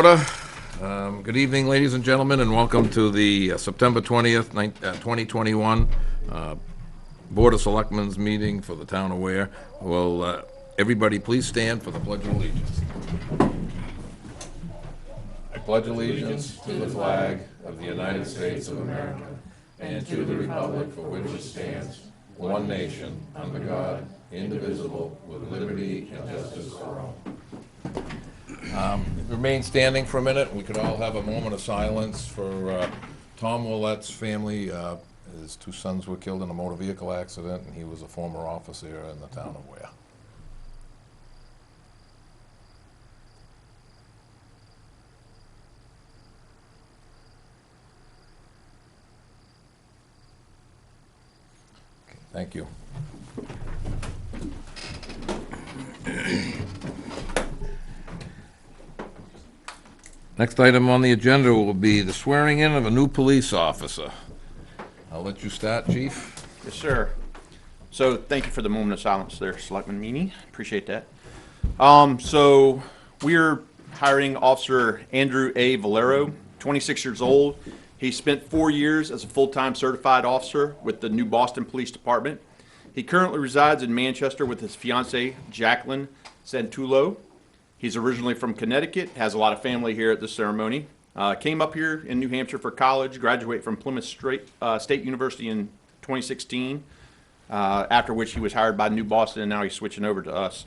order. Good evening, ladies and gentlemen, and welcome to the September 20th, 2021 Board of Selectmen's meeting for the town of Ware. Will everybody please stand for the Pledge of Allegiance. I pledge allegiance to the flag of the United States of America and to the republic for which it stands, one nation, under God, indivisible, with liberty and justice for all. Remain standing for a minute. We could all have a moment of silence for Tom Willette's family. His two sons were killed in a motor vehicle accident, and he was a former officer in the town of Ware. Okay, thank you. Next item on the agenda will be the swearing in of a new police officer. I'll let you start, Chief. Yes, sir. So thank you for the moment of silence there, Selectman Mtg. Appreciate that. So we're hiring Officer Andrew A. Valero, 26 years old. He spent 4 years as a full-time certified officer with the New Boston Police Department. He currently resides in Manchester with his fiancée, Jacqueline Santulo. He's originally from Connecticut, has a lot of family here at the ceremony. Came up here in New Hampshire for college, graduated from Plymouth State University in 2016, after which he was hired by New Boston, and now he's switching over to us.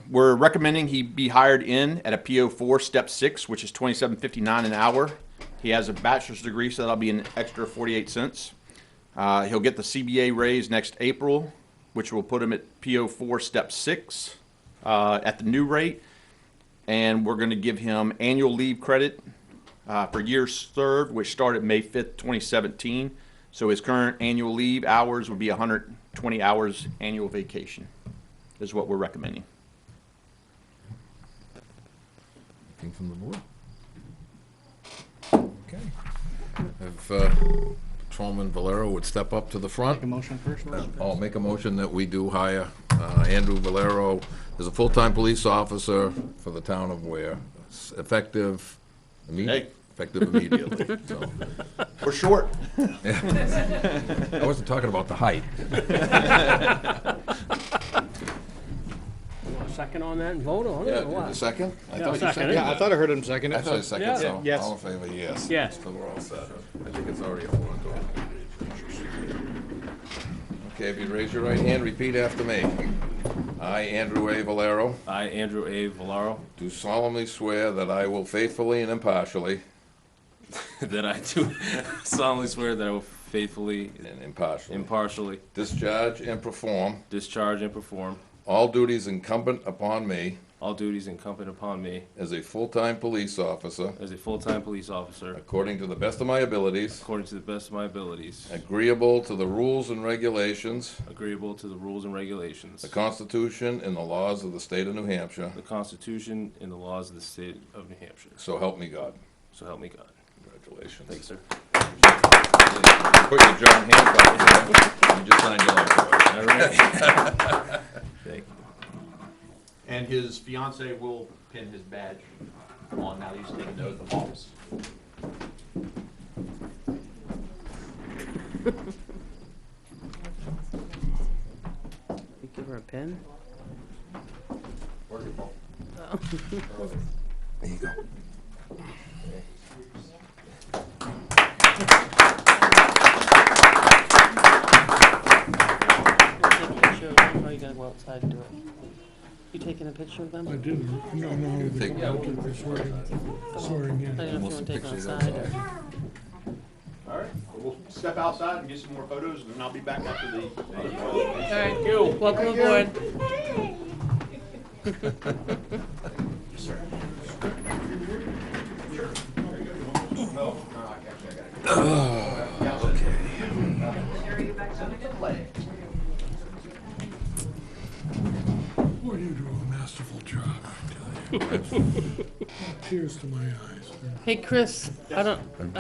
We're recommending he be hired in at a PO4 Step 6, which is $27.59 an hour. He has a bachelor's degree, so that'll be an extra 48 cents. He'll get the CBA raise next April, which will put him at PO4 Step 6. At the new rate, and we're going to give him annual leave credit for years served, which started May 5th, 2017. So his current annual leave hours would be 120 hours annual vacation, is what we're recommending. Anything from the board? Okay. If Patrolman Valero would step up to the front. Make a motion first. I'll make a motion that we do hire Andrew Valero as a full-time police officer for the town of Ware, effective immediately. So. We're short. I wasn't talking about the height. Second on that and vote on it, or A what? second? I Yeah, thought you second. seconded Yeah, it. I thought I heard him second it. I thought you seconded it, so Yes. all in favor, yes. Yes. So we're all set. I think it's already a 4-2. Okay, if you raise your right hand, repeat after me. I, Andrew A. Valero, I, Andrew A. Valero, do solemnly swear that I will faithfully and impartially that I do solemnly swear that I will faithfully, and impartially discharge and perform discharge and perform all duties incumbent upon me all duties incumbent upon me as a full-time police officer as a full-time police officer according to the best of my abilities, according to the best of my abilities, agreeable to the rules and regulations, agreeable to the rules and regulations, the Constitution and the laws of the state of New Hampshire, the Constitution, and the laws of the state of New Hampshire. so help me God. So help me God. Congratulations. Thanks, sir. Put your John Hancock there. You just signed your own voice. All right. Thank you. And his fiance will pin his badge on now he's taking the oath of office. You give her a pen? There you go. Take a picture of them, or you gotta go outside and do it? You taking a picture of them? I didn't. No, Take- the swearing in. I don't know if you wanna take them outside or. All right, we'll step outside and get some more photos, and then I'll be back after the. Thank you. Welcome aboard. Boy, you do a masterful job, I tell you. Tears to my eyes. Hey, Chris, I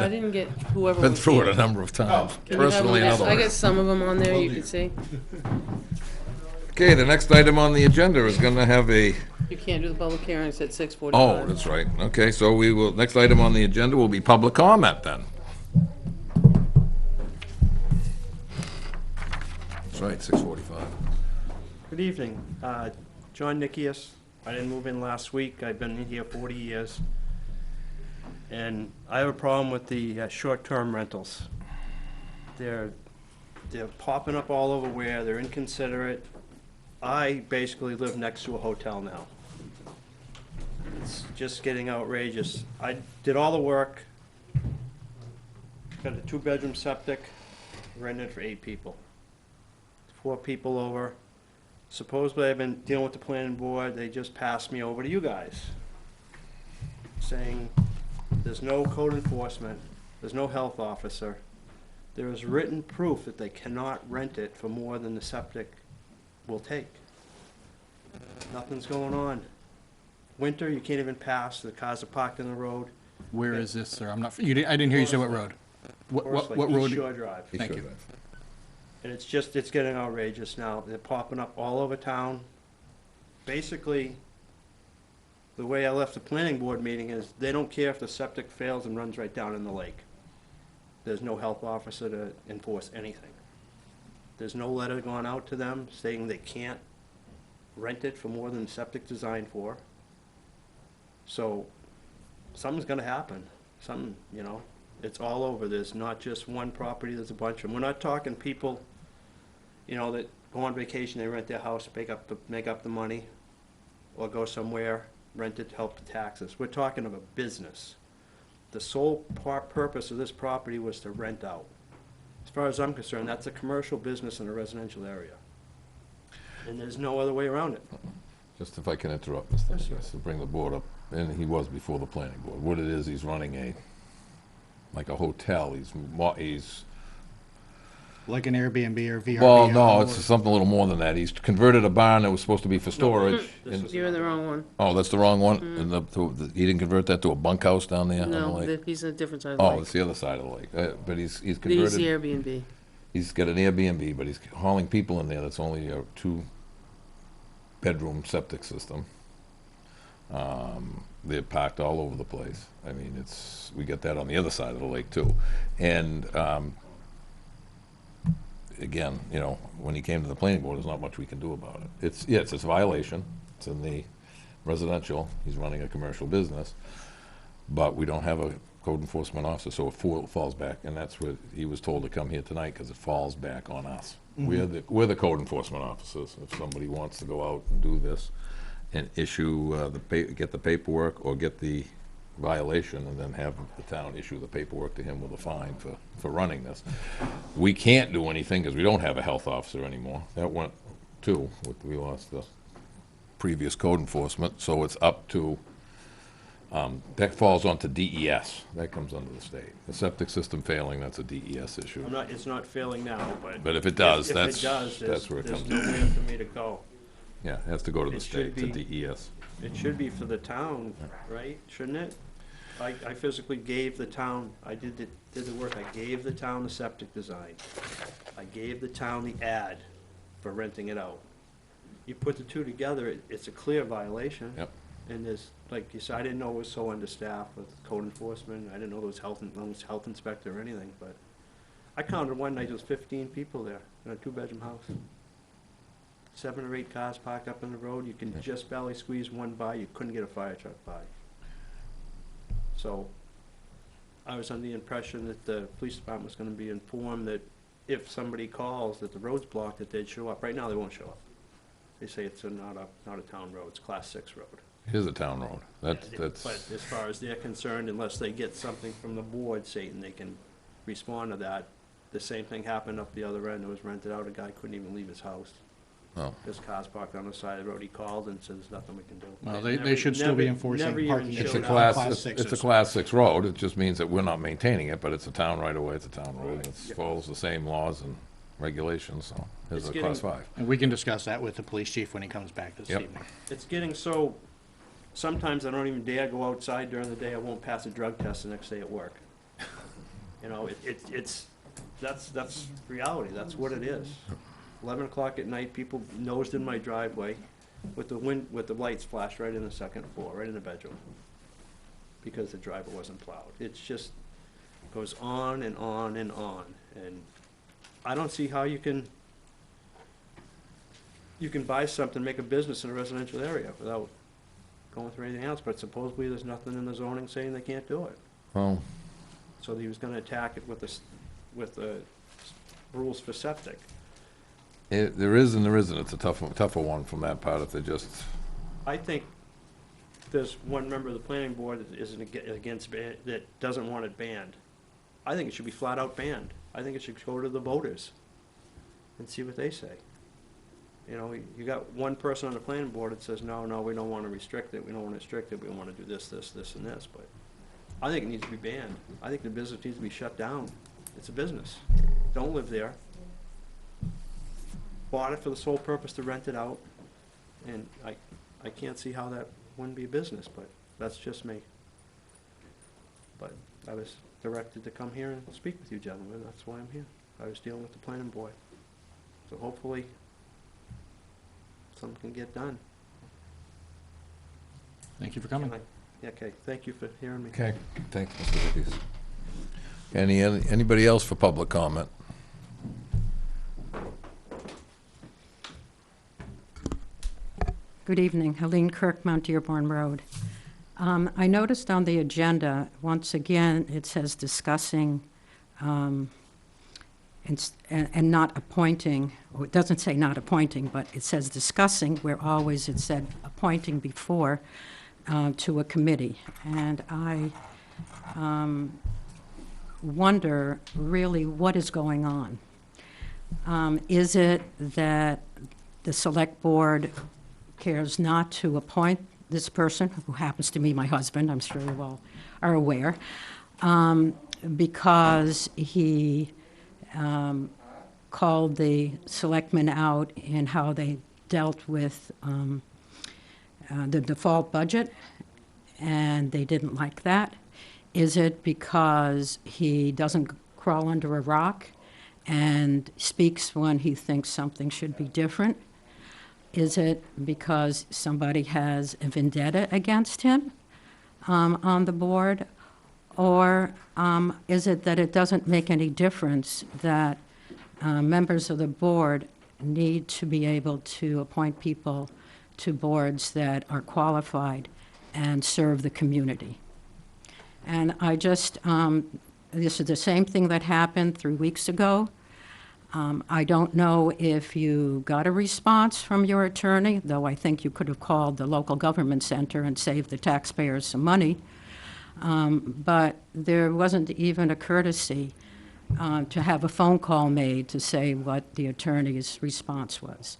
didn't get whoever Been was through here. it a number of times, Can you have personally and them- I got otherwise. some of them on there, you can see. Okay, the next item on the agenda is going to have a You can't do the public hearing, it's at 6:45. Oh, that's right. Okay, so we will, next item on the agenda will be public comment then. That's right, 6:45. Good evening. John Nikias. I didn't move in last week. I've been in here 40 years. And I have a problem with the short-term rentals. They're popping up all over where, they're inconsiderate. I basically live next to a hotel now. It's just getting outrageous. I did all the work. Got a 2-bedroom septic, rented for 8 people. 4 people over. Supposedly I've been dealing with the planning board, they just passed me over to you guys, saying there's no code enforcement, there's no health officer. There is written proof that they cannot rent it for more than the septic will take. Nothing's going on. Winter, you can't even pass, the cars are parked in the road. Where is this, sir? I'm not, I didn't hear you say what road. What East road? Shore Drive. He Thank should you. have. And it's getting outrageous now. They're popping up all over town. Basically, the way I left the planning board meeting is they don't care if the septic fails and runs right down in the lake. There's no health officer to enforce anything. There's no letter going out to them saying they can't rent it for more than the septic designed for. So, something's gonna happen. Something, you know, it's all over. There's not just one property, there's a bunch of them. We're not talking people, you know, that go on vacation, they rent their house, make up the money, or go somewhere, rent it to help the taxes. We're talking of a business. The sole purpose of this property was to rent out. As far as I'm concerned, that's a commercial business in a residential area. And there's no other way around it. Just if I can interrupt, Mr. Nicholas, to bring the board up, and he was before the planning board. What it is, he's running like a hotel. He's Like an Airbnb or VRBO? well, no, it's something a little more than that. He's converted a barn that was supposed to be for storage. This and- is You're in the wrong one. Oh, that's the wrong one? And he didn't convert that to a bunkhouse down there on the No, lake? he's on a different side of the Oh, lake. it's the other side of the lake. But he's He's the converted, Airbnb. he's got an Airbnb, but he's hauling people in there. That's only a 2-bedroom septic system. They're parked all over the place. I mean, we get that on the other side of the lake too. And, again, you know, when he came to the planning board, there's not much we can do about it. It's a violation. It's in the residential. He's running a commercial business. But we don't have a code enforcement officer, so it falls back. And that's what he was told to come here tonight, because it falls back on us. We're the code enforcement officers. If somebody wants to go out and do this and issue, get the paperwork or get the violation, and then have the town issue the paperwork to him with a fine for running this. We can't do anything because we don't have a health officer anymore. That went too. We lost the previous code enforcement, so it's up to, that falls onto DES. That comes under the state. The septic system failing, that's a DES issue. It's not failing now, But if it does, if that's it does, that's where it there's comes. nowhere for me to go. Yeah, it has to go to the It state, should to be- DES. It should be for the town, right? Shouldn't it? I physically gave the town, I did the work, I gave the town the septic design. I gave the town the ad for renting it out. You put the two together, it's a clear violation. Yep. And there's, like you said, I didn't know it was so understaffed with code enforcement, I didn't know there was health inspector or anything, but I counted one night, there was 15 people there in a 2-bedroom house. 7 or 8 cars parked up in the road, you can just barely squeeze one by, you couldn't get a fire truck by. So, I was under the impression that the police department was gonna be informed that if somebody calls that the road's blocked, that they'd show up. Right now, they won't show up. They say it's not a town road, it's Class 6 road. It is a town road. That's, But as far as they're concerned, unless they get something from the board saying they can respond to that, the same thing happened up the other end, it was rented out, a guy couldn't even leave his house. oh. His car's parked on the side of the road, he called and said, there's nothing we can do. Well, they should still be enforcing never even parking. showed It's a up. class, Class it's a sixes. class 6 road. It just means that we're not maintaining it, but it's a town right away. It's a town road. It follows the same laws and regulations, so it's It's a class getting- 5. And we can discuss that with the police chief when he comes back this Yep. evening. It's getting so, sometimes I don't even dare go outside during the day, I won't pass a drug test the next day at work. You know, that's reality, that's what it is. 11 o'clock at night, people nosed in my driveway, with the lights flashed right in the second floor, right in the bedroom, because the driver wasn't plowed. It's just goes on and on and on, and I don't see how you can buy something, make a business in a residential area without going through anything else, but supposedly there's nothing in the zoning saying they can't do it. Well, So he was gonna attack it with the rules for septic. there is and there isn't. It's a tougher one from that part if they just, I think there's one member of the planning board that isn't against, that doesn't want it banned. I think it should be flat out banned. I think it should go to the voters and see what they say. You know, you got one person on the planning board that says, no, we don't want to restrict it, we don't want to restrict it, we want to do this, and this, but I think it needs to be banned. I think the business needs to be shut down. It's a business. Don't live there. Bought it for the sole purpose to rent it out, and I can't see how that wouldn't be a business, but that's just me. But I was directed to come here and speak with you gentlemen, that's why I'm here. I was dealing with the planning board. So hopefully, something can get done. Thank you for coming. Yeah, okay, thank you for hearing me. okay, thanks, Mr. Vickers. Anybody else for public comment? Good evening, Helene Kirk, Mount Dearborn Road. I noticed on the agenda, once again, it says discussing and not appointing, or it doesn't say not appointing, but it says discussing, where always it said appointing before to a committee. And I wonder really what is going on. Is it that the select board cares not to appoint this person, who happens to be my husband, I'm sure you all are aware, because he called the selectmen out in how they dealt with the default budget, and they didn't like that? Is it because he doesn't crawl under a rock and speaks when he thinks something should be different? Is it because somebody has a vendetta against him on the board? Or is it that it doesn't make any difference that members of the board need to be able to appoint people to boards that are qualified and serve the community? And I just, this is the same thing that happened 3 weeks ago. I don't know if you got a response from your attorney, though I think you could have called the local government center and saved the taxpayers some money. But there wasn't even a courtesy to have a phone call made to say what the attorney's response was.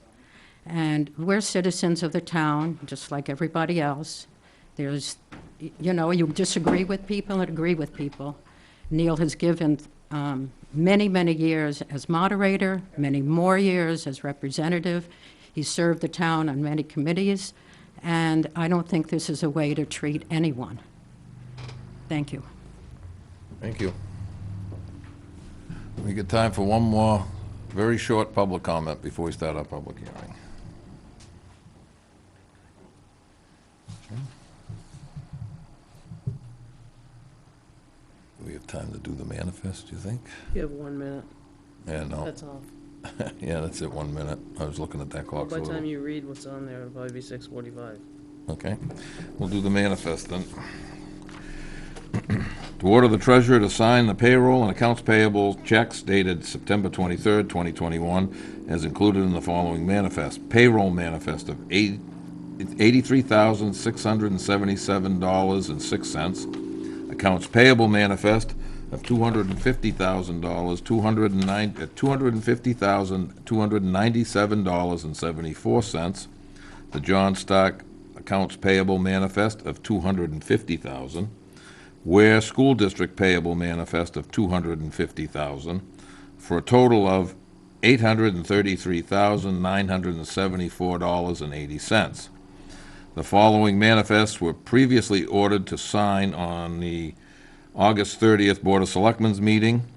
And we're citizens of the town, just like everybody else. There's, you know, you disagree with people and agree with people. Neil has given many, many years as moderator, many more years as representative. He served the town on many committees, and I don't think this is a way to treat anyone. Thank you. Thank you. We get time for one more very short public comment before we start our public hearing. Do we have time to do the manifest, do you think? You have 1 minute, Yeah, no. that's all. Yeah, that's it, 1 minute. I was looking at that clock. By the so- time you read what's on there, it'll probably be 6:45. Okay, we'll do the manifest then. To order the treasurer to sign the payroll and accounts payable checks dated September 23rd, 2021, as included in the following manifest. Payroll manifest of $83,677.06. Accounts payable manifest of $250,000, $250,297.74. The John Stark accounts payable manifest of $250,000. Ware School District payable manifest of $250,000, for a total of $833,974.80. The following manifests were previously ordered to sign on the August 30th Board of Selectmen's meeting.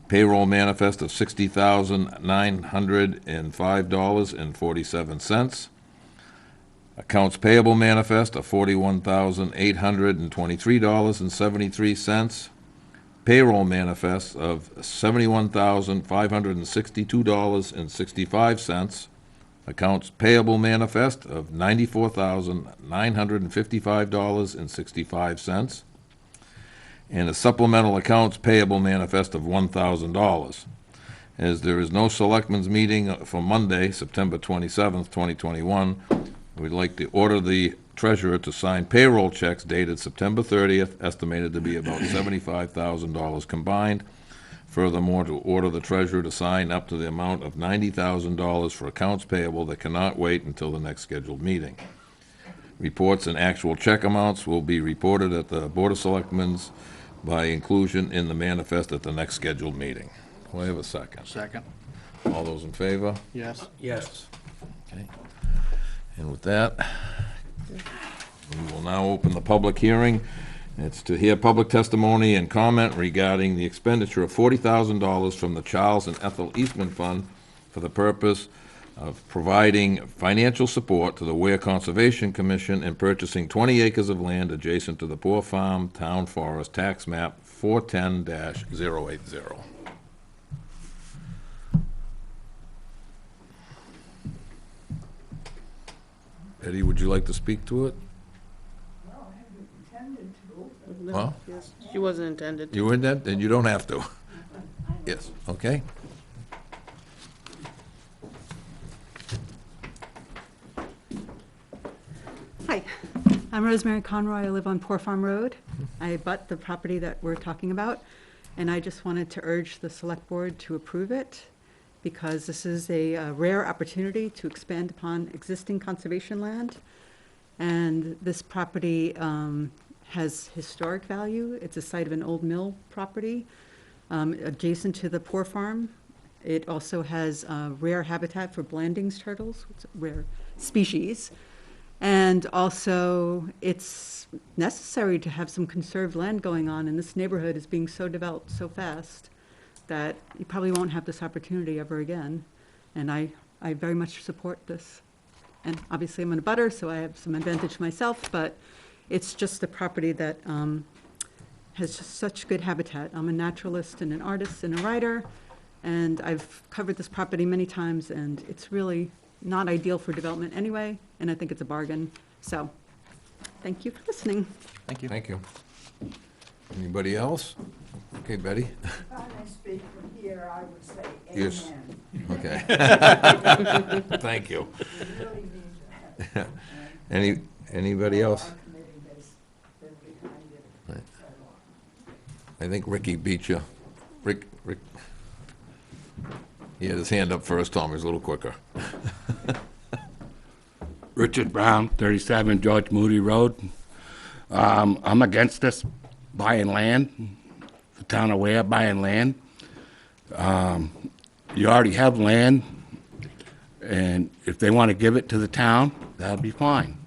Payroll manifest of $60,905.47. Accounts payable manifest of $41,823.73. Payroll manifest of $71,562.65. Accounts payable manifest of $94,955.65. And a supplemental accounts payable manifest of $1,000. As there is no selectmen's meeting for Monday, September 27th, 2021, we'd like to order the treasurer to sign payroll checks dated September 30th, estimated to be about $75,000 combined. Furthermore, to order the treasurer to sign up to the amount of $90,000 for accounts payable that cannot wait until the next scheduled meeting. Reports and actual check amounts will be reported at the Board of Selectmen's by inclusion in the manifest at the next scheduled meeting. Do I have a second? Second. All those in favor? Yes. Yes. Okay. And with that, we will now open the public hearing. It's to hear public testimony and comment regarding the expenditure of $40,000 from the Charles and Ethel Eastman Fund for the purpose of providing financial support to the Ware Conservation Commission in purchasing 20 acres of land adjacent to the Poor Farm Town Forest Tax Map 410-080. Eddie, would you like to speak to it? No, Well? yes, she wasn't intended to. You in that? Then you don't have to. Yes, okay. Hi, I'm Rosemary Conroy. I live on Poor Farm Road. I abut the property that we're talking about, and I just wanted to urge the Select Board to approve it because this is a rare opportunity to expand upon existing conservation land. And this property has historic value. It's a site of an old mill property adjacent to the Poor Farm. It also has rare habitat for Blanding's turtles, it's a rare species. And also, it's necessary to have some conserved land going on, and this neighborhood is being so developed so fast that you probably won't have this opportunity ever again. And I very much support this. And obviously, I'm in a butter, so I have some advantage myself, but it's just a property that has just such good habitat. I'm a naturalist and an artist and a writer, and I've covered this property many times, and it's really not ideal for development anyway, and I think it's a bargain. So, thank you for listening. Thank you. Thank you. Anybody else? Okay, Betty? If I may speak from here, I would say Yes. amen. Okay. Thank you. We really need that. Anybody else? Our committee has been behind it for so long. I think Ricky beat you. Rick, he had his hand up first, Tom, he was a little quicker. Richard Brown, 37 George Moody Road. I'm against this buying land, the town of Ware buying land. You already have land, and if they want to give it to the town, that'll be fine.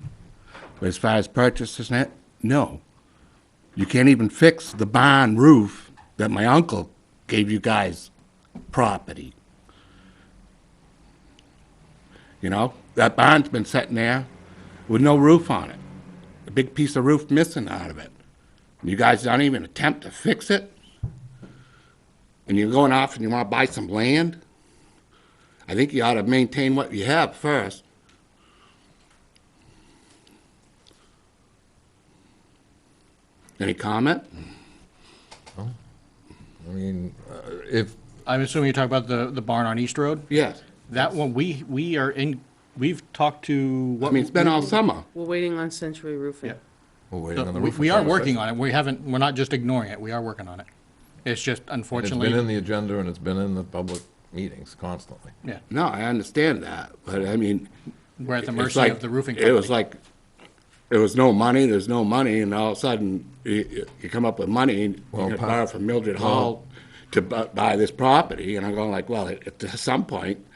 But as far as purchasing it, no. You can't even fix the barn roof that my uncle gave you guys property. You know, that barn's been sitting there with no roof on it. A big piece of roof missing out of it. You guys don't even attempt to fix it? And you're going off and you want to buy some land? I think you ought to maintain what you have first. Any comment? I mean, if, I'm assuming you're talking about the barn on East Road? Yes. That one, we are in, we've talked to what? I mean, it's been all summer. We're waiting on Century Roofing. Yeah. we're waiting on the roof. We are working on it. We haven't, we're not just ignoring it. We are working on it. It's just It's been in unfortunately, the agenda and it's been in the public meetings constantly. yeah, No, I understand that, but I mean, we're at the it's mercy like- of the roofing It was company. like, there was no money, there's no money, and all of a sudden, you come up with money, and Well, you pa- borrow from Mildred Hall to buy this property, and I'm going like, well, at some point,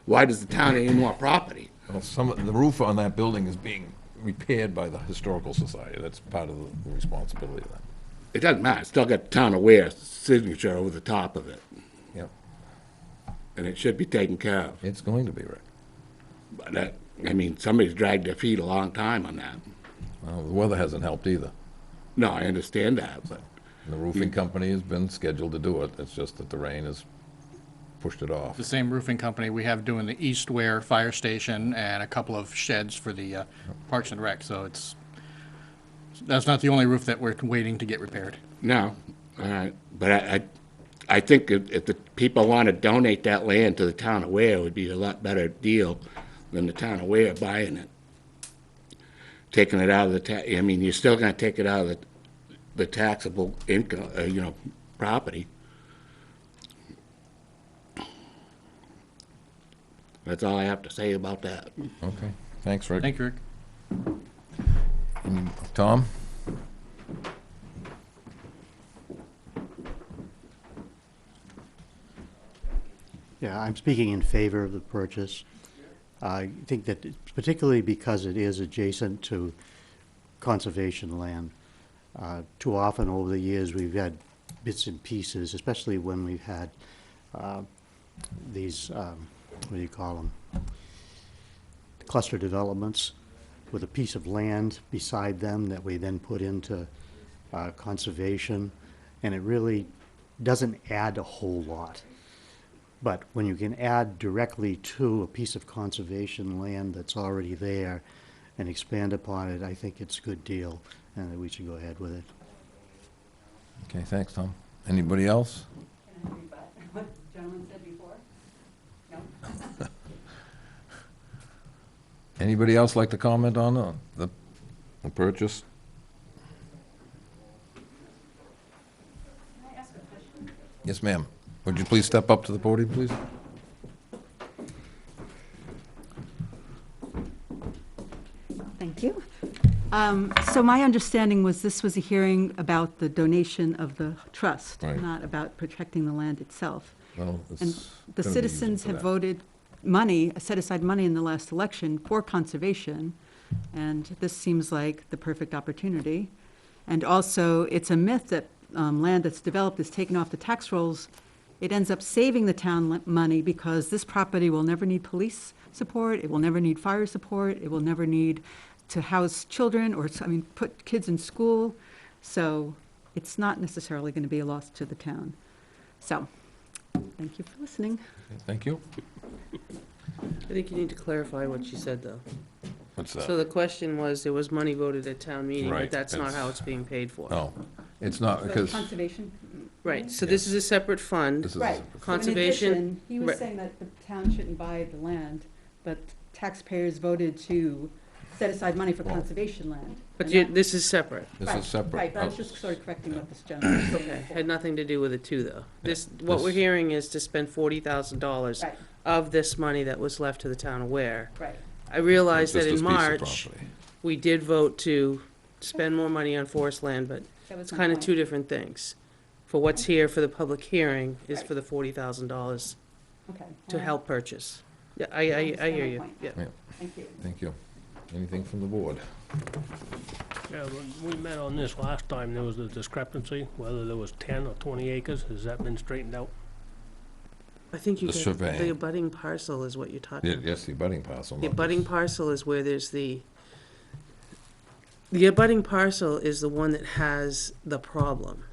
why does the town need more property? Well, the roof on that building is being repaired by the Historical Society. That's part of the responsibility of that. It doesn't matter, it's still got Town of Ware signature over the top of it, Yep, and it should be taken care of. it's going to be, Rick. But that, I mean, somebody's dragged their feet a long time on that. Well, the weather hasn't helped either. No, I understand that, but The roofing company has been scheduled to do it. It's just that the rain has pushed it off. The same roofing company we have doing the East Ware Fire Station and a couple of sheds for the Parks and Rec, so that's not the only roof that we're waiting to get repaired. no. But I think if the people want to donate that land to the town of Ware, it would be a lot better deal than the town of Ware buying it. Taking it out of the I mean, you're still gonna take it out of the taxable income, property. That's all I have to say about that. Okay, thanks, Rick. Thank you, Rick. Tom? Yeah, I'm speaking in favor of the purchase. I think that particularly because it is adjacent to conservation land. Too often over the years, we've had bits and pieces, especially when we've had these, what do you call them? Cluster developments with a piece of land beside them that we then put into conservation, and it really doesn't add a whole lot. But when you can add directly to a piece of conservation land that's already there and expand upon it, I think it's a good deal, and that we should go ahead with it. Okay, thanks, Tom. Anybody else? Can I rebut what the gentleman said before? No? Anybody else like to comment on the purchase? Can I ask a question? Yes, ma'am. Would you please step up to the podium, please? Thank you. So my understanding was this was a hearing about the donation of the trust, Right. not about protecting the land itself. Well, it's And the gonna be citizens used for have that. voted money, set aside money in the last election for conservation, and this seems like the perfect opportunity. And also, it's a myth that land that's developed is taken off the tax rolls. It ends up saving the town money because this property will never need police support, it will never need fire support, it will never need to house children or, put kids in school. So it's not necessarily going to be a loss to the town. So, thank you for listening. Thank you. I think you need to clarify what you said, though. What's So that? the question was, there was money voted at town meeting, Right, but that's not it's- how it's being paid for. No, it's not, because Conservation? Right, so this is a separate fund. this is. Right. Conservation- In addition, he was Right. saying that the town shouldn't buy the land, but taxpayers voted to set aside money for conservation land. But And that- this is separate. This Right, is separate. Right, but I was Oh, just sort of correcting what this gentleman was saying Okay, before. had nothing to do with it too, though. What we're this- hearing is to spend $40,000 Right, of this money that was left to the town of Ware. right. I realize just that this in piece of March, property. we did vote to spend more money on forest land, but That was it's my kind of point. two different things. For what's here for the public hearing is for the $40,000 Okay. to well, help purchase. Yeah, I understand hear my you, point. yeah. Thank you. Thank you. Anything from the board? Yeah, when we met on this last time, there was a discrepancy, whether there was 10 or 20 acres. Has that been straightened out? I think you The get, surveying. the abutting parcel is what you're talking about. Yes, the abutting parcel. The not abutting this. parcel is where there's the abutting parcel is the one that has the problem.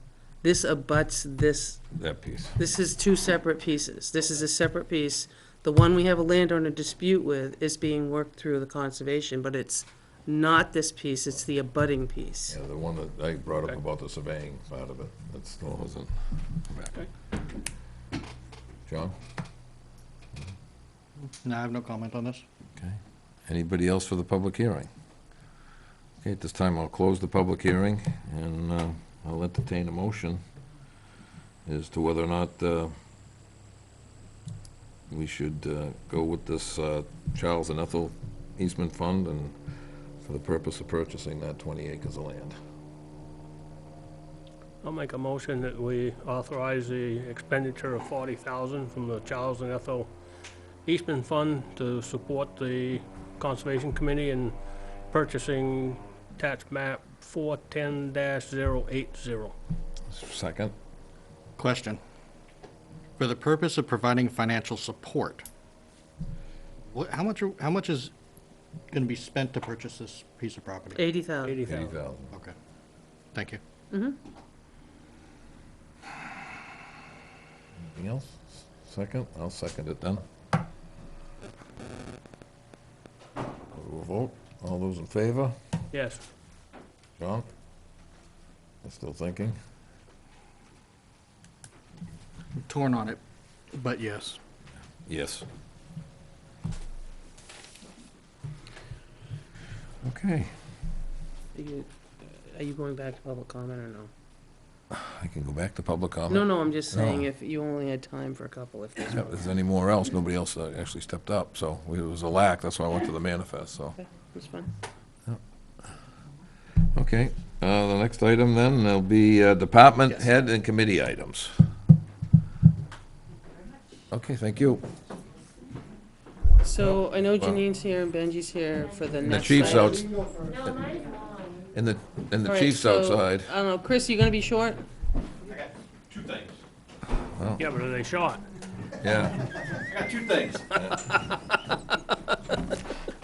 This abuts this, That piece. this is two separate pieces. This is a separate piece. The one we have a landowner dispute with is being worked through the conservation, but it's not this piece, it's the abutting piece. Yeah, the one that I brought up about the surveying part of it, that still hasn't come back. John? No, I have no comment on this. Okay. Anybody else for the public hearing? Okay, at this time, I'll close the public hearing, and I'll entertain a motion as to whether or not we should go with this Charles and Ethel Eastman Fund and for the purpose of purchasing that 20 acres of land. I'll make a motion that we authorize the expenditure of $40,000 from the Charles and Ethel Eastman Fund to support the Conservation Committee in purchasing tax map 410-080. Second? Question. For the purpose of providing financial support, how much is going to be spent to purchase this piece of property? 80,000. 80,000. 80,000. Okay. Thank you. Anything else? Second? I'll second it then. We'll vote. All those in favor? Yes. John? I'm still thinking. I'm torn on it, but yes. Yes. Okay. Are you going back to public comment or no? I can go back to public comment. No, I'm just saying No. if you only had time for a couple, if there's If there's any more else, nobody else actually stepped up, so it was a lack, that's why I went to the manifest, so. Okay, that's fine. Okay, the next item then, there'll be department Yes. head and committee items. Okay, thank you. So I know Janine's here and Benji's here for the And the next chief's item. out, and the All right, chief's so, outside. I don't know, Chris, you gonna be short? I got two things. Yeah, but are they short? Yeah. I got two things.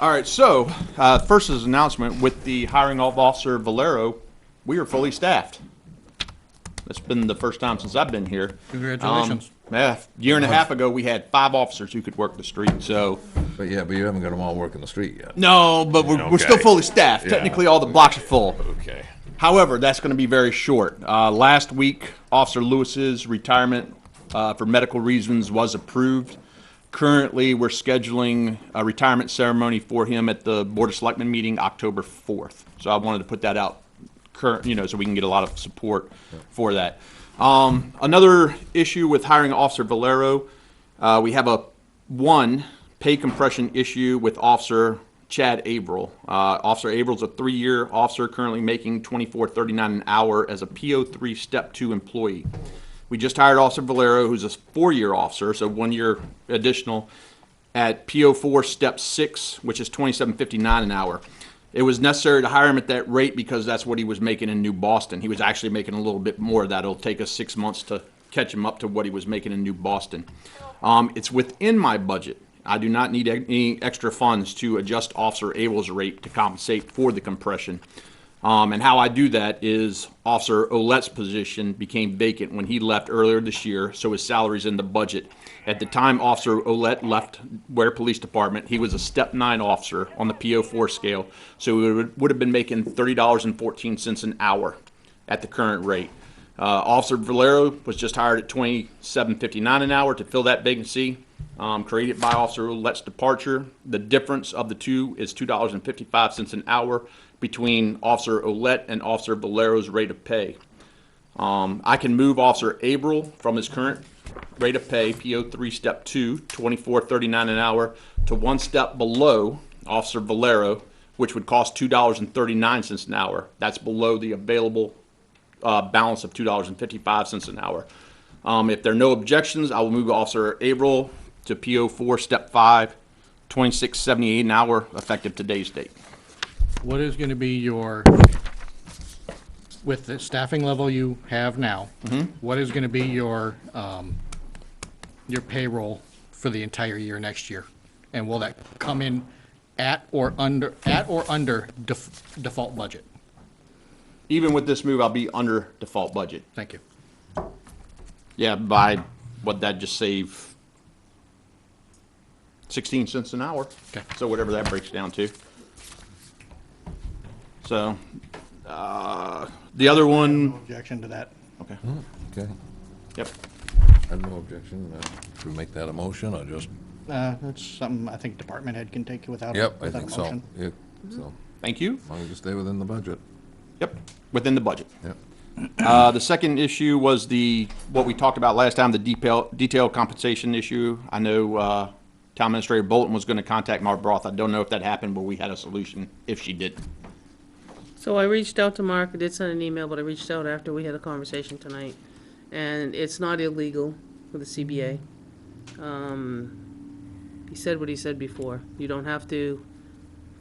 All right, so first is an announcement with the hiring of Officer Valero. We are fully staffed. It's been the first time since I've been here. Congratulations. Yeah, year and a half ago, we had 5 officers who could work the street, so. But yeah, but you haven't got them all working the street yet. No, but we're still Okay. fully staffed. Yeah. Technically, all the blocks are full. Okay. However, that's going to be very short. Last week, Officer Lewis's retirement for medical reasons was approved. Currently, we're scheduling a retirement ceremony for him at the Board of Selectmen meeting October 4th. So I wanted to put that out so we can get a lot of support for that. Another issue with hiring Officer Valero, we have one pay compression issue with Officer Chad Averill. Officer Averill's a 3-year officer currently making $24.39 an hour as a PO3 Step 2 employee. We just hired Officer Valero, who's a 4-year officer, so 1 year additional, at PO4 Step 6, which is $27.59 an hour. It was necessary to hire him at that rate because that's what he was making in New Boston. He was actually making a little bit more of that. It'll take us 6 months to catch him up to what he was making in New Boston. It's within my budget. I do not need any extra funds to adjust Officer Abel's rate to compensate for the compression. And how I do that is Officer Olette's position became vacant when he left earlier this year, so his salary's in the budget. At the time Officer Olette left Ware Police Department, he was a Step 9 officer on the PO4 scale, so he would have been making $30.14 an hour at the current rate. Officer Valero was just hired at $27.59 an hour to fill that vacancy, created by Officer Olette's departure. The difference of the two is $2.55 an hour between Officer Olette and Officer Valero's rate of pay. I can move Officer Averill from his current rate of pay, PO3 Step 2, $24.39 an hour, to one step below Officer Valero, which would cost $2.39 an hour. That's below the available balance of $2.55 an hour. If there are no objections, I will move Officer Averill to PO4 Step 5, $26.78 an hour, effective today's date. What is going to be with the staffing level you have now, what is going to be your payroll for the entire year next year? And will that come in at or under default budget? Even with this move, I'll be under default budget. Thank you. Yeah, by what that just save 16 cents an hour. Okay. So whatever that breaks down to. So, the other one, Objection to that. okay, Okay, yep. I have no objection. Should we make that a motion or just? That's something I think department head can take without Yep, I without a think so. motion. Yeah, so, Thank you. as long as you stay within the budget. Yep, within the budget. Yep. The second issue was what we talked about last time, the detailed compensation issue. I know Town Administrator Bolton was gonna contact Mark Broth. I don't know if that happened, but we had a solution if she didn't. So I reached out to Mark, I did send an email, but I reached out after we had a conversation tonight. And it's not illegal for the CBA. He said what he said before. You don't have to.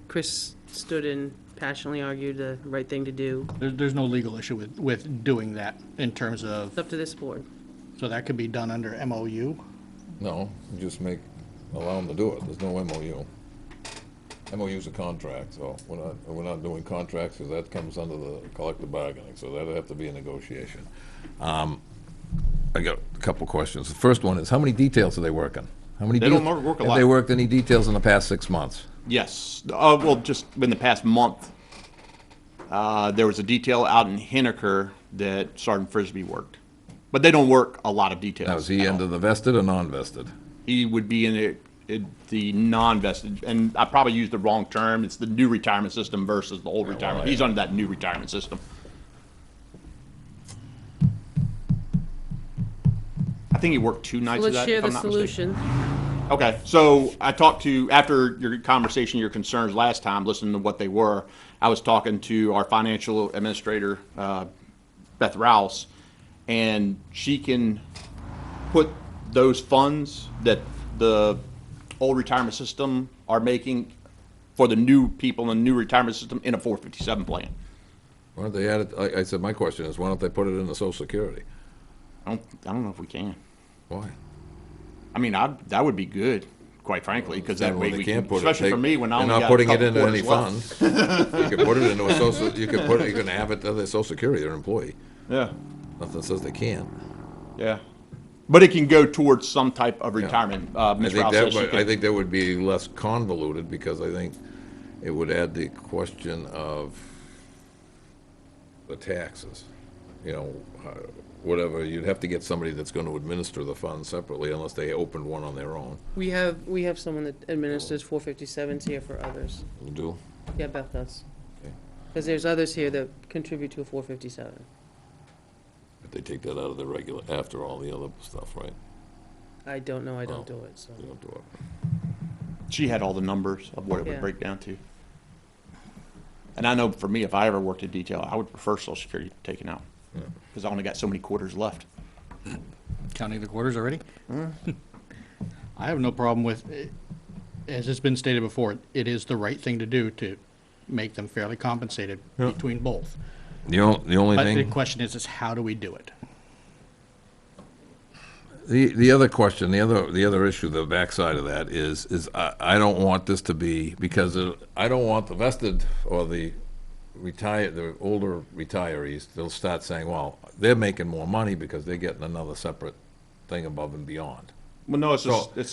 Chris stood and passionately argued the right thing to do. There's no legal issue with doing that in terms of, It's up to this board. so that could be done under MOU? No, you just allow them to do it. There's no MOU. MOU's a contract, so we're not doing contracts, because that comes under the collective bargaining, so that'd have to be a negotiation. I got a couple questions. The first one is, how many details are they working? How many? They don't work a Have they lot. worked any details in the past 6 months? Yes, well, just in the past month, there was a detail out in Henniker that Sergeant Frisbee worked. But they don't work a lot of details. Now, is he at all. under the vested or non-vested? He would be in the non-vested, and I probably used the wrong term. It's the new retirement system versus the old retirement. He's under that new retirement system. I think he worked 2 nights of Let's that, share if the I'm not mistaken. solution. Okay, so I talked to, after your conversation, your concerns last time, listening to what they were, I was talking to our financial administrator, Beth Rouse, and she can put those funds that the old retirement system are making for the new people in the new retirement system in a 457 plan. Why don't they add it, I said, my question is, why don't they put it in the social security? I don't know if we can. Why? I mean, that would be good, quite frankly, because that way They we can't can, put it. especially for me, when I They're only not got a putting it couple into any quarters fund. left. You could put it into a social, you can have it to their social security, their employee. Yeah, Nothing says they can't. yeah. But it can go towards some type of retirement. I Ms. think Rouse that, says she I could. think that would be less convoluted, because I think it would add the question of the taxes. You know, whatever, you'd have to get somebody that's going to administer the funds separately, unless they opened one on their own. We have someone that administers 457s here for others. You do? Yeah, Beth does. Okay. Because there's others here that contribute to a 457. But they take that out of the regular, after all the other stuff, right? I don't know, I Oh. don't do it, so. They don't do it. She had all the numbers of what it would Yeah. break down to. And I know for me, if I ever worked in detail, I would prefer Social Security taken out. Because I only got so many quarters left. Counting the quarters already? I have no problem with, as it's been stated before, it is the right thing to do to make them fairly compensated between both. The only But the thing, question is how do we do it? the other question, the other issue, the backside of that is I don't want this to be, because I don't want the vested or the older retirees, they'll start saying, well, they're making more money because they're getting another separate thing above and beyond. Well, no, it's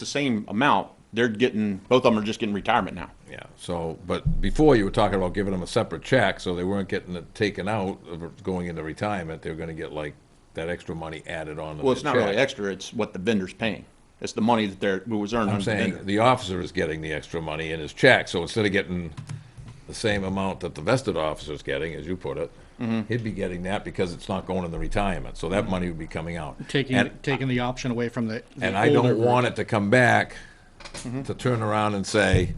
the same amount. They're getting, both of them are just getting retirement now. Yeah, so, but before you were talking about giving them a separate check, so they weren't getting it taken out of going into retirement, they were gonna get like that extra money added on to Well, their it's not really check. extra, it's what the vendor's paying. It's the money that was earned I'm under the vendor. saying the officer is getting the extra money in his check, so instead of getting the same amount that the vested officer's getting, as you put it, he'd be getting that because it's not going in the retirement, so that money would be coming out. Taking the option away from the And I older don't group. want it to come back to turn around and say,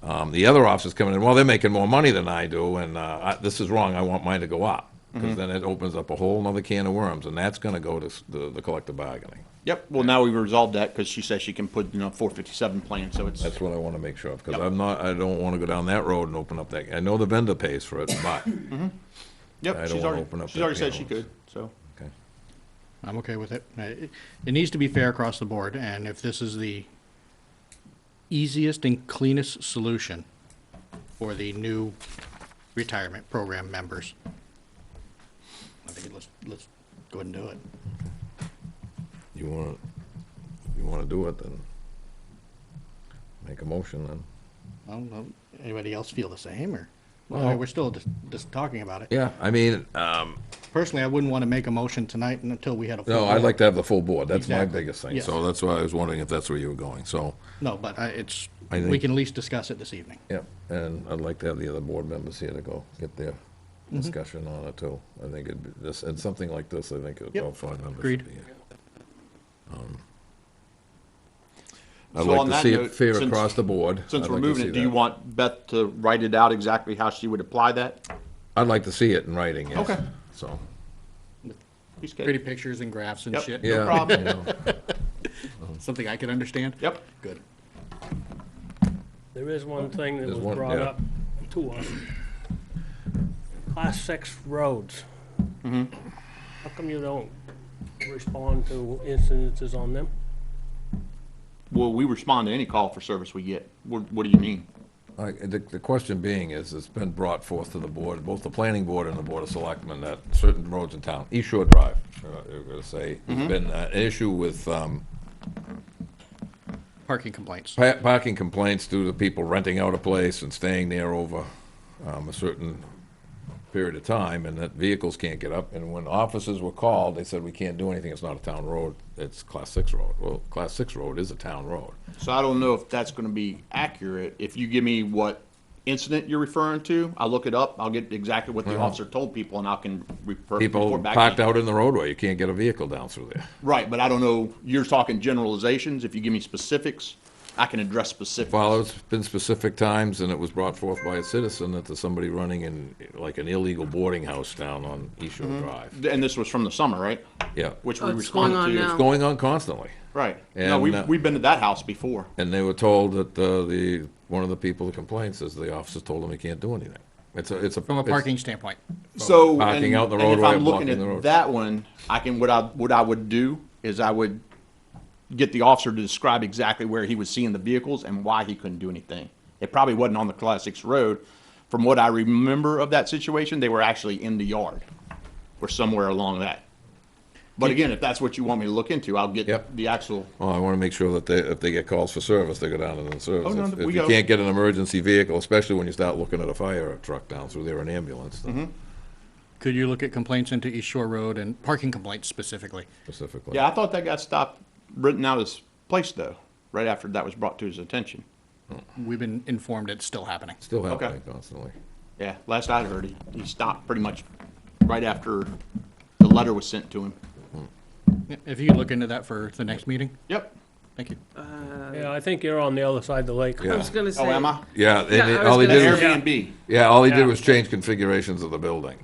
the other officer's coming in, well, they're making more money than I do, and this is wrong, I want mine to go up. Because then it opens up a whole nother can of worms, and that's gonna go to the collective bargaining. Yep, well, now we've resolved that, because she says she can put, 457 plan, so it's, That's what I wanna make sure of, because Yep. I don't wanna go down that road and open up that, I know the vendor pays for it, but, yep, I don't she's wanna already, open up she's that already said can she of worms. could, so. okay. I'm okay with it. It needs to be fair across the board, and if this is the easiest and cleanest solution for the new retirement program members, I think let's go ahead and do it. You wanna do it, then make a motion, then. I don't know, anybody else feel the same, or? Well- We're still just talking about it. Yeah, I mean, Personally, I wouldn't want to make a motion tonight until we had a full no, I'd board. like to have the full board, that's my Exactly. biggest thing, Yes. so that's why I was wondering if that's where you were going, so, No, but I we think- can at least discuss it this evening. yeah, and I'd like to have the other board members here to go get their discussion on it too. I think it'd be, this, and something like this, I think Yep. all 5 members Agreed. should be here. I'd So on like to that see note, it fair since- across the board. Since I'd we're like to moving see it, do you that. want Beth to write it out exactly how she would apply that? I'd like to see it in writing, yes. Okay. So, Piece of cake. Pretty pictures and graphs and Yep. shit. yeah. problem. you know, Something I can understand? Yep. Good. There is one thing that There's was one- brought yeah. up to us. Class 6 roads. Mm-hmm. How come you don't respond to incidences on them? Well, we respond to any call for service we get. What do you mean? The question being is, it's been brought forth to the board, both the planning board and the board of selectmen, that certain roads in town, East Shore Drive, you're gonna say, there's been an issue with, Parking complaints. parking complaints due to people renting out a place and staying there over, a certain period of time, and that vehicles can't get up. And when officers were called, they said, we can't do anything, it's not a town road, it's Class 6 road. Well, Class 6 road is a town road. So I don't know if that's gonna be accurate. If you give me what incident you're referring to, I'll look it up, I'll get exactly what the officer told people, and I can report People back to parked you. out in the roadway, you can't get a vehicle down through there. Right, but I don't know, you're talking generalizations. If you give me specifics, I can address specifics. Well, it's been specific times, and it was brought forth by a citizen that there's somebody running in, like, an illegal boarding house down on East Shore Drive. And this was from the summer, right? Yeah. Which Oh, we it's going responded on to. now. It's going on constantly. Right. No, And, we've been to that house before. And they were told that, one of the people that complained says the officers told them he can't do anything. It's a. From a parking standpoint. So, Parking and, out in the and if roadway I'm and looking blocking the road. at that one, I can, what I would do is I would get the officer to describe exactly where he was seeing the vehicles and why he couldn't do anything. It probably wasn't on the Class 6 road. From what I remember of that situation, they were actually in the yard or somewhere along that. But again, if that's what you want me to look into, I'll get Yep. the actual, Well, I want to make sure that if they get calls for service, they go down and then service. Oh, no, If we you go. can't get an emergency vehicle, especially when you start looking at a fire truck down through there, an ambulance, then Could you look at complaints into East Shore Road and parking complaints specifically? specifically. yeah, I thought that got stopped, written out as place though, right after that was brought to his attention. We've been informed it's still happening. Still Okay. happening constantly. Yeah, last I heard, he stopped pretty much right after the letter was sent to him. Yeah, if you could look into that for the next meeting, Yep. thank you. Yeah, I think you're on the other side of the lake. I was gonna say. Oh, am I? Yeah, and Yeah, I was all he gonna did say- was, Airbnb. yeah, all he did Yeah. was change configurations of the building.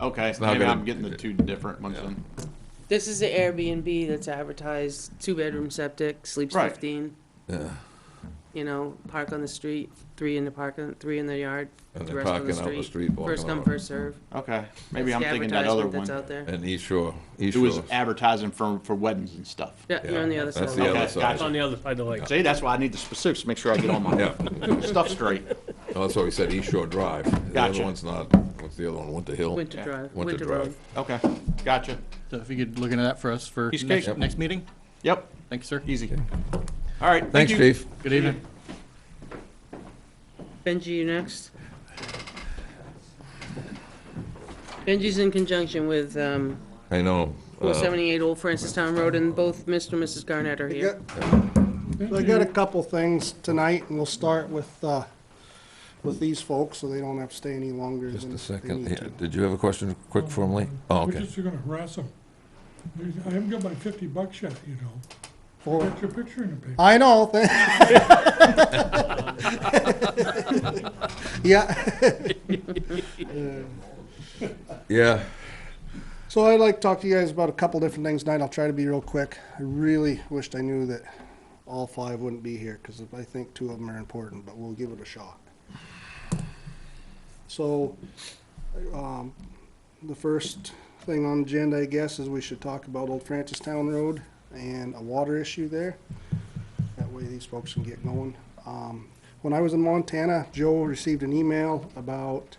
Okay, not maybe gonna- I'm getting the two different ones then. This is the Airbnb that's advertised, 2-bedroom septic, sleeps Right. 15. Yeah. You know, park on the street, 3 in the yard, And the they're rest on parking out in the street, blocking First come, out. first serve. Okay, maybe I'm That's the thinking that other advertisement one. that's out there. And East Shore, It was advertising for weddings and stuff. Yeah, you're on the Yeah, other side. that's of the the other lake. Okay, side. gotcha. It's on the other side of the lake. See, that's why I need the specifics, to make sure I get all my Yeah. stuff straight. Well, that's why we said East Shore Drive. The Gotcha. other one's not, what's the other one, Winter Hill? Winter Yeah. Drive, Winter Winter Drive. Road. Okay, gotcha. So if you could look into that for us for Piece of next, cake. next meeting? Yep, Thank you, sir. easy. All right, thank Thanks, you. chief. Good evening. Benji, you next. Benji's in conjunction with I know. 478 Old Francistown Road, and both Mr. and Mrs. Garnett are here. I got a couple things tonight, and we'll start with these folks, so they don't have to stay any longer Just than a they second. need Yeah, to. did you have a question quick for him, Lee? Oh, We're okay. just gonna harass them. I haven't got my $50 yet, you know. For- Got your picture in the paper. I know. Yeah. Yeah, So I'd like to talk to you guys about a couple different things tonight. I'll try to be real quick. I really wished I knew that all 5 wouldn't be here, because I think 2 of them are important, but we'll give it a shot. So, the first thing on the agenda, I guess, is we should talk about Old Francistown Road and a water issue there. That way these folks can get going. When I was in Montana, Joe received an email about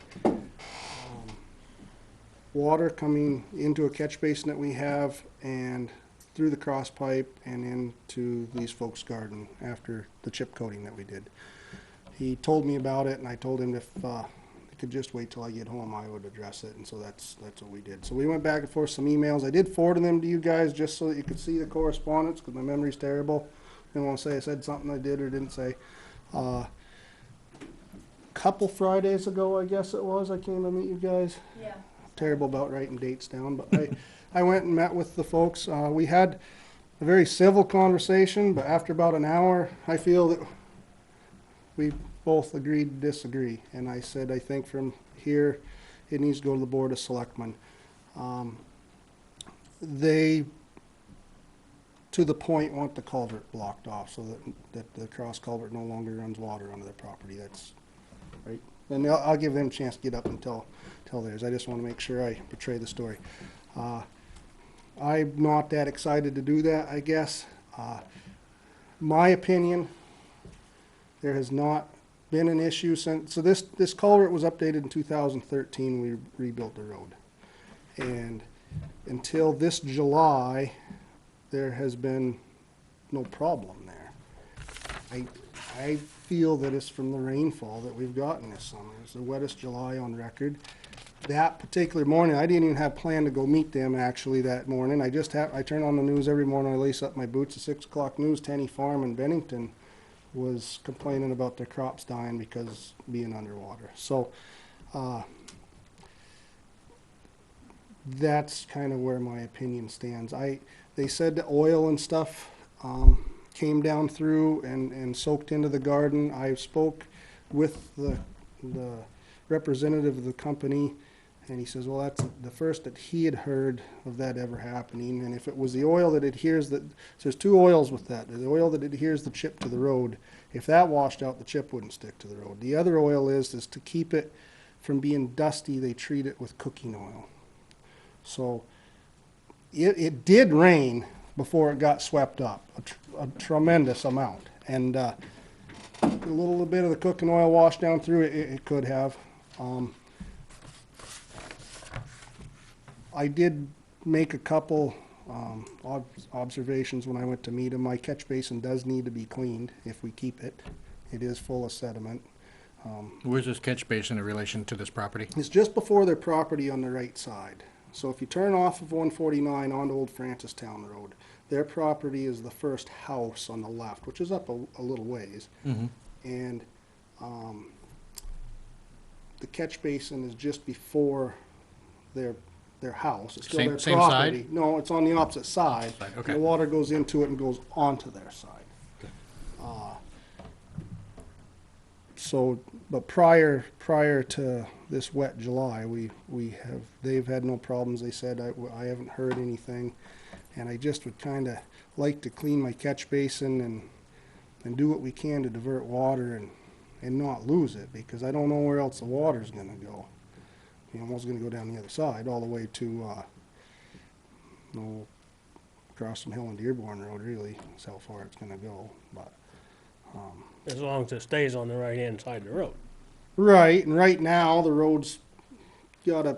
water coming into a catch basin that we have and through the cross pipe and into these folks' garden after the chip coating that we did. He told me about it, and I told him if he could just wait till I get home, I would address it, and so that's what we did. So we went back and forth some emails. I did forward them to you guys just so that you could see the correspondence, because my memory's terrible. I don't want to say I said something I did or didn't say. Couple Fridays ago, I guess it was, I came to meet you guys. Yeah. Terrible about writing dates down, but I went and met with the folks. We had a very civil conversation, but after about an hour, I feel that we both agreed to disagree. And I said, I think from here, it needs to go to the Board of Selectmen. They, to the point, want the culvert blocked off so that the cross culvert no longer runs water onto their property. That's right. And I'll give them a chance to get up and tell theirs. I just want to make sure I portray the story. I'm not that excited to do that, I guess. My opinion, there has not been an issue since, so this culvert was updated in 2013, we rebuilt the road. And until this July, there has been no problem there. I feel that it's from the rainfall that we've gotten this summer. It's the wettest July on record. That particular morning, I didn't even have planned to go meet them actually that morning. I turn on the news every morning, I lace up my boots, the 6 o'clock news, Tenny Farm in Bennington was complaining about their crops dying because being underwater. So, that's kind of where my opinion stands. They said the oil and stuff came down through and soaked into the garden. I spoke with the representative of the company, and he says, well, that's the first that he had heard of that ever happening. And if it was the oil that adheres, so there's 2 oils with that. The oil that adheres the chip to the road, if that washed out, the chip wouldn't stick to the road. The other oil is to keep it from being dusty, they treat it with cooking oil. So it did rain before it got swept up, a tremendous amount. And a little bit of the cooking oil washed down through it, it could have. I did make a couple observations when I went to meet him. My catch basin does need to be cleaned if we keep it. It is full of sediment. Where's this catch basin in relation to this property? It's just before their property on the right side. So if you turn off of 149 onto Old Francistown Road, their property is the first house on the left, which is up a little ways. Mm-hmm. And the catch basin is just before their house. It's still Same- their same property. side? No, it's on the opposite side. Side, okay. The water goes into it and goes onto their side. But prior to this wet July, they've had no problems. They said, I haven't heard anything. And I just would kind of like to clean my catch basin and do what we can to divert water and not lose it, because I don't know where else the water's gonna go. You know, it's gonna go down the other side, all the way to, across from Hill and Dearborn Road, really, is how far it's gonna go, but, As long as it stays on the right-hand side of the road. right, and right now, the road's got a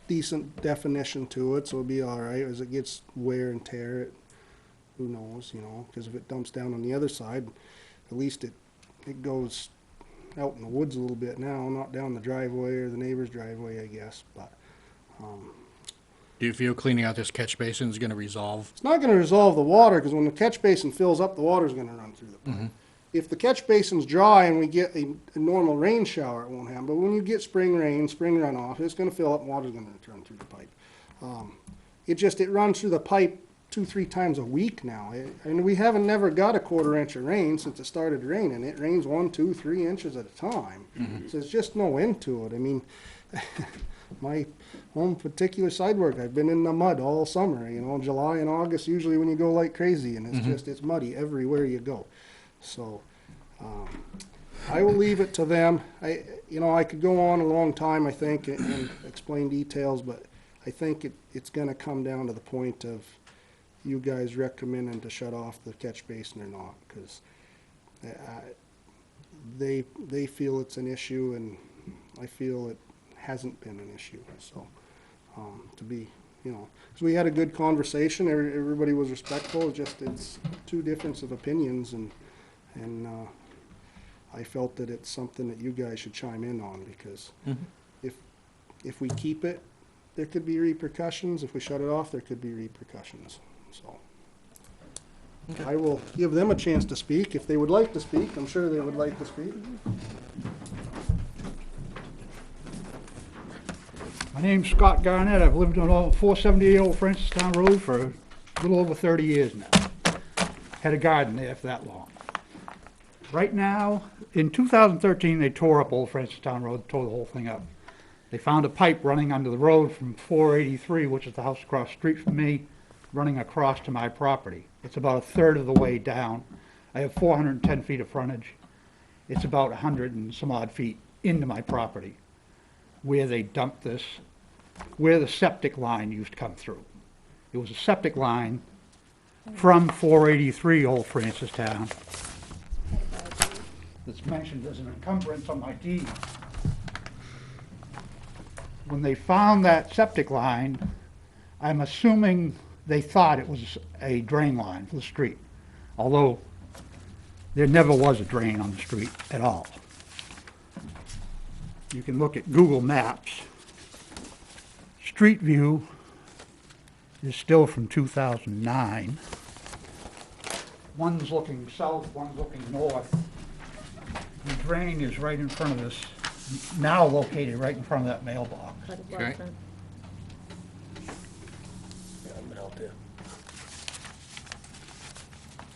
decent definition to it, so it'll be all right. As it gets wear and tear, who knows, because if it dumps down on the other side, at least it goes out in the woods a little bit now, not down the driveway or the neighbor's driveway, I guess, but, Do you feel cleaning out this catch basin is going to resolve? it's not gonna resolve the water, because when the catch basin fills up, the water's gonna run through the pipe. If the catch basin's dry and we get a normal rain shower, it won't happen. But when you get spring rain, spring runoff, it's gonna fill up and water's gonna run through the pipe. It runs through the pipe 2-3 times a week now. And we haven't never got a 1/4 inch of rain since it started raining. It rains 1, 2, 3 inches at a time. So there's just no end to it. I mean, my home particular side work, I've been in the mud all summer, July and August usually when you go like crazy, and it's muddy everywhere you go. So, I will leave it to them. I could go on a long time, I think, and explain details, but I think it's gonna come down to the point of you guys recommending to shut off the catch basin or not, because they feel it's an issue, and I feel it hasn't been an issue, so, so we had a good conversation, everybody was respectful, it's 2 difference of opinions, and I felt that it's something that you guys should chime in on, because if we keep it, there could be repercussions. If we shut it off, there could be repercussions. So I will give them a chance to speak if they would like to speak. I'm sure they would like to speak. My name's Scott Garnett. I've lived on 478 Old Francistown Road for a little over 30 years now. Had a garden there for that long. Right now, in 2013, they tore up Old Francistown Road, tore the whole thing up. They found a pipe running under the road from 483, which is the house across the street from me, running across to my property. It's about 1/3 of the way down. I have 410 feet of frontage. It's about 100 and some odd feet into my property, where they dumped this, where the septic line used to come through. It was a septic line from 483 Old Francistown that's mentioned as an encumbrance on my deed. When they found that septic line, I'm assuming they thought it was a drain line for the street, although there never was a drain on the street at all. You can look at Google Maps. Street view is still from 2009. One's looking south, one's looking north. The drain is right in front of this, now located right in front of that mailbox. Okay. Yeah, I've been out there.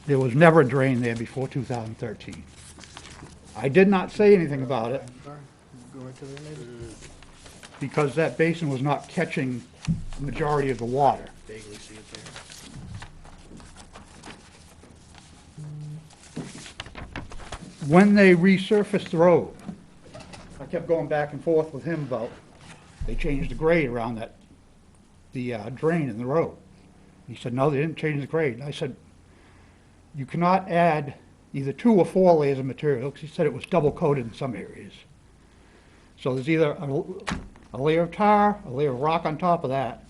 There was never a drain there before 2013. I did not say anything about it because that basin was not catching the majority of the water. Vaguely see it there. When they resurfaced the road, I kept going back and forth with him about, they changed the grade around the drain in the road. He said, no, they didn't change the grade. And I said, you cannot add either 2 or 4 layers of material, because he said it was double coated in some areas. So there's either a layer of tar, a layer of rock on top of that,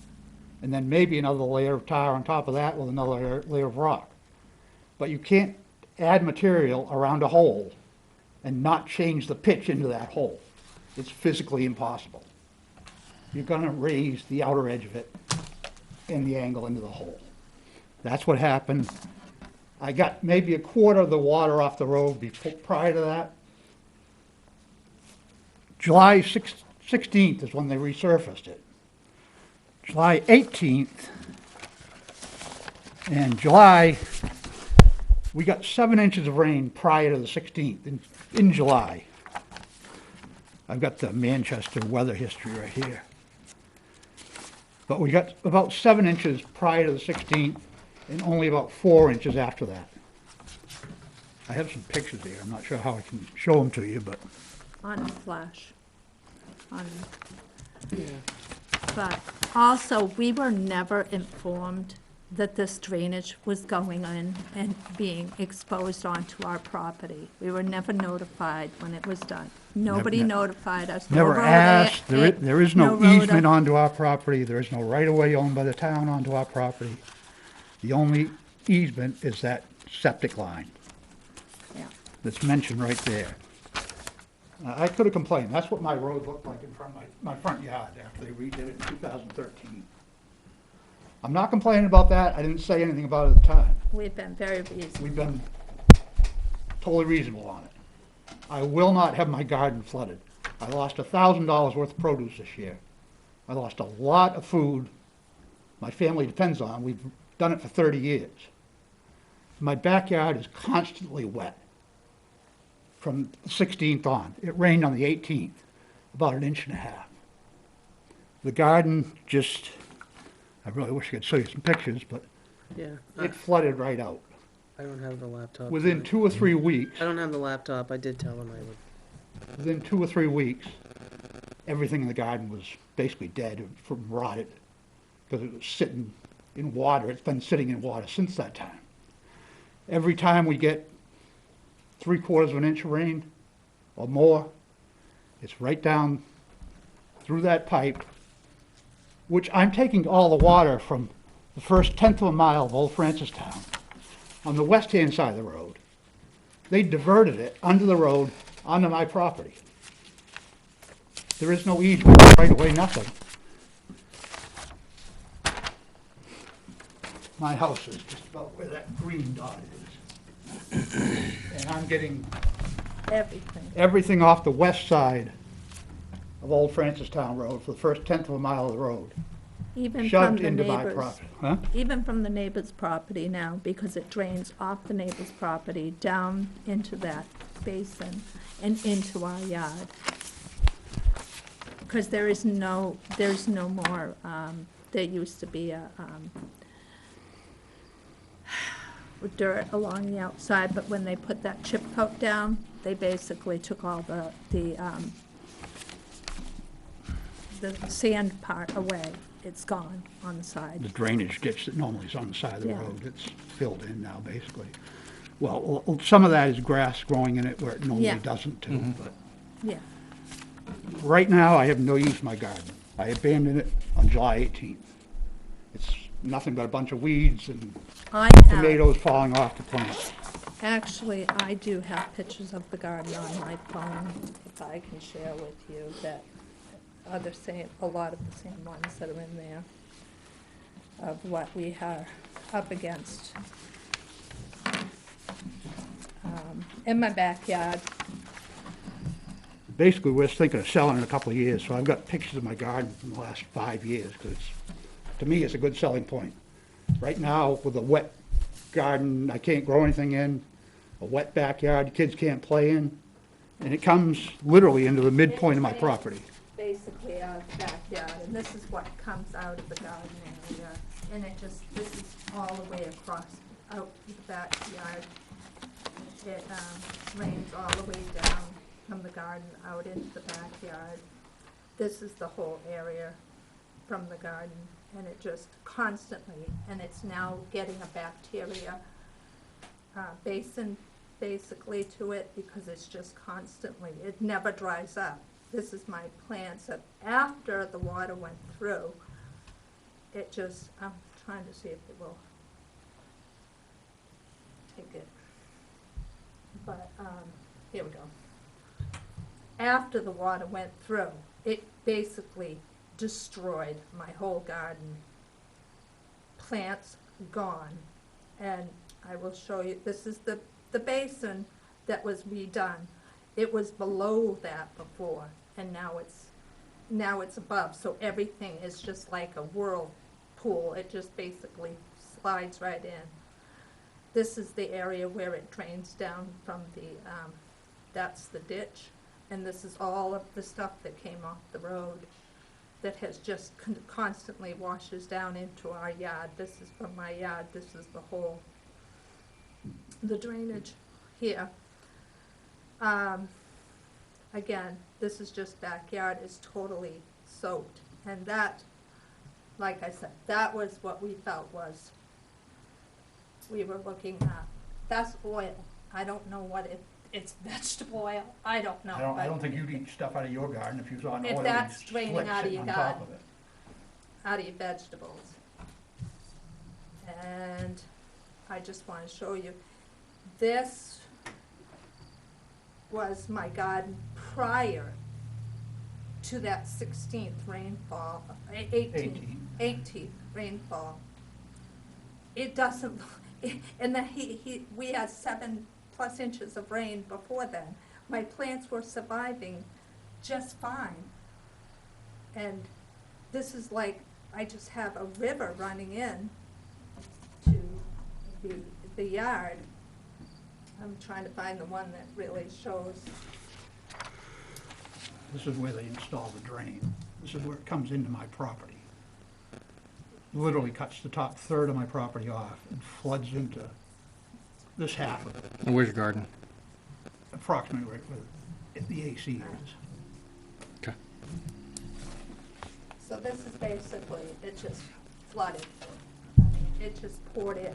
and then maybe another layer of tar on top of that with another layer of rock. But you can't add material around a hole and not change the pitch into that hole. It's physically impossible. You're gonna raise the outer edge of it and the angle into the hole. That's what happened. I got maybe a quarter of the water off the road prior to that. July 16th is when they resurfaced it. July 18th and July, we got 7 inches of rain prior to the 16th in July. I've got the Manchester weather history right here. But we got about 7 inches prior to the 16th and only about 4 inches after that. I have some pictures here. I'm not sure how I can show them to you, but On flash. But also, we were never informed that this drainage was going in and being exposed onto our property. We were never notified when it was done. Nobody notified us. No never road asked. There is no road easement onto our property. There is no right-of-way owned by the town onto our property. The only easement is that septic line Yeah. that's mentioned right there. I could have complained. That's what my road looked like in front of my front yard after they redid it in 2013. I'm not complaining about that. I didn't say anything about it at the time. We've been very reasonable. We've been totally reasonable on it. I will not have my garden flooded. I lost $1,000 worth of produce this year. I lost a lot of food my family depends on. We've done it for 30 years. My backyard is constantly wet from the 16th on. It rained on the 18th, about 1.5 inches. The garden just, I really wish I could show you some pictures, but Yeah. it flooded right out. I don't have the laptop. Within 2 or 3 weeks, I don't have the laptop. I did tell him I would. within 2 or 3 weeks, everything in the garden was basically dead from rotted because it was sitting in water. It's been sitting in water since that time. Every time we get 3/4 of an inch of rain or more, it's right down through that pipe, which I'm taking all the water from the first 1/10 of a mile of Old Francistown on the west-hand side of the road. They diverted it under the road onto my property. There is no easement, right away, nothing. My house is just about where that green dot is. And I'm getting everything off the west side of Old Francistown Road for the first 1/10 of a mile of the road. Even from Shoved the into my neighbors. property. Huh? Even from the neighbor's property now, because it drains off the neighbor's property down into that basin and into our yard. Because there's no more, there used to be a, dirt along the outside, but when they put that chip coat down, they basically took all the sand part away. It's gone on the side. The drainage ditch that normally is on the side of the Yeah. road, it's filled in now, basically. well, some of that is grass growing in it where it normally Yeah. doesn't too, but Yeah, right now, I have no use for my garden. I abandoned it on July 18th. It's nothing but a bunch of weeds and I have, tomatoes falling off the plant. actually, I do have pictures of the garden on my phone, if I can share with you, that are the same, a lot of the same ones that are in there of what we are up against. In my backyard, Basically, we're thinking of selling in a couple of years, so I've got pictures of my garden from the last 5 years, because to me, it's a good selling point. Right now, with a wet garden, I can't grow anything in, a wet backyard, kids can't play in, and it comes literally into the midpoint of my property. basically our backyard, and this is what comes out of the garden area. And it just, this is all the way across, out to the backyard. It rains all the way down from the garden out into the backyard. This is the whole area from the garden, and it just constantly, and it's now getting a bacteria basin basically to it, because it's just constantly, it never dries up. This is my plants that after the water went through, it just, I'm trying to see if it will take it. But, here we go. After the water went through, it basically destroyed my whole garden. Plants gone. And I will show you, this is the basin that was redone. It was below that before, and now it's above, so everything is just like a whirlpool. It just basically slides right in. This is the area where it drains down from the, that's the ditch, and this is all of the stuff that came off the road that has just constantly washes down into our yard. This is from my yard, this is the whole, the drainage here. Again, this is just backyard, is totally soaked, and that, like I said, that was what we felt was, we were looking at. That's oil. I don't know what it's vegetable oil, I don't know. I don't but think you'd eat stuff out of your garden if you saw an If oily that's draining slick out of sitting your on top garden. of it. Out of your vegetables. And I just want to show you, this was my garden prior to that 16th rainfall, 18th rainfall. It doesn't, and then we had 7+ inches of rain before then. My plants were surviving just fine. And this is like, I just have a river running in to the yard. I'm trying to find the one that really shows. This is where they install the drain. This is where it comes into my property. Literally cuts the top third of my property off and floods into this half of it, And where's your garden? approximately right where the AC is. Okay. So this is basically, it just flooded. It just poured in.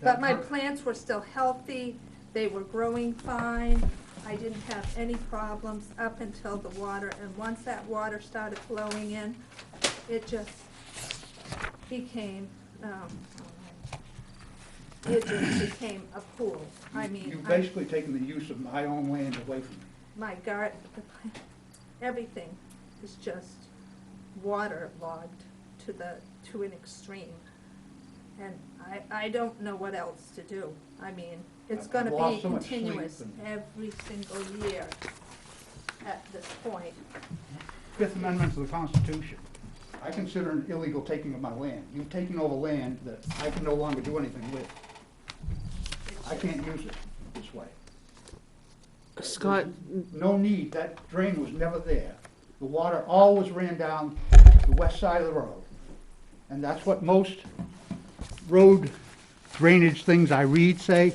But my plants were still healthy, they were growing fine, I didn't have any problems up until the water, and once that water started flowing in, it just became, it just became a pool. I mean, You've basically taken the use of my own land away from me. my garden, everything is just waterlogged to an extreme. And I don't know what else to do. I mean, it's I've gonna lost be so much sleep continuous and- every single year at this point. Fifth Amendment to the Constitution. I consider an illegal taking of my land. You've taken over land that I can no longer do anything with. I can't use it this way. Scott, No need, that drain was never there. The water always ran down the west side of the road. And that's what most road drainage things I read say.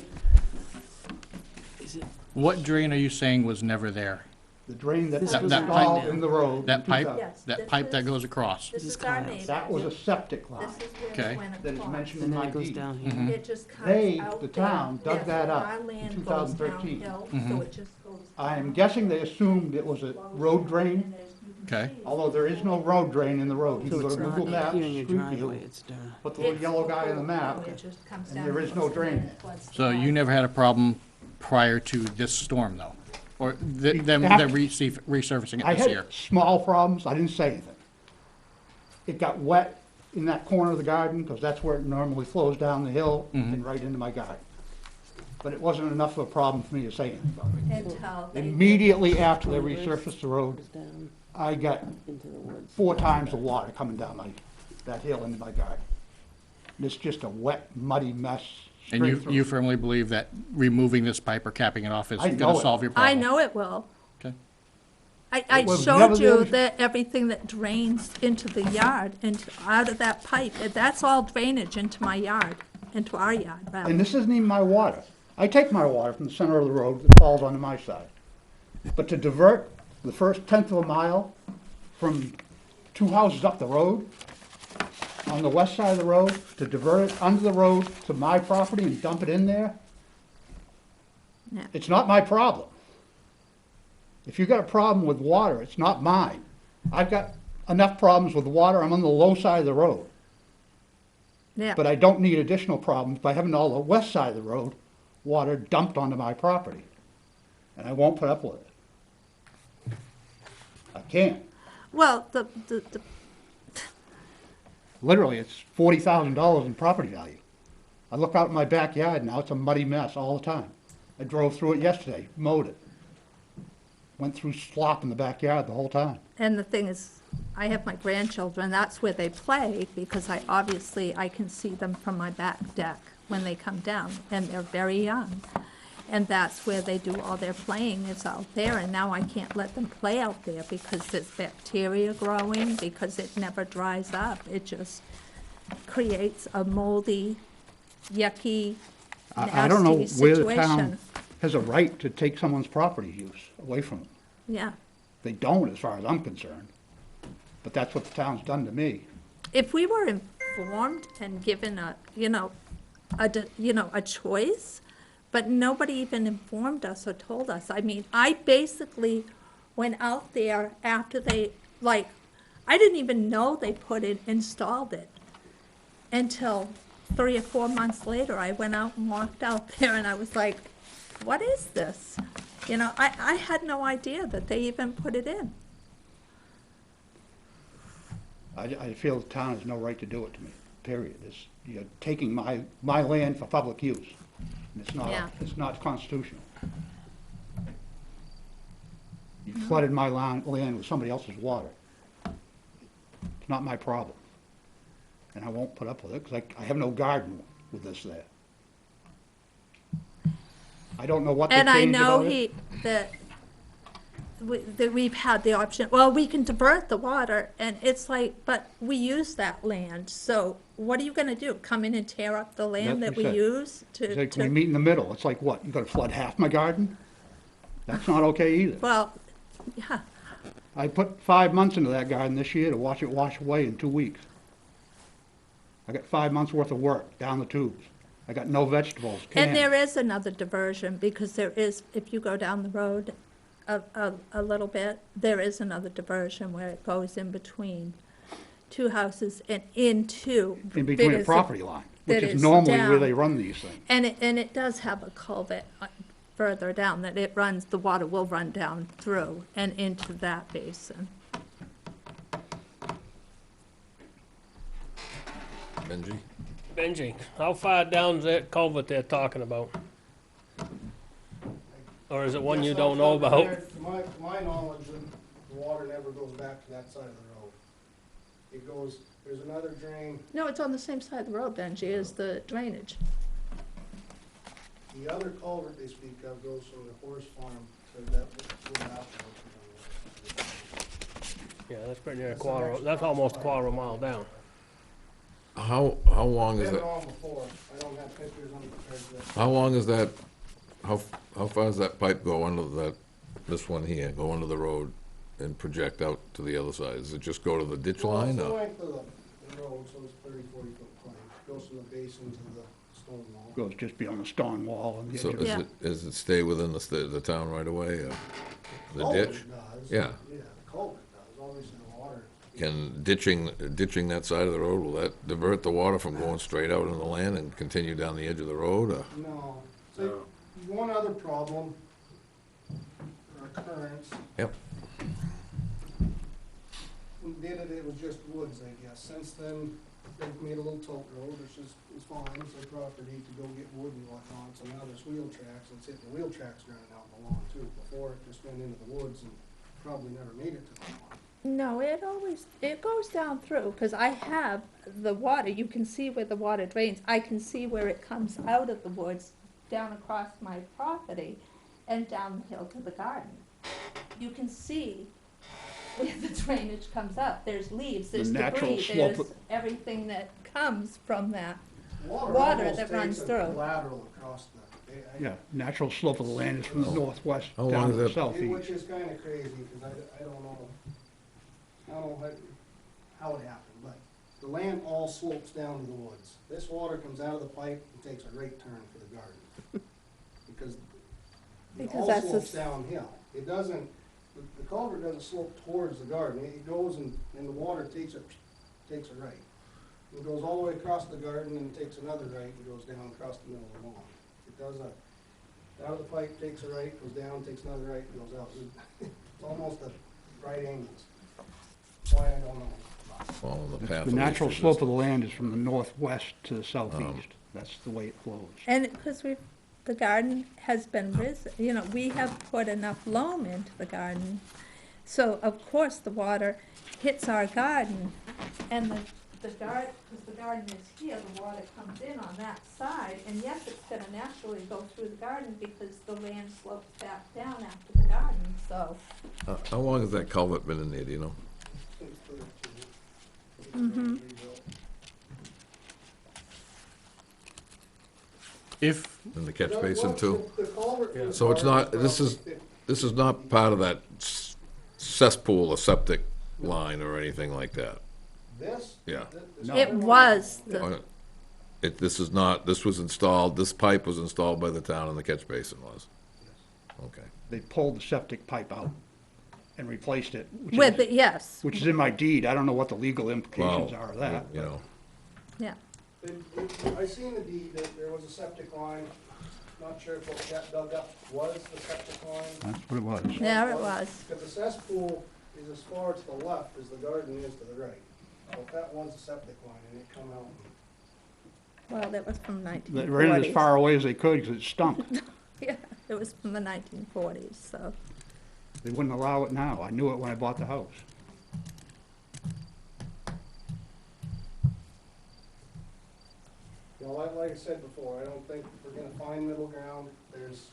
What drain are you saying was never there? The drain that was This was That installed pipe- in the road. in That pipe, 2000. Yes, that this pipe that is- goes across. This This is is our Kyle's. main. That was a septic line. This is where Okay. it went That is across. mentioned in And then my it goes deed. down here. Mm-hmm. It just comes They, out the there. town, dug Yes, that up our in land goes 2013. downhill, Mm-hmm. So it just goes. I am down. guessing they assumed it was a road drain, And as you can Okay. see, although there is no road drain in the road. You So can go it's to not Google Maps, here in your Street driveway, View, it's down. put the little it's yellow guy in the map, It just comes and down there is no close to drain the- there. towards the So you line. never had a problem prior to this storm, though? Or them After- resurfacing I it this year? had small problems, I didn't say anything. It got wet in that corner of the garden, because that's where it normally flows down the hill and right into my garden. But it wasn't enough of a problem for me to say anything about it. Until they. Immediately after they resurfaced the road, Goes down I got into the woods. 4 times the water coming down that hill into my garden. And it's just a wet, muddy mess And straight through. you firmly believe that removing this pipe or capping it off is I going know to it. solve your problem? I know it will. Okay. I was never showed the you other- that everything that drains into the yard and out of that pipe, that's all drainage into my yard, into our yard, rather. And this isn't even my water. I take my water from the center of the road that falls onto my side. But to divert the first 1/10 of a mile from 2 houses up the road, on the west side of the road, to divert it under the road to my property and dump it in there, Yeah. it's not my problem. If you got a problem with water, it's not mine. I've got enough problems with water, I'm on the low side of the road. Yeah. But I don't need additional problems by having all the west side of the road water dumped onto my property. And I won't put up with it. I can't. Well, Literally, it's $40,000 in property value. I look out in my backyard now, it's a muddy mess all the time. I drove through it yesterday, mowed it. Went through slop in the backyard the whole time. and the thing is, I have my grandchildren, that's where they play, because I can see them from my back deck when they come down, and they're very young. And that's where they do all their playing, is out there, and now I can't let them play out there because there's bacteria growing, because it never dries up. It just creates a moldy, yucky, I don't know nasty where the town situation. has a right to take someone's property use away from them. Yeah. They don't, as far as I'm concerned. But that's what the town's done to me. If we were informed and given a choice, but nobody even informed us or told us. I mean, I basically went out there after they, I didn't even know they installed it until 3 or 4 months later. I went out and walked out there and I was like, what is this? I had no idea that they even put it in. I feel the town has no right to do it to me, period. You're taking my land for public use. And Yeah. it's not constitutional. You flooded my land with somebody else's water. It's not my problem. And I won't put up with it, because I have no garden with this there. I don't know what they And I changed know about it. that we've had the option, well, we can divert the water, and it's like, but we use that land, so what are you gonna do? Come in and tear up the land That's that what we I said. use It's to, like we meet in the middle. It's like, what, you gonna flood half my garden? That's not okay either. well, yeah, I put 5 months into that garden this year to watch it wash away in 2 weeks. I got 5 months worth of work down the tubes. I got no vegetables, and canned. there is another diversion, because there is, if you go down the road a little bit, there is another diversion where it goes in between 2 houses and into. In between that a is- property line, which that is is normally where down. they run these things. And it does have a culvert further down, that it runs, the water will run down through and into that basin. Benji? Benji, how far down's that culvert they're talking about? Or is it one you don't know about? To my knowledge, the water never goes back to that side of the road. It goes, there's another drain, No, it's on the same side of the road, Benji, as the drainage. the other culvert they speak of goes from the horse farm to that. Yeah, that's pretty near a quarter, that's almost a quarter of a mile down. How long is Been that, on before, I don't have pictures on the pictures. how long is that, how far does that pipe go under that this one here, go under the road and project out to the other side? Does it just go to the ditch Well, line? it's the or- length of the road, so it's 30, 40-foot pipe. Goes from the basin to the stone wall. Goes just beyond the stone wall and the So edge of is Yeah. it, does it stay within the town right away, or the Culvert ditch? does. Yeah. Yeah, the culvert does, obviously the water. Can ditching that side of the road, will that divert the water from going straight out in the land and continue down the edge of the road, or? No. So, one other problem, or occurrence, Yep. when we did it, it was just woods, I guess. Since then, they've made a little tote road, which is fine, it's their property to go get wood and whatnot, so now there's wheel tracks, and it's hitting the wheel tracks running out in the lawn too. Before, it just went into the woods and probably never made it to the lawn. No, it goes down through, because I have the water, you can see where the water drains. I can see where it comes out of the woods, down across my property, and down the hill to the garden. You can see where the drainage comes up. There's leaves, there's natural debris, slope there's everything that comes from that. Water Water almost that runs takes a through. lateral across the. Yeah, natural slope of the land is from the northwest How long down is to the that? southeast. Which is kinda crazy, cause I don't know, how it happened, but the land all slopes down to the woods. This water comes out of the pipe and takes a right turn for the garden. Because it Because all that's the slopes downhill. It doesn't, the culvert doesn't slope towards the garden. It goes and the water takes a right. It goes all the way across the garden and takes another right and goes down across the middle of the lawn. It does out of the pipe, takes a right, goes down, takes another right, and goes out. It's almost a right angles. Why, I don't know. Following the path. The of natural least slope of resistance? the land is from the northwest to the southeast. That's the way it flows. And because the garden has been we have put enough loam into the garden. So of course the water hits our garden and the garden, because the garden is here, the water comes in on that side. And yes, it's gonna naturally go through the garden because the land slopes back down after the garden, so. How long has that culvert been in there, do you know? Mm-hmm. If, In the catch basin too? The culvert for the So it's garden not, this is not part of that cesspool or septic line or anything like that? This? Yeah. It was, This is not, this was installed, this pipe was installed by the town and the catch basin was? Okay. They pulled the septic pipe out and replaced it, yes, which is in my deed. I don't know what the legal implications Well, are of that. you know, yeah. I seen the deed that there was a septic line. Not sure if what got dug up was the septic line. That's what it was. There it was. Because the cesspool is as far to the left as the garden is to the right. So if that was a septic line and it come out, Well, that was from They 1940s. ran it as far away as they could because it stunk. Yeah, it was from the 1940s, so. They wouldn't allow it now. I knew it when I bought the house. you know, like I said before, I don't think we're gonna find middle ground. There's,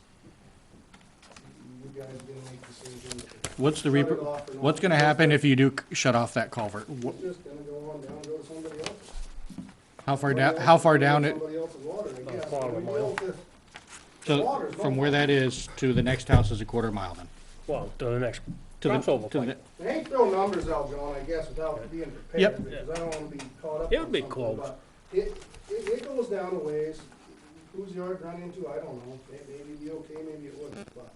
you guys didn't make decisions. what's the, Shut it off or not. what's gonna happen if you do shut off that culvert? It's just gonna go on down, go to somebody else. How far down it, Somebody else's water, I guess. quarter We mile. built this- so water's from no where that is to the next house is a quarter mile then? Well, to the next To the- crossover to the- point. I hate throwing numbers out, John, I guess, without being Yep. prepared, because I don't wanna be caught up It on would be something, close. but it goes down a ways. Whose yard run into, I don't know. Maybe it'd be okay, maybe it wouldn't, but,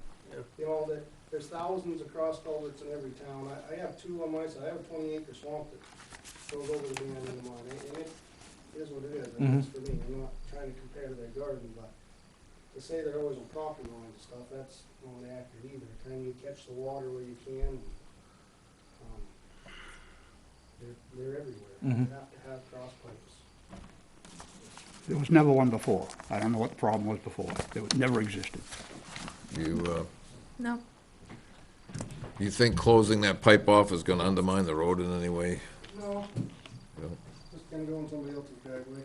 you know, there's thousands of cross culverts in every town. I have two on my side. I have a 20-acre swamp that goes over the dam into mine, and it is what it is. I mean, it's for me. I'm not trying to compare to their garden, but to say they're always on property lines and stuff, that's not accurate either. Trying to catch the water where you can. They're everywhere. You have to have cross pipes. There was never one before. I don't know what the problem was before. It never existed. No, You think closing that pipe off is gonna undermine the road in any way? No, No? just gonna go in somebody else's driveway.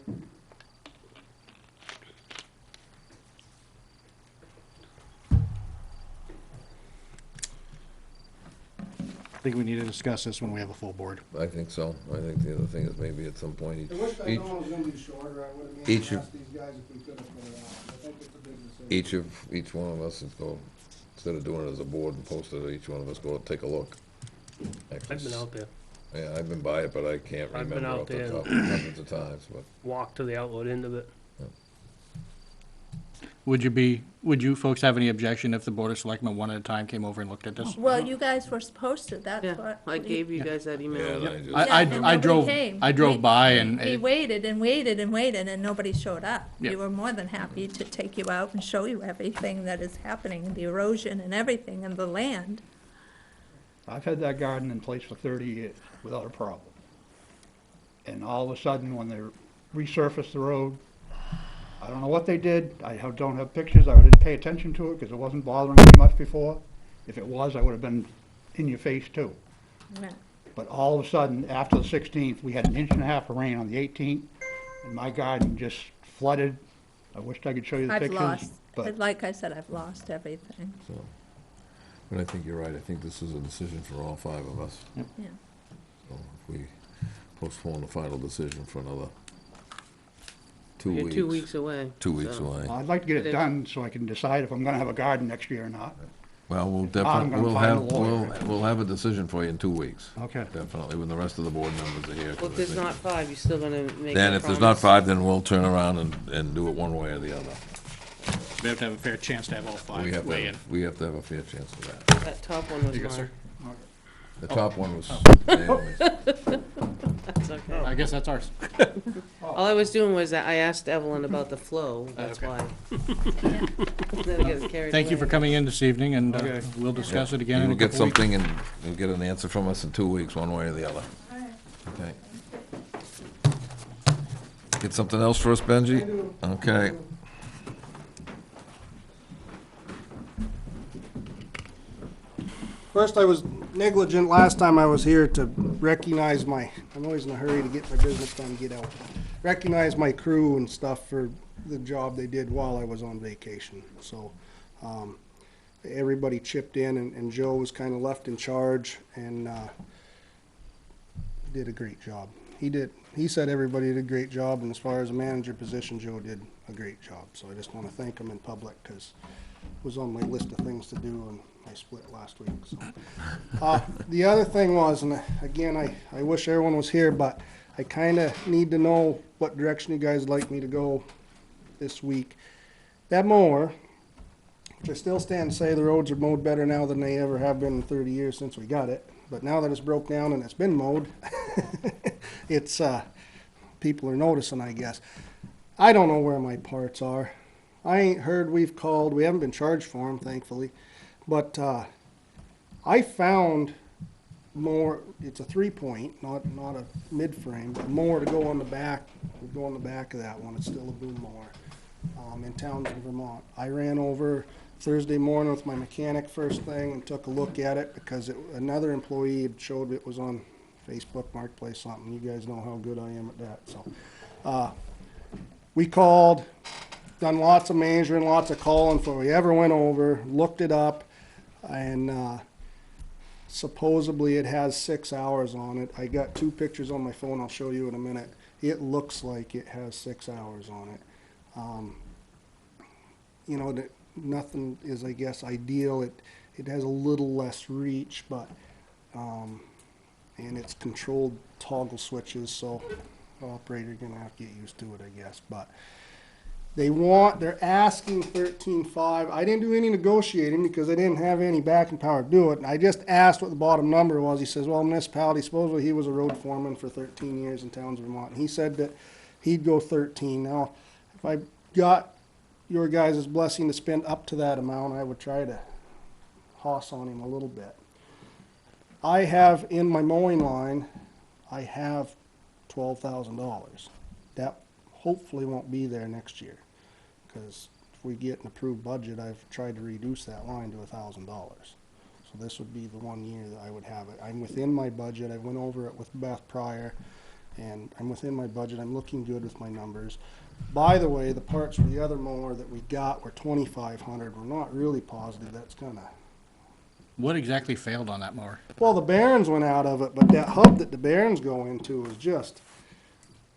I think we need to discuss this when we have a full board. I think so. I think the other thing is maybe at some point I wish I'd each, known it was gonna be shorter. I would've maybe each of- asked these guys if we could have put it on. I think it's a big decision. each one of us is go instead of doing it as a board and post it, each one of us go and take a look. I've been out there, Yeah, I've been by it, but I can't I've been remember out off the there top, and- hundreds of times, but. walked to the outlet end of it. Would you folks have any objection if the Board of Selectmen one at a time came over and looked at this? Well, you guys were supposed to, that's Yeah, what. I gave you guys that Yeah, email. and I just. I Yeah, and nobody came. I drove by and, We waited and waited and waited, and nobody showed up. Yeah. We were more than happy to take you out and show you everything that is happening, the erosion and everything in the land. I've had that garden in place for 30 years without a problem. And all of a sudden, when they resurfaced the road, I don't know what they did. Don't have pictures. I didn't pay attention to it because it wasn't bothering me much before. If it was, I would have been in your face too. Yeah. But all of a sudden, after the 16th, we had an inch and a half of rain on the 18th, and my garden just flooded. I wished I could show you the I've pictures, lost, but like I said, I've lost everything. So, but I think you're right. I think this is a decision for all five of us. Yeah. So if we postpone the final decision for another 2 You're weeks. 2 weeks away. 2 weeks so. away. I'd like to get It it is. done so I can decide if I'm gonna have a garden next year or not. Well, we'll I'm definitely, gonna we'll find have, a lawyer. we'll have a decision for you in 2 weeks. Okay. Definitely, when the rest of the board members are here. 'cause Well, if I there's think- not five, you're still gonna make Then that if there's not promise. five, then we'll turn around and do it one way or the other. we have to have a fair chance to have all We five have to weigh have, in. we have to have a fair chance of that. That top one was You go, sir. mine. The top one was Oh. Naomi's. That's okay. I guess that's ours. All I was doing was I asked Evelyn about the flow, that's Okay. why. Then I get carried Thank you for away. coming in this evening, and Okay. we'll discuss it again in You'll a get couple weeks. something and you'll get an answer from us in 2 weeks, one way or the other. Okay. Get something else for us, Benji? Okay. First, I was negligent last time I was here to recognize I'm always in a hurry to get my business done, get out. Recognize my crew and stuff for the job they did while I was on vacation. So, everybody chipped in and Joe was kind of left in charge and, did a great job. He said everybody did a great job, and as far as a manager position, Joe did a great job. So I just want to thank him in public because it was on my list of things to do and I split last week. So. The other thing was, and again, I wish everyone was here, but I kind of need to know what direction you guys would like me to go this week. That mower, which I still stand to say the roads are mowed better now than they ever have been in 30 years since we got it. But now that it's broke down and it's been mowed, it's, people are noticing, I guess. I don't know where my parts are. I ain't heard we've called, we haven't been charged for them, thankfully. But, I found more, it's a 3-point, not a mid-frame, but more to go on the back, of that one. It's still a boom mower, in Townsend, Vermont. I ran over Thursday morning with my mechanic first thing and took a look at it because another employee had showed it was on Facebook Marketplace something. You guys know how good I am at that, so. We called, done lots of measuring, lots of calling before we ever went over, looked it up, and, supposedly it has 6 hours on it. I got 2 pictures on my phone I'll show you in a minute. It looks like it has 6 hours on it. You know, nothing is, I guess, ideal. It has a little less reach, but, and it's controlled toggle switches, so the operator gonna have to get used to it, I guess, but they're asking 13.5. I didn't do any negotiating because I didn't have any backing power to do it. And I just asked what the bottom number was. He says, well, municipality, supposedly he was a road foreman for 13 years in Townsend, Vermont. And he said that he'd go 13. Now, if I got your guys' blessing to spend up to that amount, I would try to hoss on him a little bit. I have in my mowing line, I have $12,000. That hopefully won't be there next year. Because if we get an approved budget, I've tried to reduce that line to $1,000. So this would be the 1 year that I would have it. I'm within my budget. I went over it with Beth prior, and I'm within my budget. I'm looking good with my numbers. By the way, the parts for the other mower that we got were $2,500. We're not really positive that's gonna. What exactly failed on that mower? Well, the bearings went out of it, but that hub that the bearings go into was just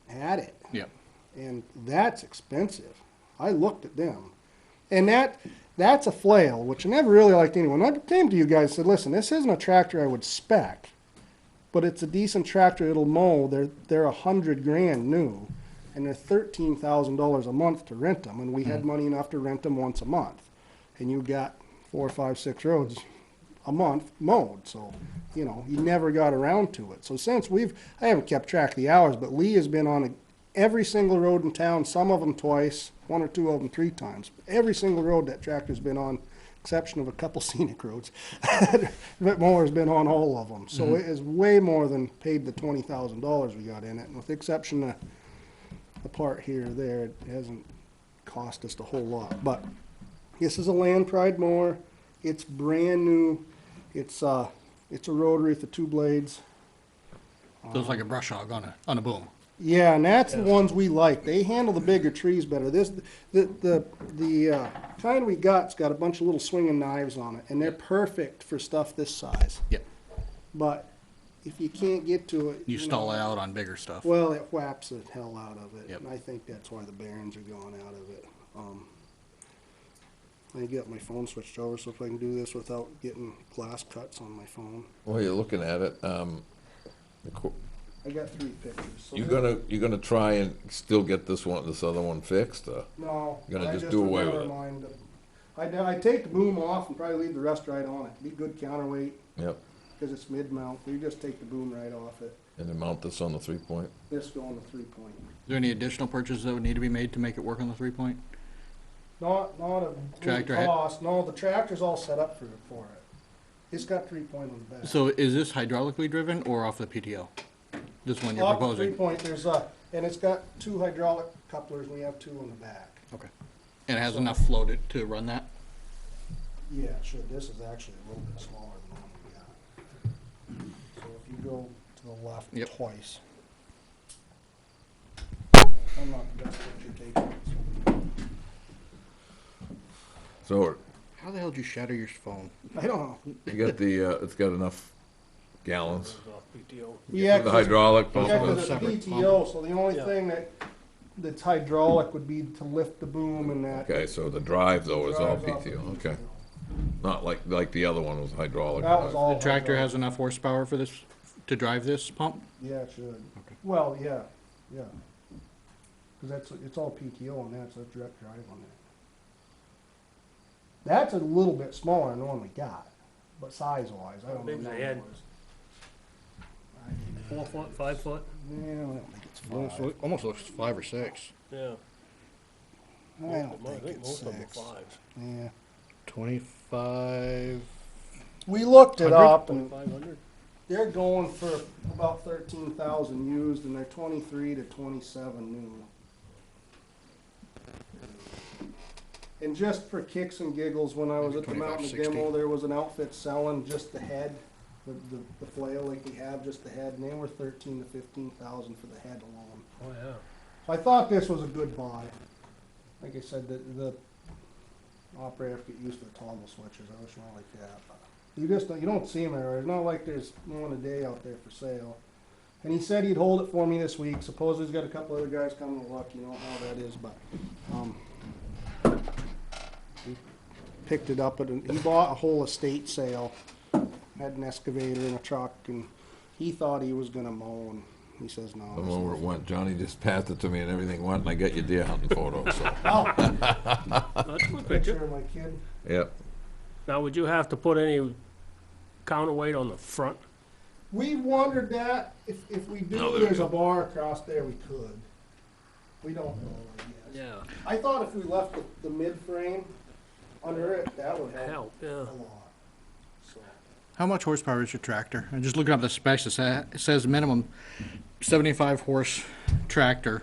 had it. Yep. And that's expensive. I looked at them. And that That's a flail, which I never really liked anyone. I came to you guys and said, listen, this isn't a tractor I would spec, but it's a decent tractor. It'll mow. They're $100,000 new, and they're $13,000 a month to rent them. And we had money enough to rent them once a month, and you got 4, 5, 6 roads a month mowed. So, you know, you never got around to it. So since I haven't kept track of the hours, but Lee has been on every single road in town. Some of them twice, 1 or 2 of them 3 times. Every single road that tractor's been on, exception of a couple scenic roads. But Mower's been on all of them. So it is way more than paid the $20,000 we got in it. And with the exception of the part here or there, it hasn't cost us a whole lot. But this is a Land Pride mower. It's brand new. It's a rotary with the 2 blades. Feels like a brush hog on a boom. Yeah, and that's the ones we like. They handle the bigger trees better. The kind we got's got a bunch of little swinging knives on it, and they're perfect for stuff this size. Yep. But if you can't get to it, You stall out on bigger stuff. well, it whaps the hell out of it. Yep. And I think that's why the bearings are gone out of it. I get my phone switched over so if I can do this without getting glass cuts on my phone. While you're looking at it, I got 3 pictures. So you're gonna try and still get this other one fixed, or? No. You're gonna I just do away never with it? mind. I take the boom off and probably leave the rest right on it. Be good counterweight, Yep. because it's mid-mount. You just take the boom right off it. And then mount this on the 3-point? This go on the 3-point. Is there any additional purchases that would need to be made to make it work on the 3-point? Not a Tractor head? cost. No, the tractor's all set up for it. It's got 3-point on the back. So is this hydraulically driven or off the PTO? This one you're Off the proposing? 3-point, and it's got 2 hydraulic couplers, and we have 2 on the back. Okay. And it has enough floated to run that? Yeah, it should. This is actually a little bit smaller than the one we got. So if you go to the left Yep. twice. I'm not the best picture taker. So, How the hell did you shatter your phone? I don't know. you got it's got enough gallons? Yeah, The hydraulic pump? Yeah, 'cause is- it's Separate PTO, so the only thing that's hydraulic would be to lift the boom and that. Okay, so the drive though is all Drives off the PTO, okay. Not like the other one was hydraulic. That was all. The tractor hydraulic. has enough horsepower for this, to drive this pump? Yeah, it should. Well, yeah. Because it's all PTO on that, so it's direct drive on that. That's a little bit smaller than the one we got, but size-wise, I don't know. Big's the head? 4 foot, 5 foot? Yeah, I don't think it's 5. Almost looks 5 or 6. Yeah. I don't think it's most of them are 6. 5s. Yeah. 25. We looked it 100? up, and 500? they're going for about 13,000 used, and they're 23 to 27 new. And just for kicks and giggles, when I was at the Mountain 25, demo, there was an outfit selling just the head, the flail like we have, just the head, and they were 13 to 15,000 for the head alone. Oh, yeah. So I thought this was a good buy. Like I said, the operator have to get used to the toggle switches. I wish more like that. But you don't see them everywhere. It's not like there's one a day out there for sale. And he said he'd hold it for me this week. Suppose he's got a couple other guys coming to look. You know how that is, but. He picked it up he bought a whole estate sale, had an excavator and a truck, and he thought he was gonna mow, and he says no. The moment it went, Johnny just passed it to me and everything went, and I got your deer hunting photo, so. That's a good Picture picture. of my kid. Yep. Now, would you have to put any counterweight on the front? We wondered that, if we do, No, there we there's go. a bar across there, we could. We don't know, I guess. Yeah. I thought if we left the mid-frame under it, that would help Help, a yeah. lot. So, How much horsepower is your tractor? I'm just looking up the specs. It says minimum 75 horse tractor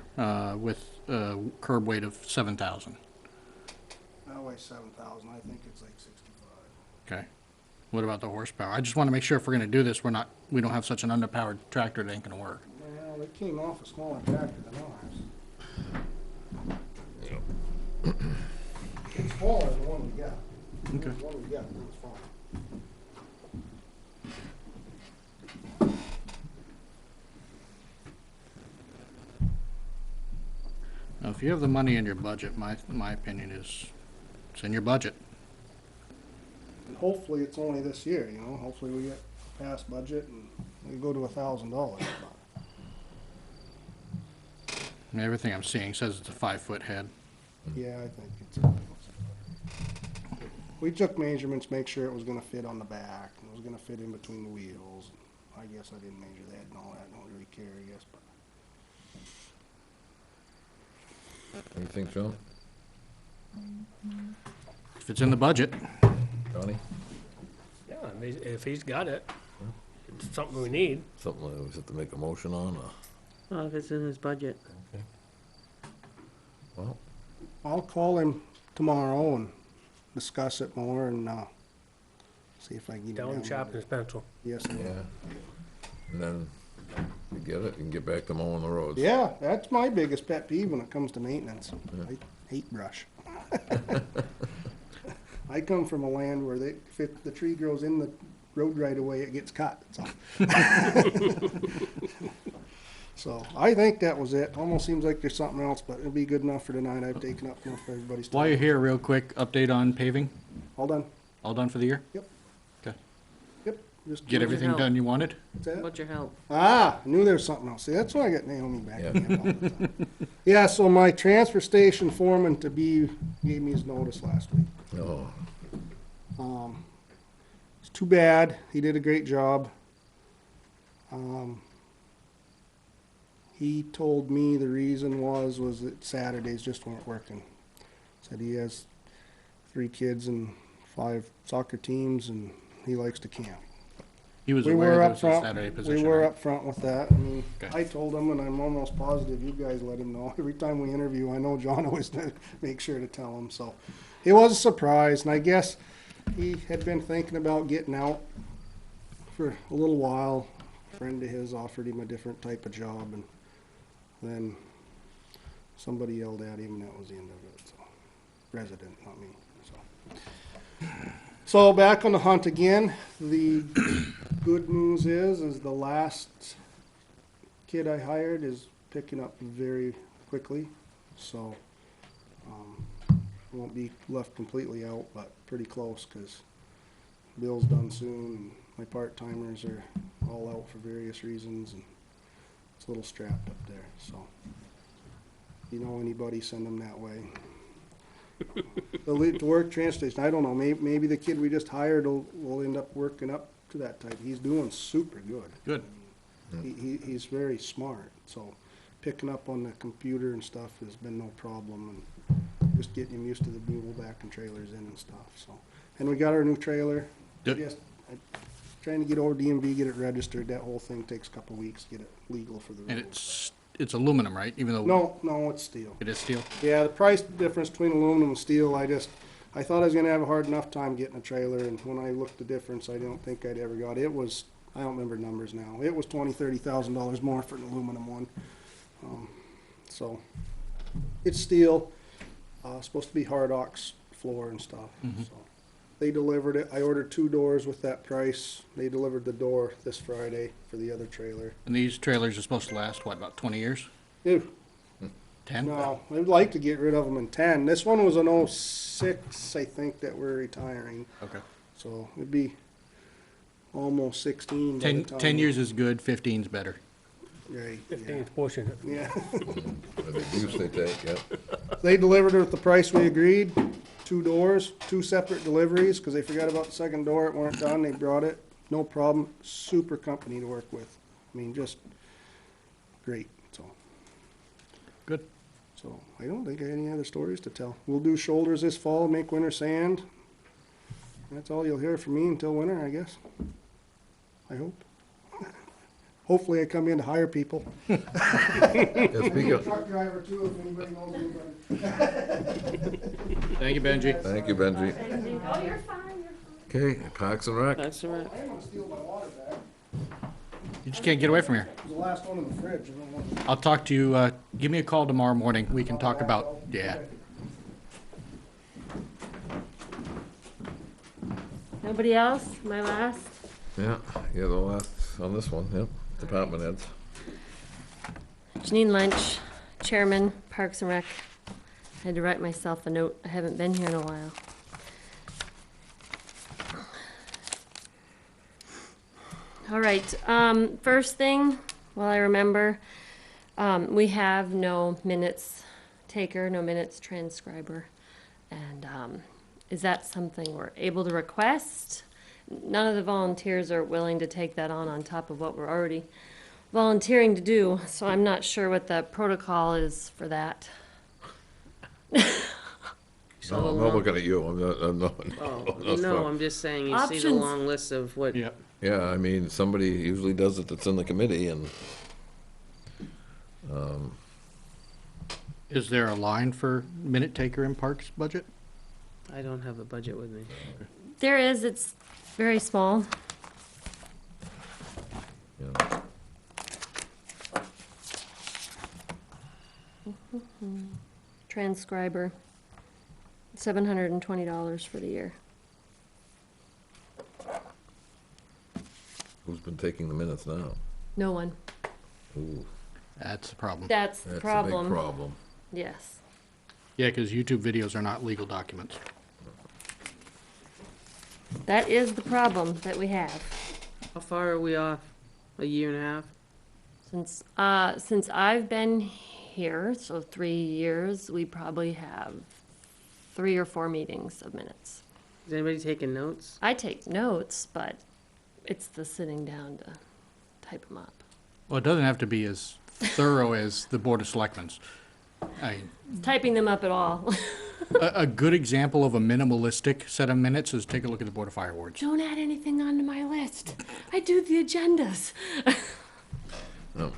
with a curb weight of 7,000. that weighs 7,000, I think it's like 65. Okay. What about the horsepower? I just want to make sure if we're going to do this, we don't have such an underpowered tractor that ain't going to work. Well, it came off a smaller tractor than ours. It's smaller than the one we got. Okay. The one we got, it's fine. Now, if you have the money in your budget, my opinion is, it's in your budget. hopefully it's only this year, you know, hopefully we get past budget and we go to $1,000. And everything I'm seeing says it's a 5-foot head. Yeah, I think it's. We took measurements, make sure it was gonna fit on the back, and it was gonna fit in between the wheels. I guess I didn't measure that and all that, don't really care, I guess, but. What do you think, John? If it's in the budget, Johnny? Yeah, if he's got it, it's something we need. Something that we have to make a motion on, or? Well, if it's in his budget. Well, I'll call him tomorrow and discuss it more and, see if I can get it Down down. sharpen his pencil. Yes, I will. yeah. And then you get it, you can get back to mowing the roads. Yeah, that's my biggest pet peeve when it comes to maintenance. I hate brush. I come from a land where if the tree grows in the road right away, it gets cut, that's all. So, I think that was it. Almost seems like there's something else, but it'll be good enough for tonight. I've taken up enough of everybody's time. while you're here, real quick, update on paving. All done. All done for the year? Yep. Okay. Yep. Just Get everything done you wanted? What's that? What's your help? Ah, I knew there was something else. See, that's why I got Naomi back Yeah. again all the time. Yeah, so my transfer station foreman to be gave me his notice last week. Oh, It's too bad. He did a great job. He told me the reason was that Saturdays just weren't working. Said he has 3 kids and 5 soccer teams and he likes to camp. He was We aware were there up was a front. Saturday We position, were right? up front with that. I mean, Okay. I told him, and I'm almost positive you guys let him know. Every time we interview, I know John always makes sure to tell him. So it was a surprise, and I guess he had been thinking about getting out for a little while. A friend of his offered him a different type of job, and then somebody yelled at him, and that was the end of it. So, resident, not me. So back on the hunt again. The good news is the last kid I hired is picking up very quickly, so won't be left completely out, but pretty close because Bill's done soon, and my part-timers are all out for various reasons, and it's a little strapped up there. So, if you know anybody, send them that way. The lead to work transit station, I don't know, maybe the kid we just hired will end up working up to that type. He's doing super good. Good. He's very smart, so picking up on the computer and stuff has been no problem, and just getting him used to the mule back and trailers in and stuff, so. And we got our new trailer. Good. I'm trying to get over DMV, get it registered. That whole thing takes a couple weeks, get it legal for the And road. it's aluminum, right? Even though No, it's steel. it is steel? Yeah, the price difference between aluminum and steel, I thought I was gonna have a hard enough time getting a trailer, and when I looked the difference, I don't think I'd ever got. It was, I don't remember numbers now. It was $20,000-$30,000 more for an aluminum one. So, it's steel, supposed to be hard ox floor and stuff, so. They delivered it. I ordered 2 doors with that price. They delivered the door this Friday for the other trailer. And these trailers are supposed to last, what, about 20 years? Ew. 10? No, I'd like to get rid of them in 10. This one was an 06, I think, that we're retiring. Okay. So it'd be almost 16 by the 10, time. 10 years is good, 15's better. Right, 15 yeah. is pushing it. Yeah. the abuse they take, yeah. They delivered it at the price we agreed. 2 doors, 2 separate deliveries, because they forgot about the second door. It weren't done. They brought it. No problem. Super company to work with. I mean, just great, so. Good. So I don't think I have any other stories to tell. We'll do shoulders this fall, make winter sand. That's all you'll hear from me until winter, I guess. I hope. Hopefully I come in to hire people. Yeah, speak up. Truck driver too, if anybody knows anybody. Thank you, Benji. Thank you, Benji. Oh, you're fine, Okay, Parks and Rec. That's all right. I didn't want to steal my water bag. You just can't get away from here. It was the last one in the fridge. I don't want to- I'll talk to you, give me a call tomorrow morning. We can talk about, yeah. Nobody else? My last? Yeah, the last on this one, yep, department heads. Janine Lynch, Chairman, Parks and Rec. I had to write myself a note. I haven't been here in a while. All right, first thing, well, I remember, we have no minutes taker, no minutes transcriber. And, is that something we're able to request? None of the volunteers are willing to take that on top of what we're already volunteering to do, so I'm not sure what the protocol is for that. saw No, the I'm not long- looking at you, I'm not, Oh, no, I'm just saying, you see the Options. long list of what, Yep. Yeah, I mean, somebody usually does it that's in the committee, and, Is there a line for minute taker in Parks budget? I don't have a budget with me. There is, it's very small. yeah. Transcriber, $720 for the year. Who's been taking the minutes now? No one. Ooh, That's the problem. That's the that's a big problem. problem. Yes. Yeah, because YouTube videos are not legal documents. That is the problem that we have. How far are we off? A year and a half? Since I've been here, so 3 years, we probably have 3 or 4 meetings of minutes. Is anybody taking notes? I take notes, but it's the sitting down to type them up. Well, it doesn't have to be as thorough as the Board of Selectmen's. I mean, Typing them up at all. a good example of a minimalistic set of minutes is take a look at the Board of Fire Wards. Don't add anything onto my list. I do the agendas. No.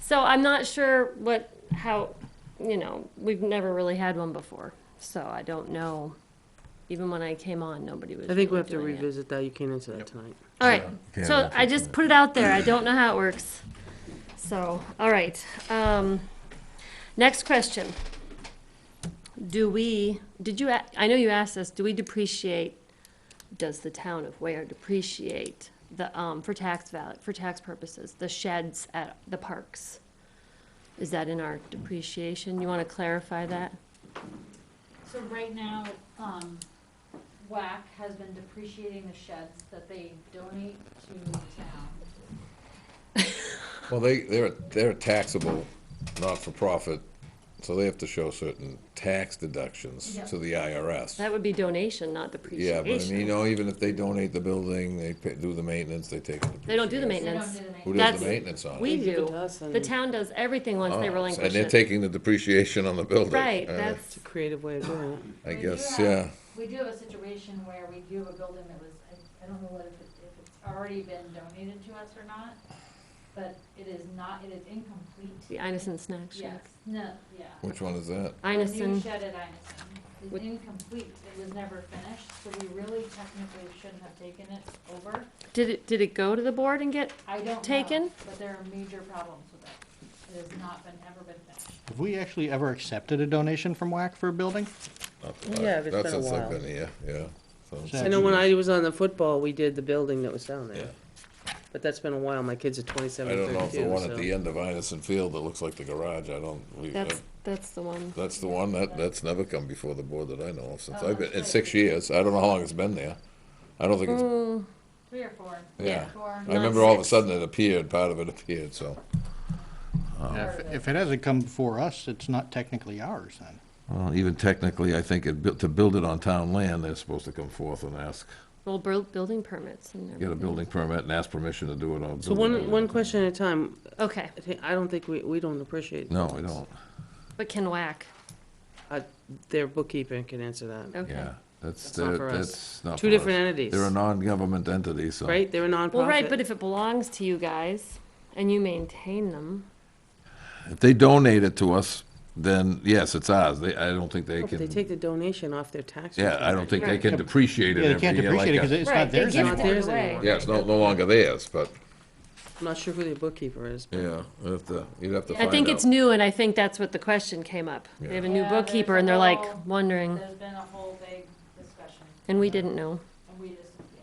So I'm not sure how, we've never really had one before. So I don't know. Even when I came on, nobody was I think we really have to doing it. revisit that. You can't answer that tonight. All right, Yeah, so that's I just put it out there. I don't know how it works. So, all right. Next question. I know you asked us, does the town of Ware depreciate for tax purposes, the sheds at the parks? Is that in our depreciation? You want to clarify that? So right now, WAC has been depreciating the sheds that they donate to the town. Well, they're taxable, not-for-profit, so they have to show certain tax deductions Yeah. to the IRS. That would be donation, not Yeah, depreciation. but I mean, even if they donate the building, they do the maintenance, they take it. They don't do the They maintenance. don't do the maintenance. Who does That's- the maintenance on it? We They give it do. to us and- The town does everything once they Oh, relinquish and they're it. taking the depreciation on the building. Right, Uh, that's, It's a creative way of doing it. I We guess, do have- yeah. We do have a situation where we do have a building that was, I don't know if it's already been donated to us or not, but it is incomplete. the Inison Snack Yes, Shack. no, yeah. Which one is that? The new Inison, shed at Inison is incomplete. It was never finished, so we really technically shouldn't have taken it over. did it go to the board and get, I don't know, Taken? but there are major problems with it. It has not ever been finished. Have we actually ever accepted a donation from WAC for a building? Yeah, it's Not been a since I've while. been here, yeah. So- I know when I was on the football, we did the building that was down there. But that's been a while. My kids are 27 I and don't know if 32, the one so. at the end of Inison Field that looks like the garage, I don't, that's the one. that's the one, that's never come before the board that I know of since Oh, I've been, in that's 6 years. I don't know how long it's been there. I don't think it's, 3 or 4. yeah. 4. I remember all of a sudden it appeared, part of it appeared, so. Yeah, if it hasn't come before us, it's not technically ours then. Well, even technically, I think to build it on town land, they're supposed to come forth and Well, building permits and get a everything. building permit and ask permission to do it on. So one question at a time. Okay, I don't think we don't appreciate. No, we don't. but can whack, Their bookkeeper can answer that. okay. Yeah, that's, That's not for us. that's not for us. Two different entities. They're a non-government entity, so. Right? They're a nonprofit. Well, right, but if it belongs to you guys and you maintain them, If they donate it to us, then yes, it's ours. I don't think they No, but They can, take the donation off their tax. yeah, return. I don't think they Right. can depreciate it Yeah, they every can't year depreciate it like because a. it's Right, not they theirs give Not anymore. theirs away. anymore. Yeah, it's no longer theirs, but, I'm not sure who their bookkeeper is. but- yeah, you'd have to I find think it's out. new and I think that's what the question came up. They have a new Yeah, bookkeeper there's and a they're like whole- wondering, There's been a whole big discussion, and we didn't know. and we just, yeah,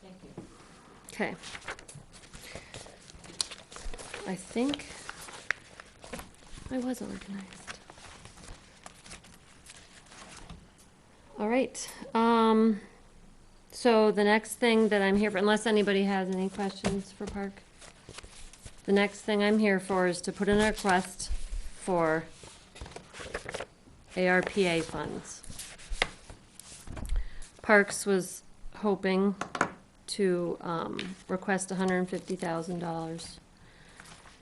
thank you. Okay. I think I was organized. All right, So the next thing that I'm here for, unless anybody has any questions for Park, the next thing I'm here for is to put in a request for ARPA funds. Parks was hoping to request $150,000.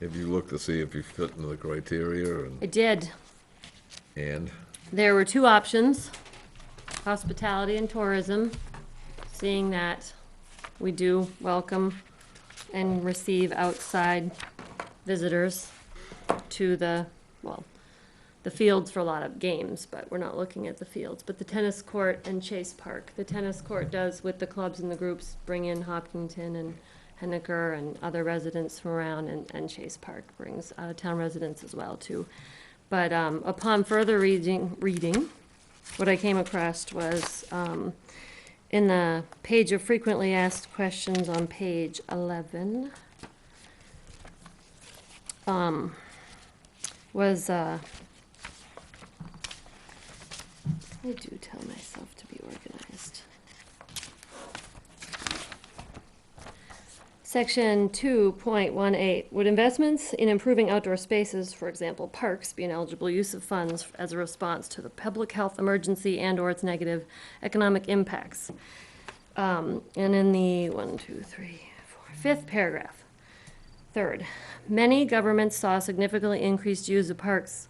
Have you looked to see if you fit into the criteria I did. and There were two options, hospitality and tourism, seeing that we do welcome and receive outside visitors to the fields for a lot of games, but we're not looking at the fields, but the tennis court and Chase Park. The tennis court does, with the clubs and the groups, bring in Hopkinton and Henniker and other residents from around, and Chase Park brings out-of-town residents as well, too. But upon further reading, what I came across was in the page of frequently asked questions on page 11, I do tell myself to be organized. Section 2.18, would investments in improving outdoor spaces, for example, parks, be an eligible use of funds as a response to the public health emergency and/or its negative economic impacts? And in the 5th paragraph, third, many governments saw significantly increased use of parks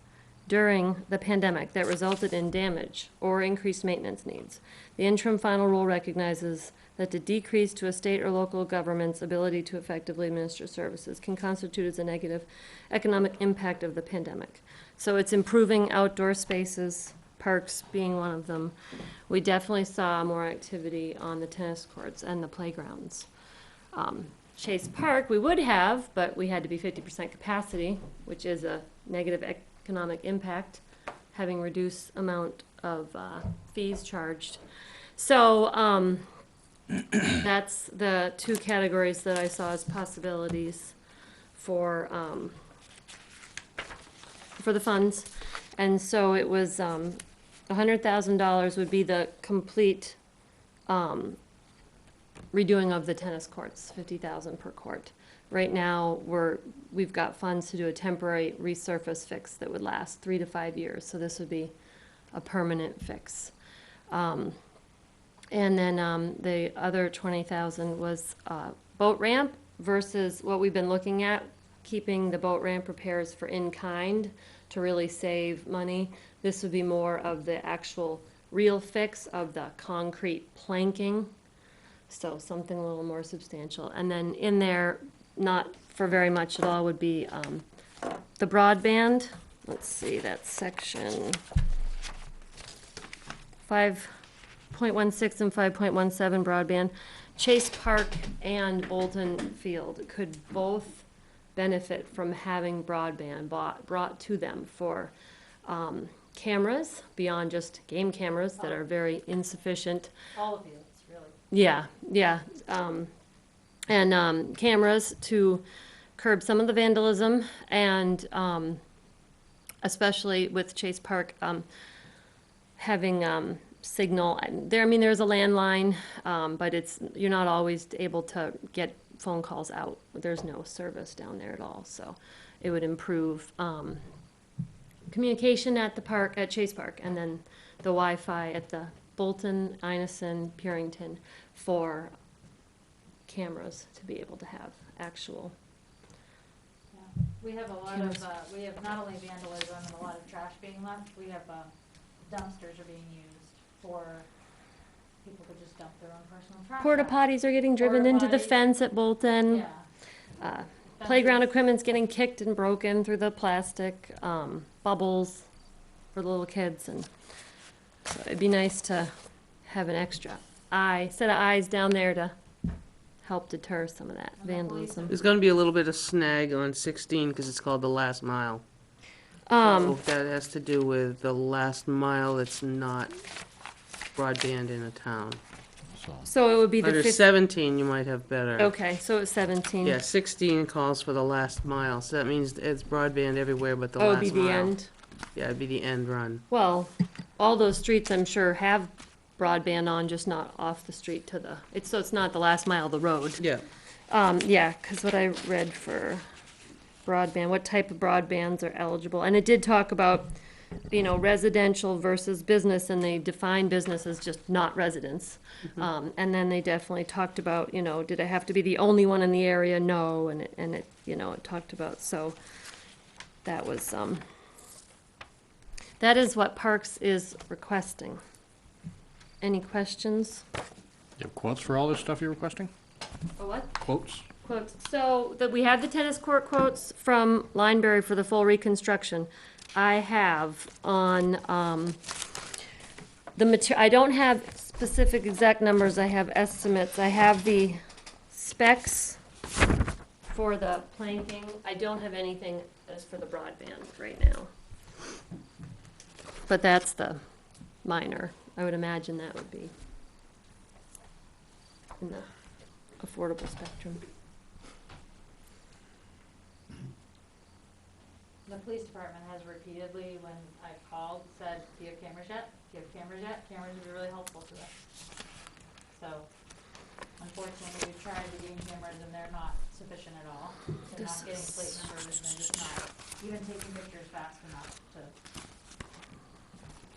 during the pandemic that resulted in damage or increased maintenance needs. The interim final rule recognizes that the decrease to a state or local government's ability to effectively administer services can constitute as a negative economic impact of the pandemic. So it's improving outdoor spaces, parks being one of them. We definitely saw more activity on the tennis courts and the playgrounds. Chase Park, we would have, but we had to be 50% capacity, which is a negative economic impact, having reduced amount of fees charged. So that's the two categories that I saw as possibilities for the funds. And so it was $100,000 would be the complete redoing of the tennis courts, $50,000 per court. Right now, we've got funds to do a temporary resurface fix that would last 3 to 5 years, so this would be a permanent fix. And then the other $20,000 was boat ramp versus what we've been looking at, keeping the boat ramp repairs for in-kind to really save money. This would be more of the actual real fix of the concrete planking, so something a little more substantial. And then in there, not for very much at all, would be the broadband. Let's see, that's section 5.16 and 5.17 broadband. Chase Park and Bolton Field could both benefit from having broadband brought to them for cameras beyond just game cameras that are very insufficient. All of you, it's really. Yeah. And cameras to curb some of the vandalism, and especially with Chase Park having signal there. I mean, there's a landline, but you're not always able to get phone calls out. There's no service down there at all, so it would improve communication at the park, at Chase Park, and then the Wi-Fi at the Bolton, Inison, Purington for cameras to be able to have actual. Yeah. We have a lot of, we have not only vandalism and a lot of trash being left, we have dumpsters are being used for, people could just dump their own personal trash. Porta out. potties are getting driven into the Porta-potties. fence at Bolton. Yeah. Playground equipment's getting kicked and broken through the plastic, bubbles for the little kids, and so it'd be nice to have an extra set of eyes down there to help deter some of that vandalism. There's gonna be a little bit of snag on 16, because it's called the last mile. So that has to do with the last mile that's not broadband in a town. So it would be the Under 17, you might have better. Okay, so it's 17. Yeah, 16 calls for the last mile, so that means it's broadband everywhere but the last Oh, mile. it'd be the end? Yeah, it'd be the end run. Well, all those streets, I'm sure, have broadband on, just not off the street to the, so it's not the last mile of the road. Yeah. Yeah, because what I read for broadband, what type of broadbands are eligible, and it did talk about, residential versus business, and they define business as just not residents. And then they definitely talked about, did I have to be the only one in the area? No, and it it talked about, so that was, that is what Parks is requesting. Any questions? You have quotes for all this stuff you're requesting? For what? Quotes? Quotes. So that we have the tennis court quotes from Lineberry for the full reconstruction. I have on I don't have specific exact numbers. I have estimates. I have the specs for the planking. I don't have anything as for the broadband right now. But that's the minor. I would imagine that would be in the affordable spectrum. The police department has repeatedly, when I've called, said, do you have cameras yet? Do you have cameras yet? Cameras would be really helpful to us. So, unfortunately, we've tried to gain cameras and they're not sufficient at all. They're not getting plate numbers and they're just not even taking pictures fast enough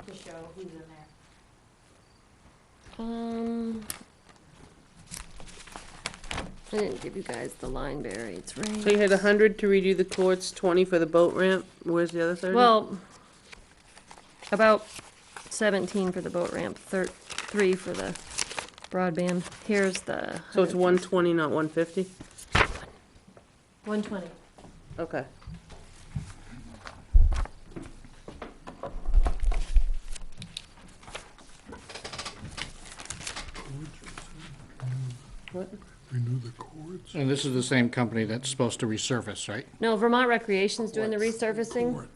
to show who's in there. I didn't give you guys the Lineberry, it's right. So you had 100 to redo the courts, 20 for the boat ramp. Where's the other 30? Well, about 17 for the boat ramp, 3 for the broadband. Here's the. So it's 120, not 150? 120. Okay. What? Renew the cords. And this is the same company that's supposed to resurface, right? No, Vermont Recreation's doing the resurfacing.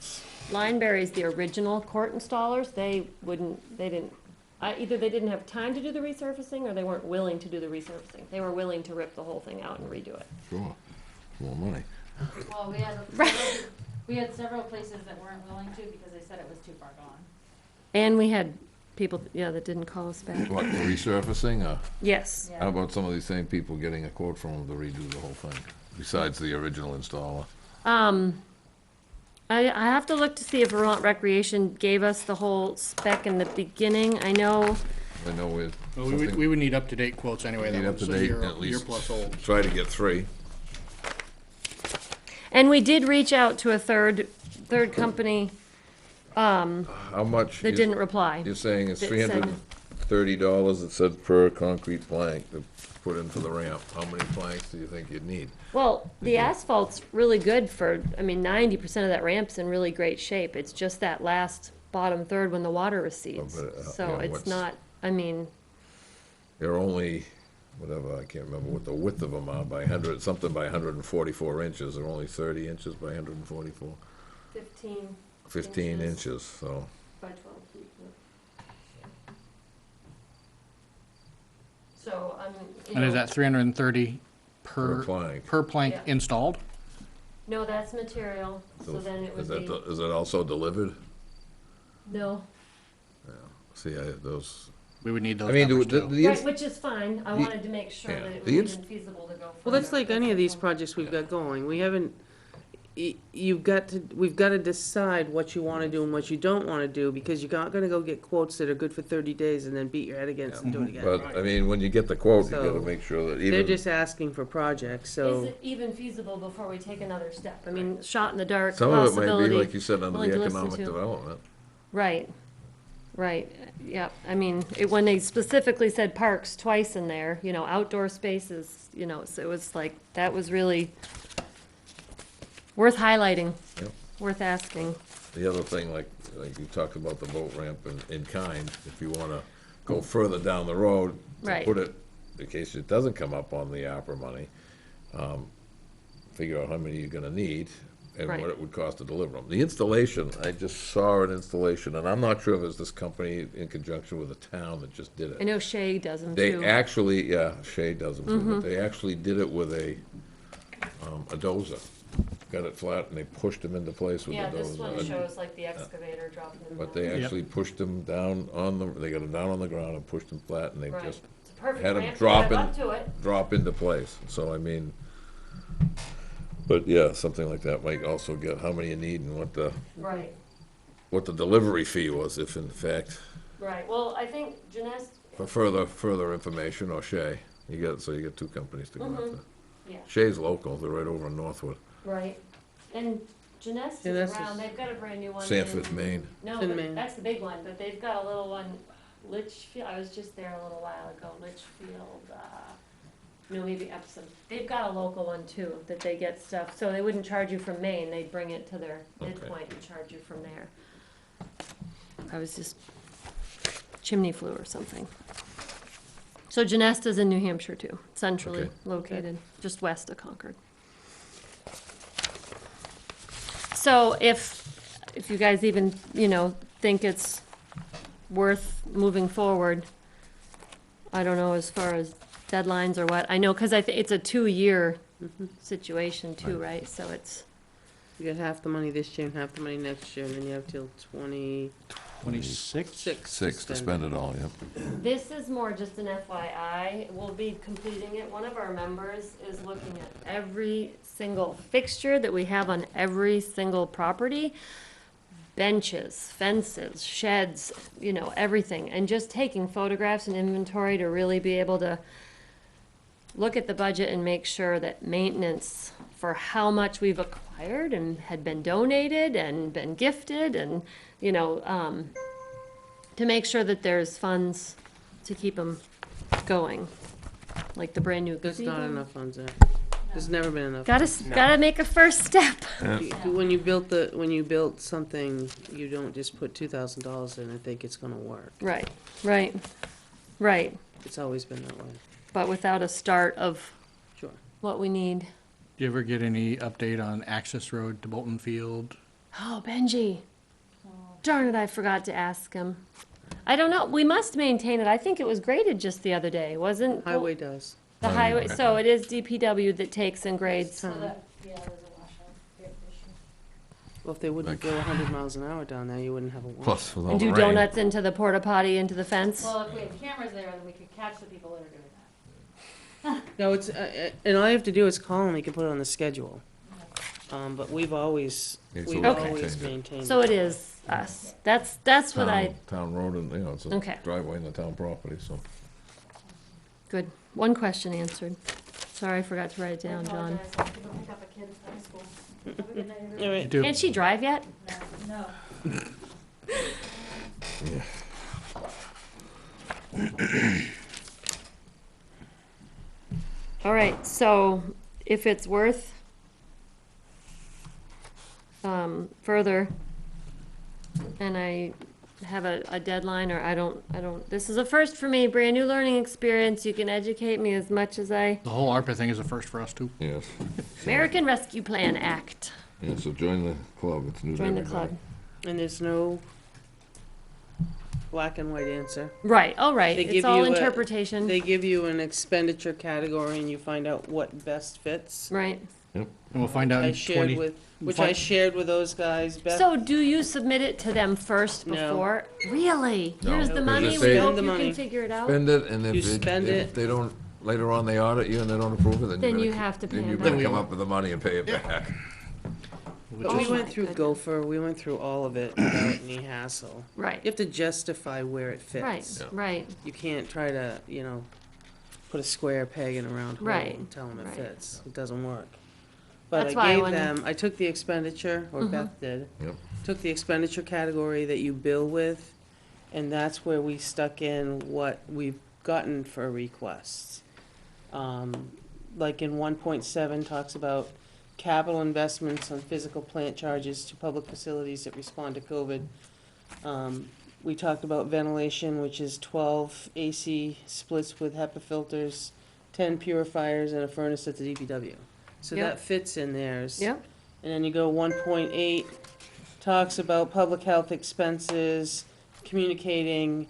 Lineberry's the original court installers. They didn't, either they didn't have time to do the resurfacing or they weren't willing to do the resurfacing. They were willing to rip the whole thing out and redo it. Sure, more money. Well, we had several places that weren't willing to because they said it was too far gone. And we had people, that didn't call us back. What, resurfacing, or? Yes. How about some of these same people getting a quote from them to redo the whole thing, besides the original installer? I have to look to see if Vermont Recreation gave us the whole spec in the beginning. I know. I know with. Well, we would need up-to-date quotes anyway. Need That up to was a date, year at least plus old. try to get 3. And we did reach out to a third company. How much? That didn't reply. You're saying it's That said- $330, it said per concrete plank to put in for the ramp. How many planks do you think you'd need? Well, the asphalt's really good for, 90% of that ramp's in really great shape. It's just that last bottom third when the water recedes. Oh, but, So yeah, it's what's- not, They're only, whatever, I can't remember what the width of them are, by 144 inches. They're only 30 inches by 144. 15 inches, so. by 12 feet. So, And is that 330 Per plank. per plank Yeah. installed? No, that's material, so then it would be, Is it also delivered? no. See, those. We would need those I mean, numbers the- too. the Right, which is fine. I wanted to make sure yeah, that it the was ins- even feasible to go further. Well, that's like any of these projects we've got going. We haven't, we've got to decide what you want to do and what you don't want to do, because you're not going to go get quotes that are good for 30 days and then beat your head against and do it again. But, I mean, when you get the quote, you So, gotta make sure that They're even, just asking for projects, Is so. it even feasible before we take another step? I mean, shot in the dark some of it might be, possibility. like you said, under willing the to listen economic to. development. Right, yeah, when they specifically said parks twice in there, outdoor spaces, so it was like, that was really worth highlighting, Yep. worth asking. The other thing, like you talked about the boat ramp in kind, if you wanna go further down the road, to Right. put it, in case it doesn't come up on the ARPA money, figure out how many you're gonna need and Right. what it would cost to deliver them. The installation, I just saw an installation, and I'm not sure if it's this company in conjunction with the town that just did it. I know Shay does them They too. actually, yeah, Shay does them too, Mm-hmm. but they actually did it with a dozer. got it flat and they pushed them into place with Yeah, the this dozer. one shows like the excavator dropping them But down. they actually pushed them down on the, they got them down on the ground and pushed them flat, and they Right. just It's a perfect had them ramp to drop drive up to it. drop into place. So, I mean, but yeah, something like that might also get how many you need and what the Right, delivery fee was, if in fact, right. Well, I think Janess, for further information, or Shay, you got two companies to go after. yeah, Shay's local, they're right over in Northwood. right. And Janess Yeah, is that's around, just- they've got a brand new one in. Sanford, Maine. No, It's in but Maine. that's the big one, but they've got a little one, Litchfield, I was just there a little while ago, Litchfield, no, maybe Epsom. They've got a local one too, that they get stuff, so they wouldn't charge you from Maine, they'd bring it to their midpoint and charge you from there. I was just, chimney flue or something. So Genesta's in New Hampshire too, centrally Okay. located, just west of Concord. So if you guys even, think it's worth moving forward, I don't know as far as deadlines or what, I know, because it's a 2-year situation too, right? So it's, You get half the money this year and half the money next year, and then you have till 26? Six to spend it all, yep. this is more just an FYI, we'll be completing it. One of our members is looking at every single fixture that we have on every single property. Benches, fences, sheds, everything, and just taking photographs and inventory to really be able to look at the budget and make sure that maintenance for how much we've acquired and had been donated and been gifted and, to make sure that there's funds to keep them going, like the brand new There's gazebo. not enough funds there. There's never been enough. Gotta make a first step. When you built something, you don't just put $2,000 in and think it's gonna work. Right. It's always been that way. But without a start of Sure. what we need. Do you ever get any update on access road to Bolton Field? Oh, Benji. Darn it, I forgot to ask him. I don't know, we must maintain it. I think it was graded just the other day, wasn't? Highway does. The highway, so it is DPW that takes and grades. So that, yeah, there's a washout issue. Well, if they wouldn't go 100 miles an hour down there, you wouldn't have a wash. Plus, with all And the do rain. donuts into the porta potty, into the fence. Well, if we had cameras there, then we could catch the people that are doing that. No, it's, and all you have to do is call them, you can put it on the schedule. But we've always Yeah, so we've we Okay. always maintain it. maintained. So it is us. That's what I, Town road, and, it's a Okay. driveway in the town property, so. good. One question answered. Sorry, I forgot to write it down, John. Apologize, I have to go pick up a kid at high school. Have a good night, everybody. All right. You do? Can't she drive yet? No. All right, so if it's worth further, and I have a deadline, or I don't, this is a first for me, brand new learning experience. You can educate me as much as I, The whole ARPA thing is a first for us, too. Yes. American Rescue Plan Act. Yeah, so join the club, it's new to Join the everybody. club. And there's no black and white answer. Right, all right, They it's give all you a- interpretation. They give you an expenditure category and you find out what best fits. Right. And we'll find out I in shared 20... with, which fi- I shared with those guys. Beth, So do you submit it to them first No. before? Really? No, Here's the because money, if we they- hope Spend the you money. can figure it out? Spend it, and You spend if it. they don't, later on they audit you and they don't approve it, then Then you're you gonna, have to pay then you them better back. come up with the money and pay it back. which but we is- went through Gopher, we went through all of it without any hassle. Right, You have to justify where it fits. right, Yeah. right. You can't try to, put a square peg in a round hole Right, and tell them it right. fits. It doesn't work. But That's why I I gave wanna- them, I took the expenditure, or Mhm. Beth did. Yep. Took the expenditure category that you bill with, and that's where we stuck in what we've gotten for requests. Like in 1.7 talks about capital investments on physical plant charges to public facilities that respond to COVID. We talked about ventilation, which is 12 AC splits with HEPA filters, 10 purifiers, and a furnace at the DPW. So Yep. that fits in theirs. Yep. And then you go 1.8, talks about public health expenses, communicating,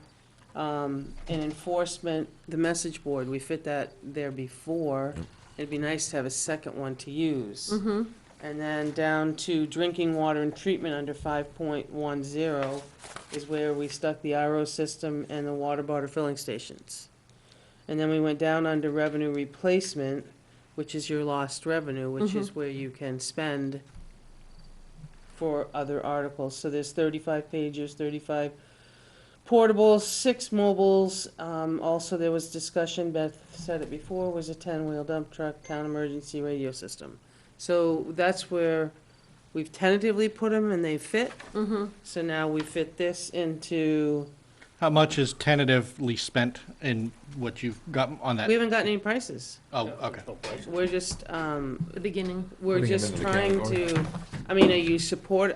and enforcement, the message board, we fit that there before. It'd be nice to have a second one to use. Mm-hmm. And then down to drinking water and treatment under 5.10 is where we stuck the RO system and the water bottle filling stations. And then we went down under revenue replacement, which is your lost revenue, which is where you can spend for other articles. So there's 35 pagers, 35 portables, 6 mobiles. Also, there was discussion, Beth said it before, was a 10-wheel dump truck, town emergency radio system. So that's where we've tentatively put them and they fit. So now we fit this into, How much is tentatively spent in what you've got on that? we haven't gotten any prices. Oh, okay. We're just, The beginning. we're Putting 'em just into the trying category. to,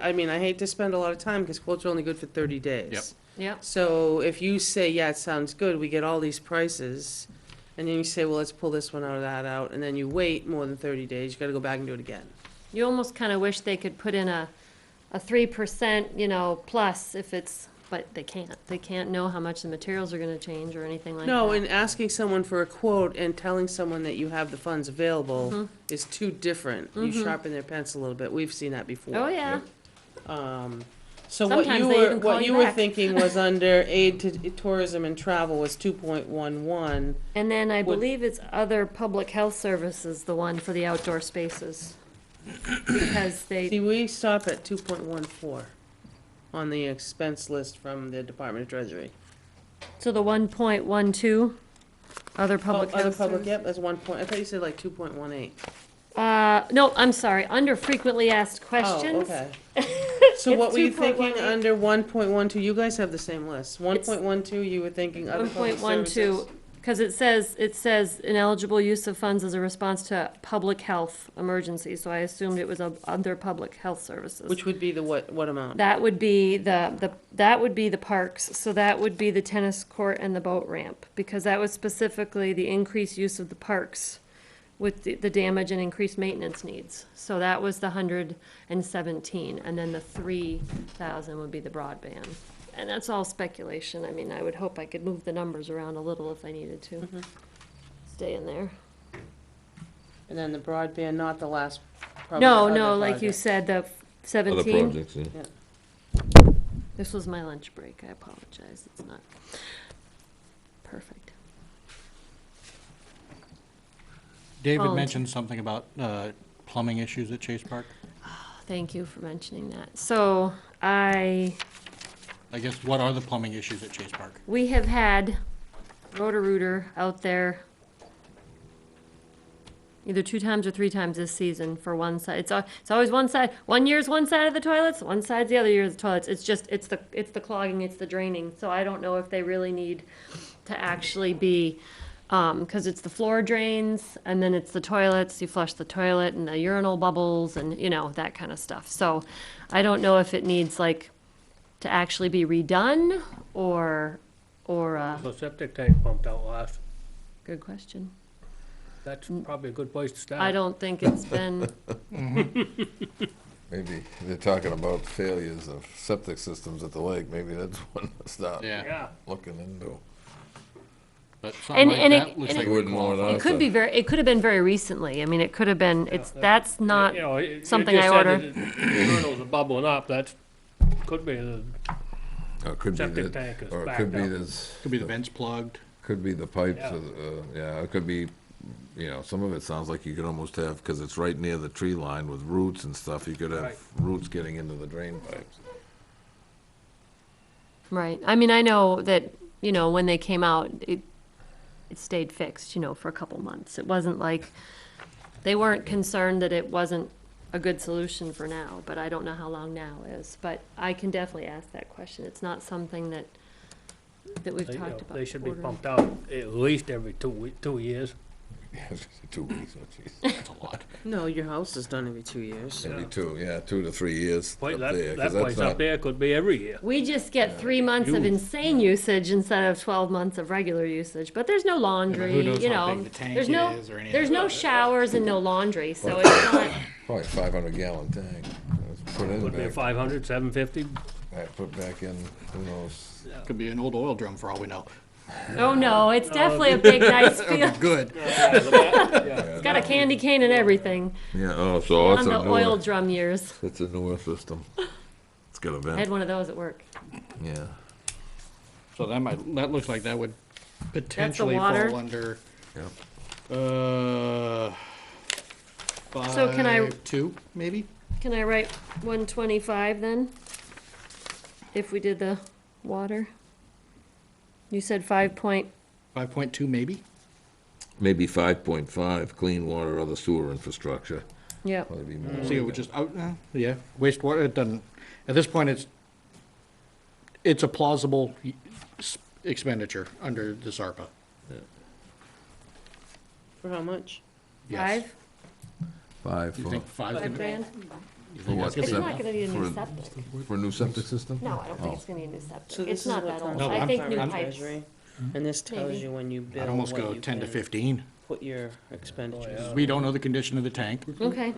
I mean, I hate to spend a lot of time because quotes are only good for 30 days. Yep. Yep. So if you say, yeah, it sounds good, we get all these prices, and then you say, well, let's pull this one out, that out, and then you wait more than 30 days, you gotta go back and do it again. You almost kind of wish they could put in a 3%, plus if it's, but they can't. They can't know how much the materials are gonna change or anything like that. No, and asking someone for a quote and telling someone that you have the funds available is too different. You sharpen their pencil a little bit, we've seen that before. Oh, yeah. So what Sometimes you they were, even call what you you were back. thinking was under aid to tourism and travel was 2.11. And then I Would- believe it's other public health services, the one for the outdoor spaces. Because See, they, we stop at 2.14 on the expense list from the Department of Treasury. so the 1.12, other public Other health public, services. yep, that's 1 point, I thought you said like 2.18. No, I'm sorry, under frequently asked questions. Oh, okay. So what It's were you thinking 2.18. under 1.12? You guys have the same list. 1.12, you were thinking other public services? 1.12, because it says ineligible use of funds as a response to public health emergency, so I assumed it was under public health services. Which would be the what amount? That would be that would be the parks, so that would be the tennis court and the boat ramp, because that was specifically the increased use of the parks with the damage and increased maintenance needs. So that was the 117, and then the 3,000 would be the broadband. And that's all speculation. I mean, I would hope I could move the numbers around a little if I needed to. Stay in there. And then the broadband, not the last. probably No, other no, like you project. said, the Other 17. projects, yeah. Yeah. This was my lunch break. I apologize. It's not perfect. David Volunteer. mentioned something about plumbing issues at Chase Park. Thank you for mentioning that. So I guess, what are the plumbing issues at Chase Park? we have had Roto-Rooter out there either 2 times or 3 times this season for one side. It's always one side. One year's one side of the toilets, one side's the other year's the toilets. It's just, it's the clogging, it's the draining. So I don't know if they really need to actually be, because it's the floor drains, and then it's the toilets, you flush the toilet, and the urinal bubbles, and, that kind of stuff. So I don't know if it needs, to actually be redone, or, The septic tank pumped out last. good question. That's probably a good place to start. I don't think it's been, Maybe they're talking about failures of septic systems at the lake. Maybe that's one to start Yeah. looking into. But something like And that looks it like You wouldn't know it could be it could have been very recently. I mean, it could have been, that's not something I ordered. Urinals are bubbling up, that could be the Or it could be septic that, tank is or it backed could be up. this, Could be the vents plugged. could be the pipes, Yeah. it could be, some of it sounds like you could almost have, because it's right near the tree line with roots and stuff, you could have Right. roots getting into the drain pipes. Right. I mean, I know that, when they came out, it stayed fixed, for a couple months. It wasn't like, they weren't concerned that it wasn't a good solution for now, but I don't know how long now is. But I can definitely ask that question. It's not something that we've They, talked about. they should be ordering. pumped out at least every 2 years. 2 weeks, oh jeez, that's a lot. No, your house is done every 2 years. Maybe 2 to 3 years Wait, up that, there, 'cause that that's place up not, there could be every year. We just get 3 months of Use. insane usage instead of 12 months of regular usage. But there's no laundry, who knows how big the tank there's no, is or any of there's that. no showers and no laundry, so it's not, probably a 500-gallon tank. Let's put in Could be a back, 500, 750. put back in, who knows? Could be an old oil drum for all we know. Oh, no, it's definitely a big, nice Okay, field. good. It's got a candy cane and everything. Yeah, oh, so it's On a the oil newer, drum years. it's a newer system. It's got a I had vent, one of those at work. yeah. So that looks like that would potentially water. fall under, Yep. So can I- 5.2, maybe? Can I write 125 then? If we did the water? You said 5.2, maybe? Maybe 5.5, clean water, other sewer infrastructure. Yep. Probably be more. See, it would just, yeah, wastewater, it doesn't, at this point, it's a plausible expenditure under this ARPA. For how much? Yes. Five You for, think five? $5 grand? for what? It's not septic? gonna need a new For septic. For a new septic system? No, I don't think it's gonna need a new septic. So this It's is not what that comes old. No, from I think new Farm pipes. Treasury, and this tells Maybe. you when you bill I'd almost what go you 10 to can 15. put your expenditures. We don't know the condition of the tank. Okay.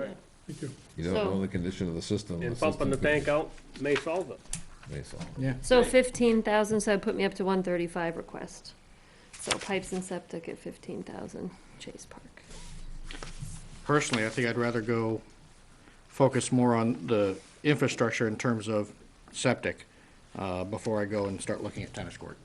You don't So- know the condition of the system. And system pumping the could- tank out may solve it. may solve it. Yeah. So 15,000, so that'd put me up to 135 request. So pipes and septic at 15,000, Chase Park. Personally, I think I'd rather focus more on the infrastructure in terms of septic, before I go and start looking at tennis court.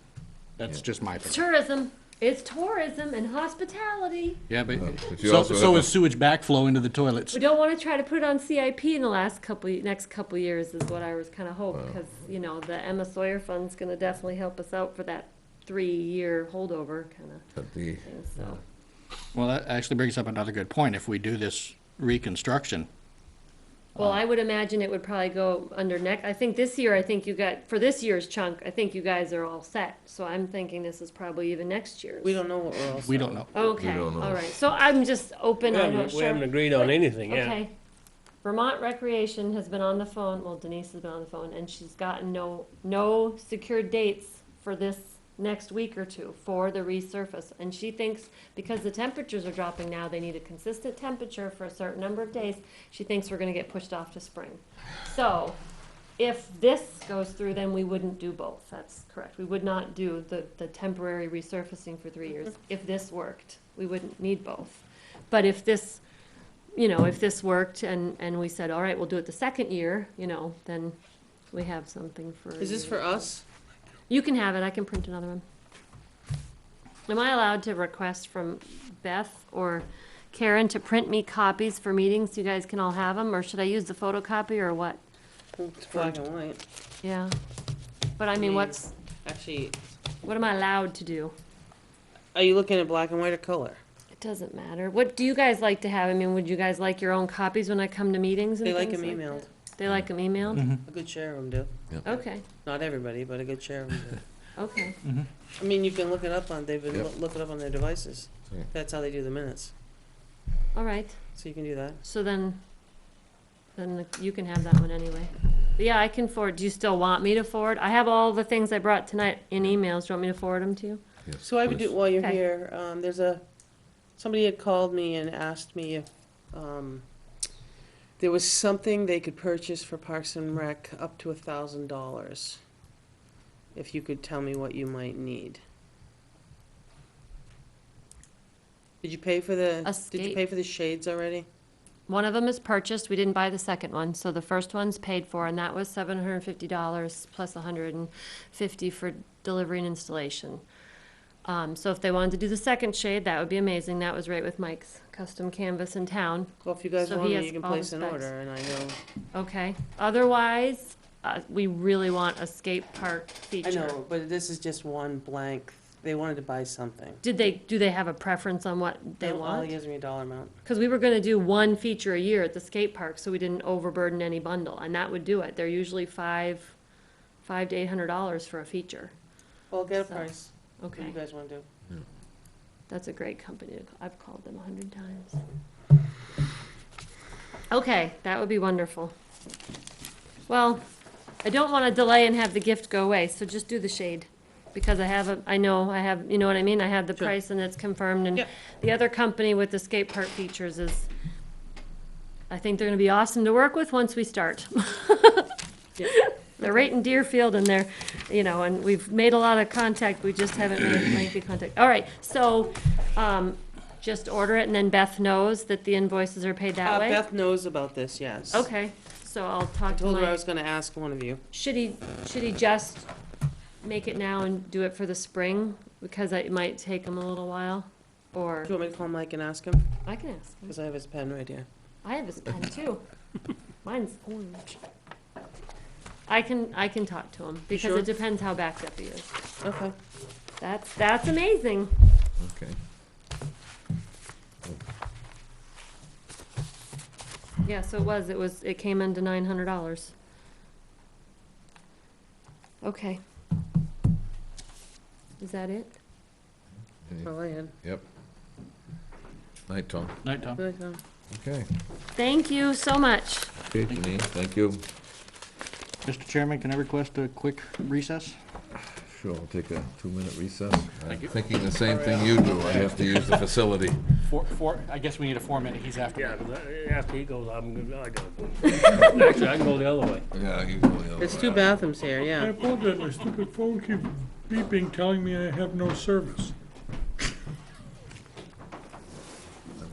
That's just my opinion. Tourism, it's tourism and hospitality. Yeah, but, But you so, also so have is sewage backflow into the toilets. We don't wanna try to put it on CIP in the next couple years is what I was kinda hoping, because, you know, the Emma Sawyer Fund's gonna definitely help us out for that 3-year holdover kinda But the, thing, so. Well, that actually brings up another good point. If we do this reconstruction, Well, I would imagine it would probably go under I think this year, for this year's chunk, I think you guys are all set. So I'm thinking this is probably even next year's. We don't know what we're all. we don't know. Okay, We don't know. all right. So I'm just open, I'm not We haven't sure. agreed on anything yet. Okay. Vermont Recreation has been on the phone, well, Denise has been on the phone, and she's gotten no secured dates for this next week or two for the resurface. And she thinks because the temperatures are dropping now, they need a consistent temperature for a certain number of days. She thinks we're gonna get pushed off to spring. So if this goes through, then we wouldn't do both. That's correct. We would not do the temporary resurfacing for 3 years. If this worked, we wouldn't need both. But if this, if this worked and we said, all right, we'll do it the second year, then we have something for. Is this for us? You can have it, I can print another one. Am I allowed to request from Beth or Karen to print me copies for meetings, so you guys can all have them, or should I use the photocopy or what? It's black and white. Yeah, but I mean, Actually, what am I allowed to do? are you looking at black and white or color? It doesn't matter. What do you guys like to have? I mean, would you guys like your own copies when I come to meetings and They like things them like emailed. that? They like them emailed? A good share of them do. Okay, Not everybody, but a good share of them do. okay. I mean, you can look it up they've been Yep. looking up on their devices. Yeah. That's how they do the minutes. All right. So you can do that. So then you can have that one anyway. But yeah, I can forward. Do you still want me to forward? I have all the things I brought tonight in emails. Do you want me to forward them to you? yes, So I would do, please. while you're Okay. here, somebody had called me and asked me if, there was something they could purchase for Parks and Rec up to $1,000. If you could tell me what you might need. Did you pay for A did you pay for the shades already? One of them is purchased. We didn't buy the second one, so the first one's paid for, and that was $750 plus $150 for delivery and installation. So if they wanted to do the second shade, that would be amazing. That was right with Mike's custom canvas in town. Well, if you guys So want he it, has you can all the place an specs. order, and I know. Okay. Otherwise, we really want a skate park I feature. know, but this is just one blank. They wanted to buy something. Do they have a preference on what they All want? he gives me a dollar amount. Because we were gonna do one feature a year at the skate park, so we didn't overburden any bundle, and that would do it. They're usually $500 to $800 for a feature. Well, get a So, price. What do Okay, you guys wanna do? that's a great company. I've called them 100 times. Okay, that would be wonderful. Well, I don't wanna delay and have the gift go away, so just do the shade. Because I know I have, you know what I mean? I have the Sure. price and it's confirmed, and Yep. the other company with the skate park features is, I think they're gonna be awesome to work with once we start. Yeah. They're right in Deerfield and they're, you know, and we've made a lot of contact, we just haven't made lengthy contact. All right, so, just order it and then Beth knows that the invoices are paid that way? Beth knows about this, yes. Okay, so I'll I talk to told her I my, was gonna ask one of you. should he just make it now and do it for the spring? Because it might take him a little while, or, Do you want me to call Mike and ask him? I can ask him. Because I have his pen right here. I have his pen too. Mine's orange. I can talk to him, because sure? it depends how backed up he is. Okay. That's amazing. Okay. Yeah, so it came into $900. Okay. Is that it? That's all I had. Yep. Night, Tom. Night, Tom. Good, Okay. Thank you so much. Okay, Janine, thank you. Mr. Chairman, can I request a quick recess? Sure, I'll take a 2-minute recess. I'm thinking the same thing you do. I have to use the facility. I guess we need a 4-minute, he's after. Yeah, 'cause after he goes, I gotta go. Actually, I can go the other way. Yeah, you go the other It's way. 2 bathrooms here, I yeah. apologize, my stupid phone keeps beeping, telling me I have no service. I've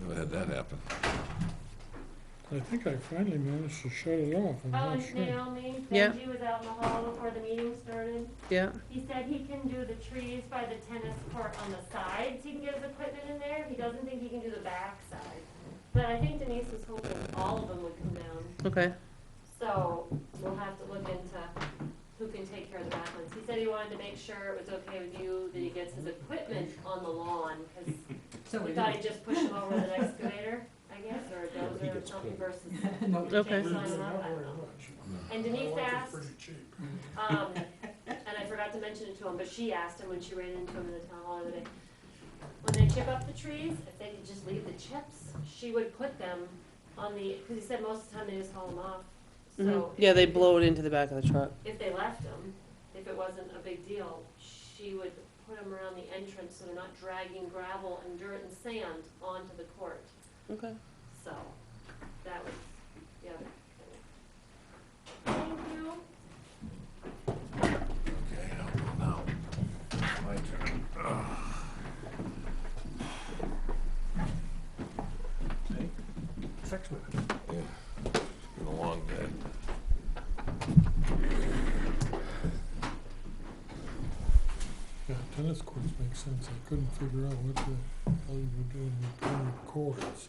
never had that happen. I think I finally managed to shut it off, I'm not sure. Naomi, Yeah. Benji was out in the hall before the meeting started. Yeah. He said he can do the trees by the tennis court on the sides, he can get his equipment in there, he doesn't think he can do the back side. But I think Denise was hoping all of them would come down, Okay. so we'll have to look into who can take care of the back ones. He said he wanted to make sure it was okay with you that he gets his equipment on the lawn, cause he thought he'd just push him over with an excavator, I guess, or a dozer or something versus Okay. chainsaw him up, I don't know. And Denise asked, and I forgot to mention it to him, but she asked him when she ran into him in the town hall the other day, when they chip up the trees, if they could just leave the chips, she would put them on the, because he said most of the time they just haul them off. So Yeah, they blow it into the back of the truck. if they left them, if it wasn't a big deal, she would put them around the entrance so they're not dragging gravel and dirt and sand onto the court. Okay. So, that was the other thing. Thank you. Okay, now, my turn. Hey, 6 minutes. Yeah, it's been a long day. Yeah, tennis courts make sense. I couldn't figure out what the hell you were doing with playing courts.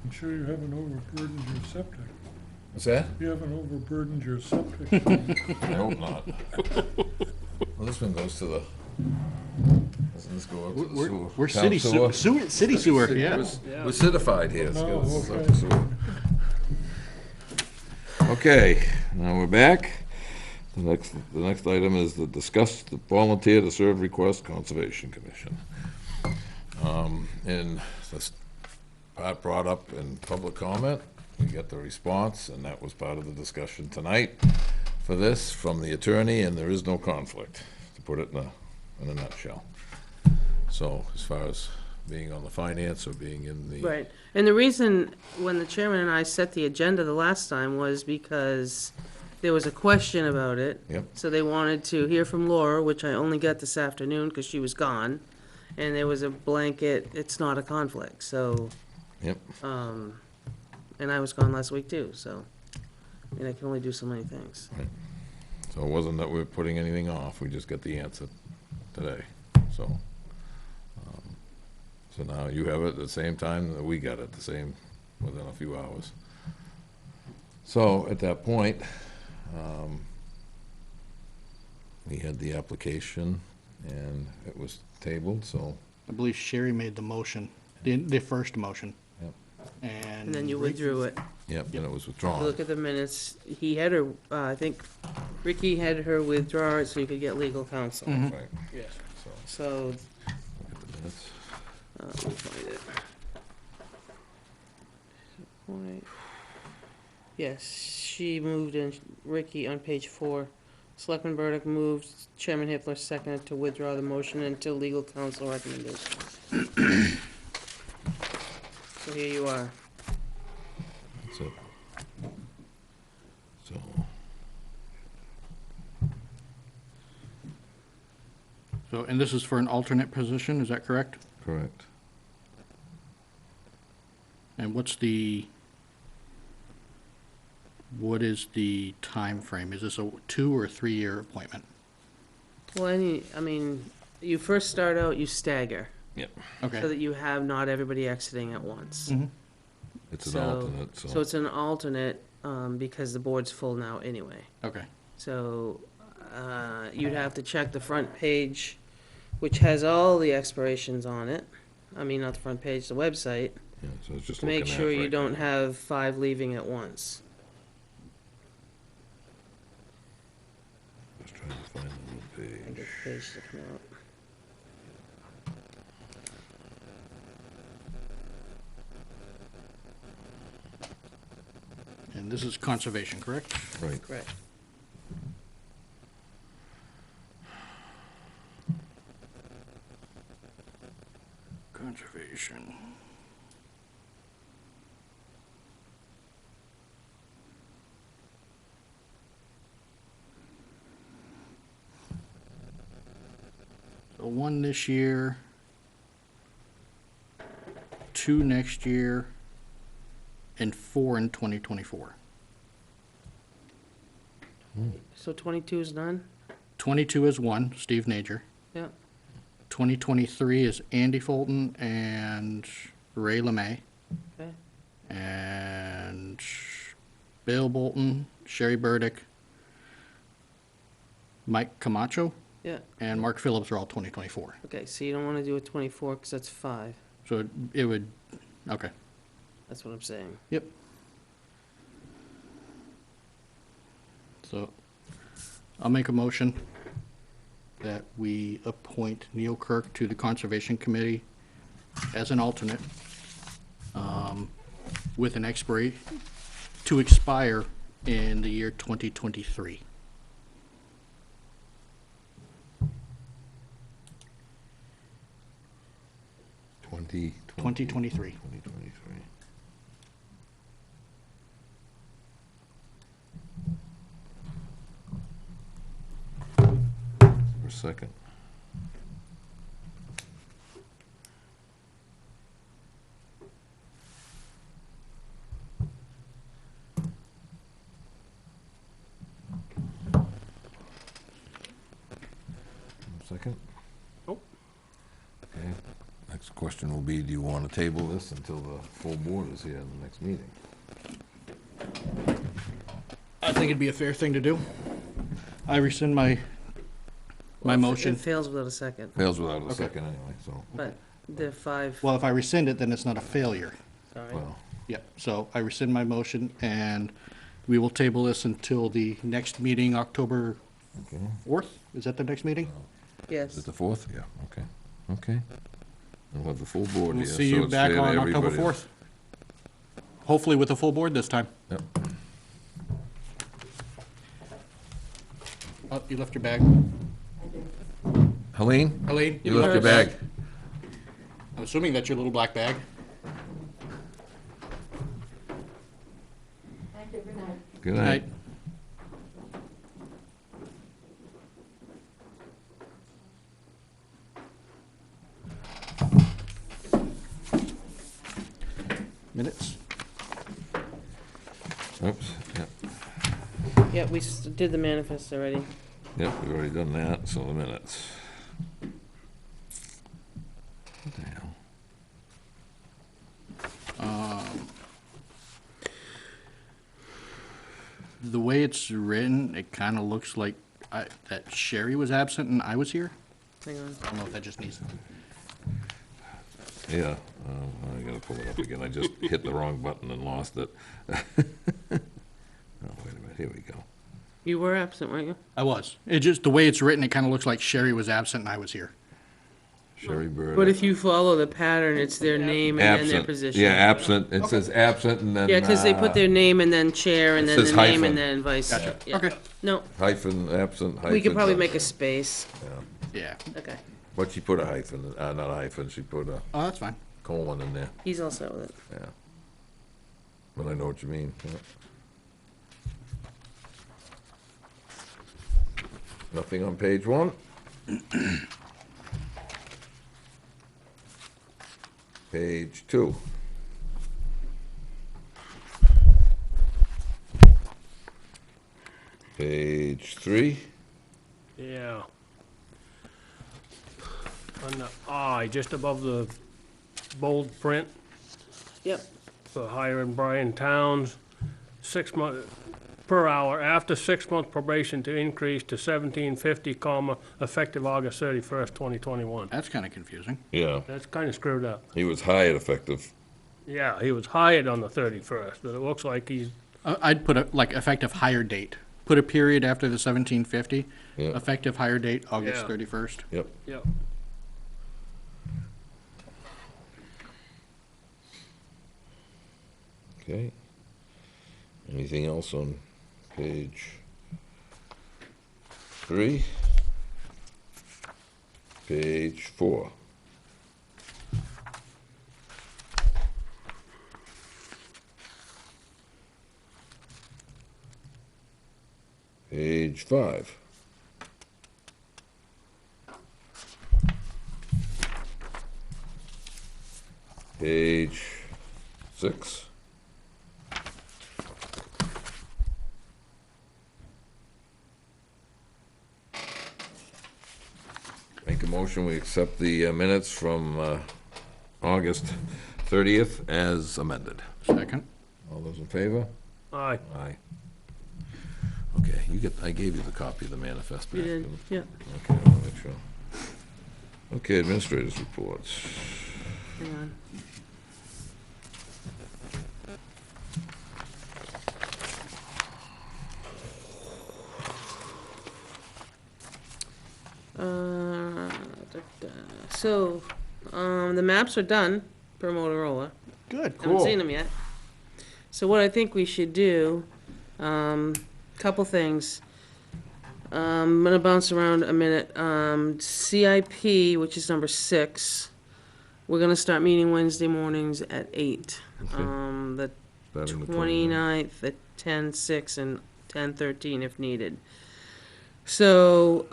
I'm sure you haven't overburdened your septic. What's that? You haven't overburdened your septic. I hope not. Well, this one goes to the, doesn't this go up to the sewer? We're Town city sewer? city sewer, yeah. We're certified here. so No, it's up okay. to sewer. Okay, now we're back. The next item is to discuss the volunteer to serve request, Conservation Commission. And this part brought up in public comment, we got the response, and that was part of the discussion tonight for this from the attorney, and there is no conflict, to put it in a nutshell. So as far as being on the finance or being in the. Right, and the reason, when the chairman and I set the agenda the last time, was because there was a question about it. Yep. So they wanted to hear from Laura, which I only got this afternoon because she was gone. And there was a blanket, it's not a conflict, so, Yep. and I was gone last week too, so, and I can only do so many things. So it wasn't that we were putting anything off, we just got the answer today, so. So now you have it at the same time that we got it, within a few hours. So at that point, we had the application and it was tabled, so. I believe Sherry made the motion, the first motion. Yep. And then you withdrew it. Yep, and it was If you withdrawn. look at the minutes, he had her, I think Ricky had her withdraw it so you could get legal counsel. Right, Yes. So, look at the minutes. let me find it. Point. Yes, she moved in, Ricky on page 4. Selectman Burdick moved, Chairman Hippler seconded to withdraw the motion until legal counsel recommendation. So here you are. That's it. So. So, and this is for an alternate position, is that correct? Correct. And what is the time frame? Is this a 2 or 3 year appointment? Well, I mean, you first start out, you stagger. Yep. Okay. So that you have not everybody exiting at once. Mhm. It's an So- alternate, So it's an alternate, because the board's full now anyway. Okay. So, you'd have to check the front page, which has all the expirations on it. I mean, not the front page, the website, Yeah, so it's just to make looking at sure you right don't now. have 5 leaving at once. Just trying to find the little I get page. the page to come out. And this is conservation, correct? Right. Correct. Conservation. So 1 this year, 2 next year, and 4 in 2024. So 22 is done? 22 is 1, Steve Nager. Yeah. 2023 is Andy Fulton and Ray LeMay. Okay. And Bill Bolton, Sherry Burdick, Mike Camacho, Yeah. and Mark Phillips are all 2024. Okay, so you don't want to do a 24 because that's 5. So it would, okay. That's what I'm saying. Yep. So I'll make a motion that we appoint Neil Kirk to the Conservation Committee as an alternate, with an expiry, to expire in the year 2023. Twenty. 2023. 2023. For a second. Second? Nope. Okay. Next question will be, do you want to table this until the full board is here in the next meeting? I think it'd be a fair thing to do. I rescind my Well, motion. It fails without a second, Fails without a Okay. second anyway, so. but the 5, Well, if I rescind it, then it's not a failure. sorry. Well, Yep, so I rescind my motion, and We will table this until the next meeting, October Okay. 4th? Is that the next meeting? Is Yes. it the 4th? Yeah, okay. Okay. And we'll have the full board We'll here, see so you it's back fair to on October everybody. 4th. Hopefully with a full board this time. Yep. Oh, you left your bag. Helene? Helene? You left your bag. I'm assuming that's your little black bag. Good night. Minutes? Oops, yep, Yeah, we did the manifest already. yep, we've already done that, so the minutes. What the hell? The way it's written, it kind of looks like that Sherry was absent and I was here. Hang on. I don't know if that just needs. Yeah, I gotta pull it up again, I just hit the wrong button and lost it. Oh, wait a minute, here we go. You were absent, weren't you? I was. It just, the way it's written, it kind of looks like Sherry was absent and I was here. Sherry Bird. But if you follow the pattern, it's their name and then their Absent. position. Yeah, absent, it says absent and then. Yeah, because they put their name and then chair and It then says the name hyphen. and then vice. Gotcha. Yeah. Okay. No, Hyphen, absent, hyphen. we could probably done. make a space. Yeah. Okay, But she put a hyphen, not a hyphen, she put a Oh, that's fine. colon in there, he's all set with it. yeah. But I know what you mean, yeah. Nothing on page 1? Page 2. Page 3. Yeah. On the I, just above the bold print, Yep. for hiring Brian Towns, 6 month, per hour, after 6 month probation to increase to 1750, comma, effective August 31st, 2021. That's kind of confusing. Yeah, That's kind of screwed up. he was hired effective. Yeah, he was hired on the 31st, but it looks like he's, I'd put a, like, effective hire date. Put a period after the 1750. Yeah. Effective hire date, August Yeah. 31st. Yep. yep. Okay. Anything else on page 3? Page 4. Page 5. Page 6. Make a motion, we accept the minutes from August 30th as amended. Second. All those in favor? Aye. Aye. Okay, I gave you the copy of the manifest back. You did, didn't yeah. I? Okay, I wanna make sure. Okay, administrators' reports. Hang on. So, the maps are done per Motorola. Good, Haven't seen them yet. So what I think we should do, couple things. I'm gonna bounce around a minute. CIP, which is number 6, we're gonna start meeting Wednesday mornings at 8. Okay. The Starting the 29th at 10:06 and 10:13 if needed. So,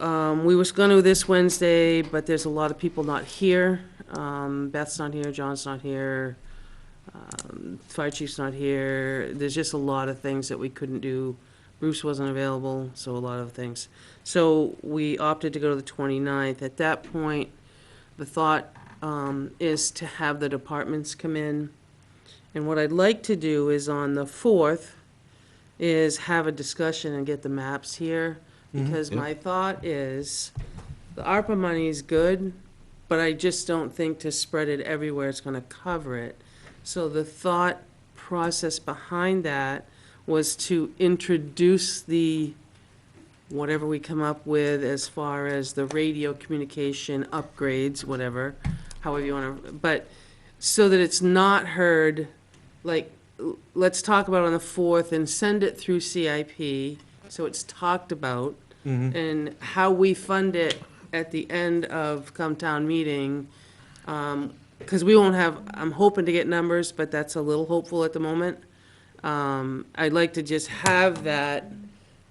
we was gonna do this Wednesday, but there's a lot of people not here. Beth's not here, John's not here, fire chief's not here. There's just a lot of things that we couldn't do. Bruce wasn't available, so a lot of things. So we opted to go to the 29th. At that point, the thought, is to have the departments come in. And what I'd like to do is on the 4th, is have a discussion and get the maps here. Because my thought is, the ARPA money is good, but I just don't think to spread it everywhere it's gonna cover it. So the thought process behind that was to introduce the, whatever we come up with as far as the radio communication upgrades, whatever, however you want to, but so that it's not heard, like, let's talk about it on the 4th and send it through CIP, so it's talked about, and how we fund it at the end of come town meeting, because we won't have, I'm hoping to get numbers, but that's a little hopeful at the moment. I'd like to just have that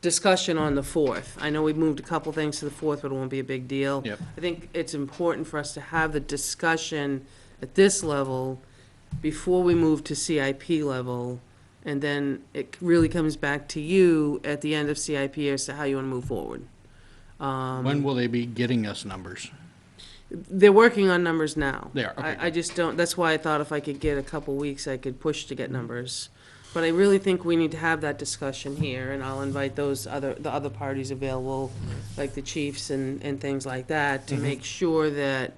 discussion on the 4th. I know we've moved a couple things to the 4th, but it won't be a big deal. Yep. I think it's important for us to have the discussion at this level before we move to CIP level, and then it really comes back to you at the end of CIP as to how you want to move forward. When will they be getting us numbers? They're working on numbers now. They are, okay, I just don't, that's why I thought if I could get a couple weeks, I could push to get numbers. But I really think we need to have that discussion here, and I'll invite the other parties available, like the chiefs and things like that, to make sure that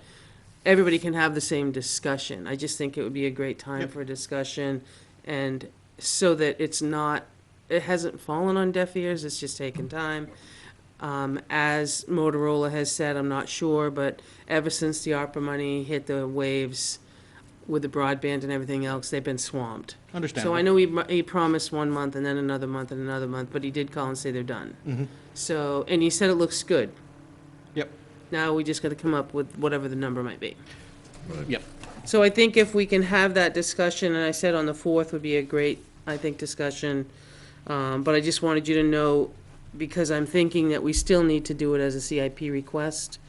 everybody can have the same discussion. I just think it would be a great time for a discussion, and so that it's not, it hasn't fallen on deaf ears, it's just taken time. As Motorola has said, I'm not sure, but ever since the ARPA money hit the waves with the broadband and everything else, they've been swamped. Understandable. So I know he promised 1 month and then another month and another month, but he did call and say they're done. So, and he said it looks good. Yep. Now we just gotta come up with whatever the number might be. Yep. So I think if we can have that discussion, and I said on the 4th would be a great, I think, discussion. But I just wanted you to know, because I'm thinking that we still need to do it as a CIP request,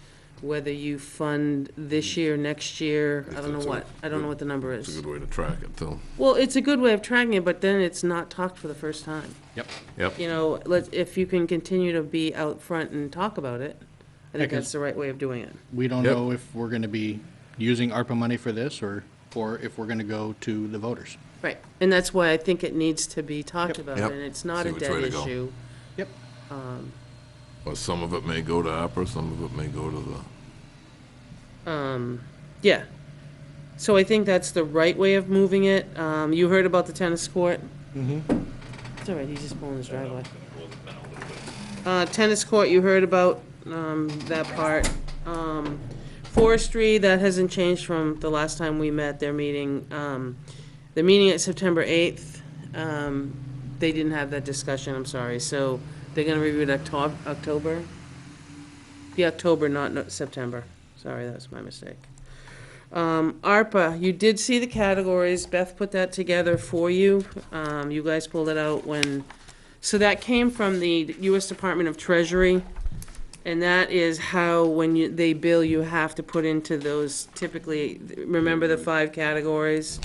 whether you fund this year, next year, I don't know what, I don't know what the number It's a is. good way to track it, too. Well, it's a good way of tracking it, but then it's not talked for the first time. Yep. Yep. You know, if you can continue to be out front and talk about it, I think 'cause that's the right way of doing it. We don't Yep. know if we're gonna be using ARPA money for this, or if we're gonna go to the voters. Right, and that's why I think it needs to be talked about, Yep. and it's not See a which dead way to go. issue. Yep. Well, some of it may go to ARPA, some of it may go to the, Yeah. So I think that's the right way of moving it. You heard about the tennis court? It's all right, he's just pulling his driveway. Tennis court, you heard about, that part. Forestry, that hasn't changed from the last time we met, their meeting. The meeting at September 8th, they didn't have that discussion, I'm sorry, so they're gonna review it October? The October, not September. Sorry, that was my mistake. ARPA, you did see the categories. Beth put that together for you. You guys pulled it out when, so that came from the U.S. Department of Treasury. And that is how, when they bill, you have to put into those typically, remember the 5 categories?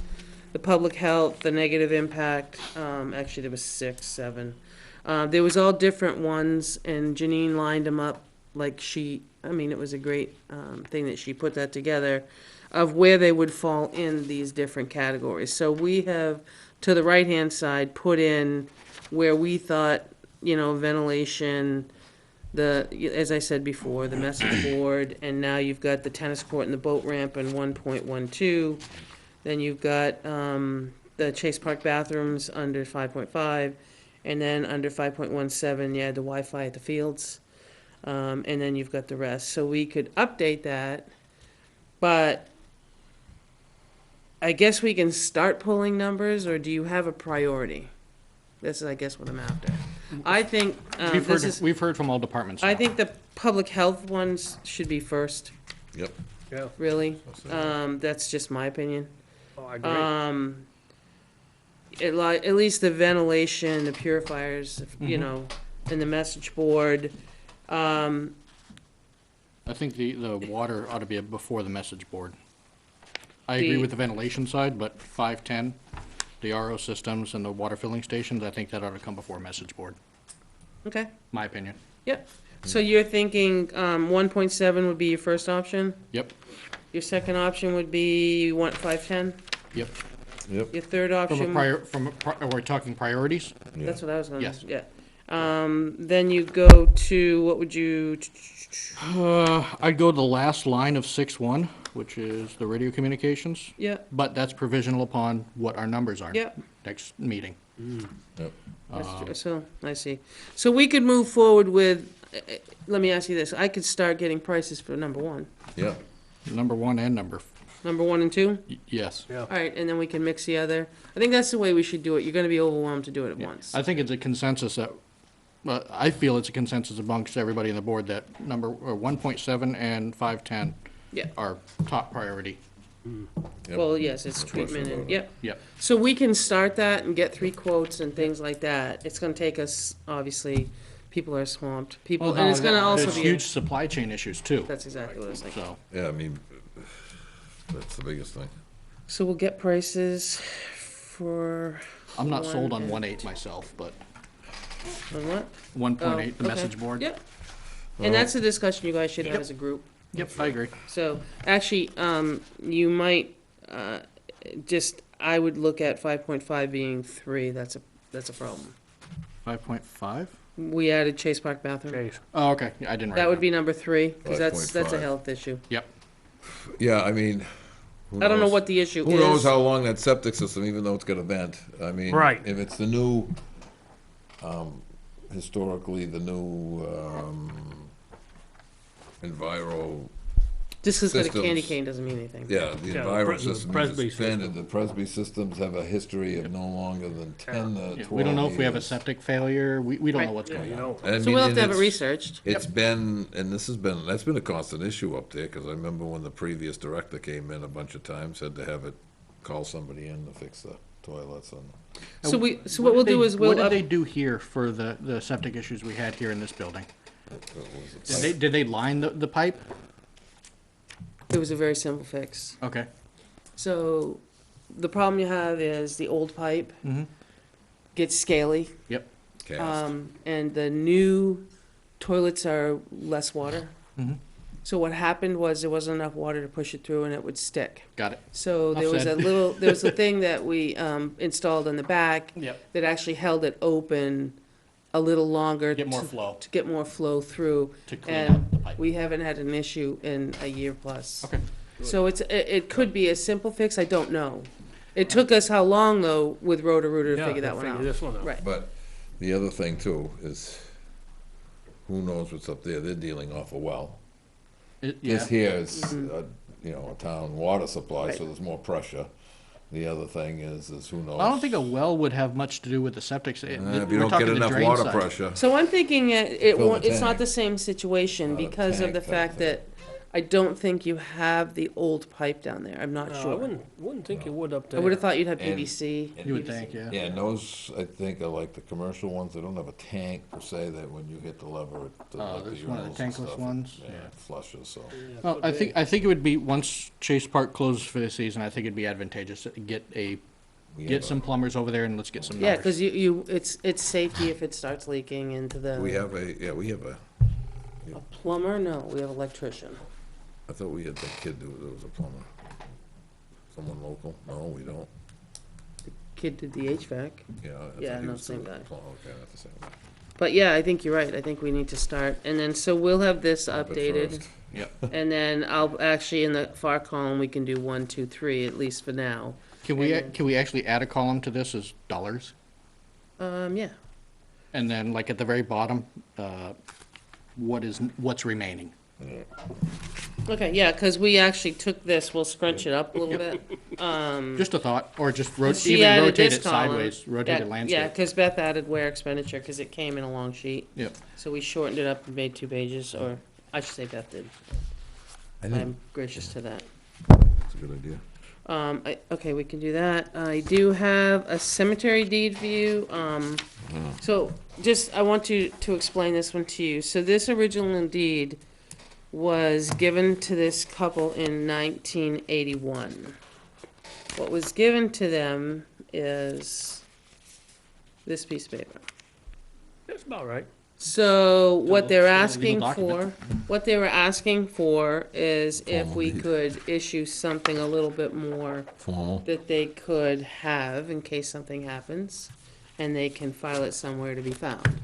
The public health, the negative impact, actually there was 6, 7. There was all different ones, and Janine lined them up like it was a great thing that she put that together, of where they would fall in these different categories. So we have, to the right-hand side, put in where we thought, ventilation, as I said before, the message board, and now you've got the tennis court and the boat ramp in 1.12. Then you've got the Chase Park bathrooms under 5.5, and then under 5.17, you had the Wi-Fi at the fields. And then you've got the rest. So we could update that, but I guess we can start pulling numbers, or do you have a priority? This is, I guess, what I'm after. I think, We've heard from all departments I now. think the public health ones should be first, yep. Yeah, really. That's just my opinion. oh, I agree. At least the ventilation, the purifiers, and the message board. I think the water ought to be before the message board. I agree with the ventilation side, but 510, the RO systems and the water filling stations, I think that ought to come before message board, Okay, my opinion. yep. So you're thinking 1.7 would be your first option? Yep, Your second option would be 510? yep. Yep. Your third From option? are we talking priorities? That's what I was gonna, Yes. yeah. Then you go to, what would you, I'd go to the last line of 6.1, which is the radio communications. yeah, But that's provisional upon what our numbers are. yeah, Next meeting. Yep. That's true. So, I see. So we could move forward with, let me ask you this, I could start getting prices for number one. Yeah. Number one and Number one and two? yes. Yeah. All right, and then we can mix the other. I think that's the way we should do it. You're gonna be overwhelmed to do it at once. I think it's a consensus that, I feel it's a consensus amongst everybody on the board that number 1.7 and 510 Yeah. are top priority. Yep. Well, yes, it's No question treatment and, about it. yep. Yep. So we can start that and get 3 quotes and things like that. It's gonna take us, obviously, people are swamped. People, and it's gonna also There's be, huge supply chain issues too, that's exactly what I was thinking. so. Yeah, I mean, that's the biggest thing. So we'll get prices for. I'm not sold on one 1.8 myself, but and- On what? 1.8, the Oh, message okay. board. Yep. And that's a discussion you guys should have as a group. Yep, I agree. So, actually, you might, I would look at 5.5 being 3, that's a problem. 5.5? We added Chase Park bathroom. Chase. Oh, okay, yeah, I didn't write That it would down. be number 3, because that's a 5.5. health issue. Yep. Yeah, I mean, who I don't know knows? what the issue Who knows is. how long that septic system, even though it's got a vent, I mean. Right. If it's the new, historically, the new, Enviro, Just because it's got a candy systems. cane doesn't mean anything. yeah, the Yeah, the Enviro the system Presby is expanded. The Presby systems have a history of no longer than 10 to 12 Yeah, we don't know if we have a years. septic failure, we don't know Right. what's Yeah, going you on. know. And I So mean, we'll have and to have it it's- researched. It's been, and that's been a constant issue up there, because I remember when the previous director came in a bunch of times, had to have it, call somebody in to fix the toilets and. So what we'll do is we'll. What did up- they do here for the septic issues we had here in this building? It Did they line the pipe? It was a very simple fix. Okay. So, the problem you have is the old pipe Mhm. gets scaly. Yep. Cast. And the new toilets are less water. Mhm. So what happened was there wasn't enough water to push it through and it would stick. Got it. So Enough there was said. there was a thing that we installed in the back Yep. that actually held it open a little longer. Get more to- flow. To get more flow through. To clean out the And pipe. we haven't had an issue in a year plus. Okay. So it could be a simple fix, I don't know. It took us how long, though, with Roto-Rooter to Yeah, figure that to one figure out? this one out. Right. But the other thing too is, who knows what's up there? They're dealing off a well. Yeah. This here is, a town water supply, Mm-hmm. Right. so there's more pressure. The other thing is who knows? I don't think a well would have much to do with the septic. If you don't get enough water pressure. So I'm thinking Fill the it's not tank. the same situation Not a because of tank the type fact thing. that I don't think you have the old pipe down there, I'm not No, I sure. wouldn't think you would up I there. would have thought you'd have And- PVC. You would think, yeah. Yeah, and those, I think, are like the commercial ones, they don't have a tank per se, that when you hit the lever, it does Oh, like the there's one of the urinals and tankless stuff, ones? Yeah, Yeah. it flushes, so. Yeah, Well, could I be. think it would be, once Chase Park closes for the season, I think it'd be advantageous to get We get have some plumbers over there and let's get some Yeah, numbers. because it's safety if it starts leaking into the. We have we have a, A plumber? No, we have electrician. I thought we had that kid that was a plumber. Someone local? No, we don't. Kid did the HVAC. Yeah. I Yeah, thought he no, was same doing guy. Okay, not the same guy. But yeah, I think you're right. I think we need to start. And then, so we'll have this Up at updated. first. Yep. And then I'll, actually, in the far column, we can do 1, 2, 3, at least for now. Can we actually add a column to this as dollars? Yeah. And then like at the very bottom, what's remaining? Okay, yeah, because we actually took this, we'll scrunch it up a little bit. Just a thought, or just She even added rotate this it column. sideways, rotate it Yeah, landscape. because Beth added where expenditure, because it came in a long sheet. Yep. So we shortened it up and made 2 pages, or I should say Beth did. I think I'm gracious to that. it's a good idea. Okay, we can do that. I do have a cemetery deed view. So I want to explain this one to you. So this original deed was given to this couple in 1981. What was given to them is this piece of paper. That's about right. So what they're still a legal asking for, document. what they were asking for is if Formal we deed. could issue something a little bit more Formal. that they could have in case something happens, and they can file it somewhere to be found.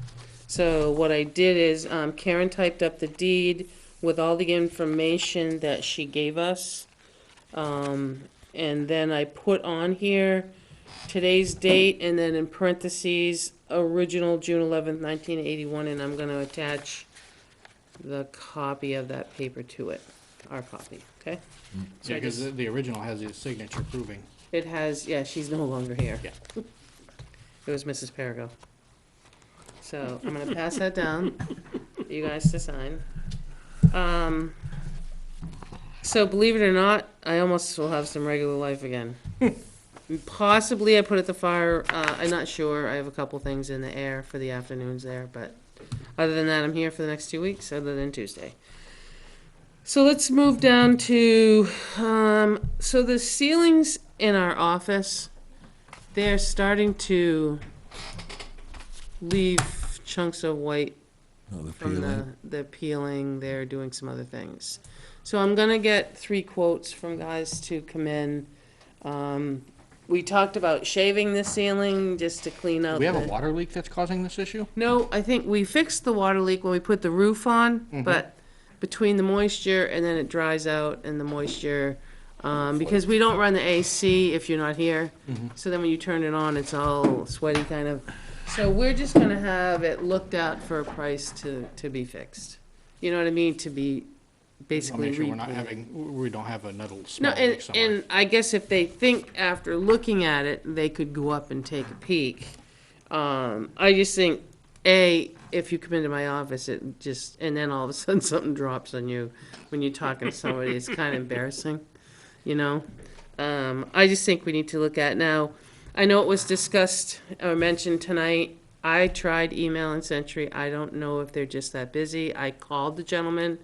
So what I did is, Karen typed up the deed with all the information that she gave us. And then I put on here today's date, and then in parentheses, original June 11th, 1981, and I'm gonna attach the copy of that paper to it, our copy, okay? So Yeah, I because just- the original has his signature proving. It has, yeah, she's no longer here. Yeah. It was Mrs. Perigo. So I'm gonna pass that down, for you guys to sign. So believe it or not, I almost will have some regular life again. Possibly I put at the fire, I'm not sure, I have a couple things in the air for the afternoons there, but other than that, I'm here for the next 2 weeks, other than Tuesday. So let's move down to, so the ceilings in our office, they're starting to leave chunks of white from the peeling. They're doing some other things. So I'm gonna get 3 quotes from guys to come in. We talked about shaving the ceiling just to clean out Do we have a the- water leak that's causing this issue? No, I think we fixed the water leak when we put the roof on, but between the moisture and then it dries out and the moisture, because we don't run the AC if you're not here. So then when you turn it on, it's all sweaty kind of. So we're just gonna have it looked at for a price to be fixed. You know what I mean? To be I'll basically. make sure we're not repainted. having, we don't have another No, small leak somewhere. and I guess if they think after looking at it, they could go up and take a peek. I just think, if you come into my office, it just, and then all of a sudden something drops on you when you're talking to somebody, it's kind of embarrassing, you know? I just think we need to look at now. I know it was discussed or mentioned tonight. I tried email and Century. I don't know if they're just that busy. I called the gentleman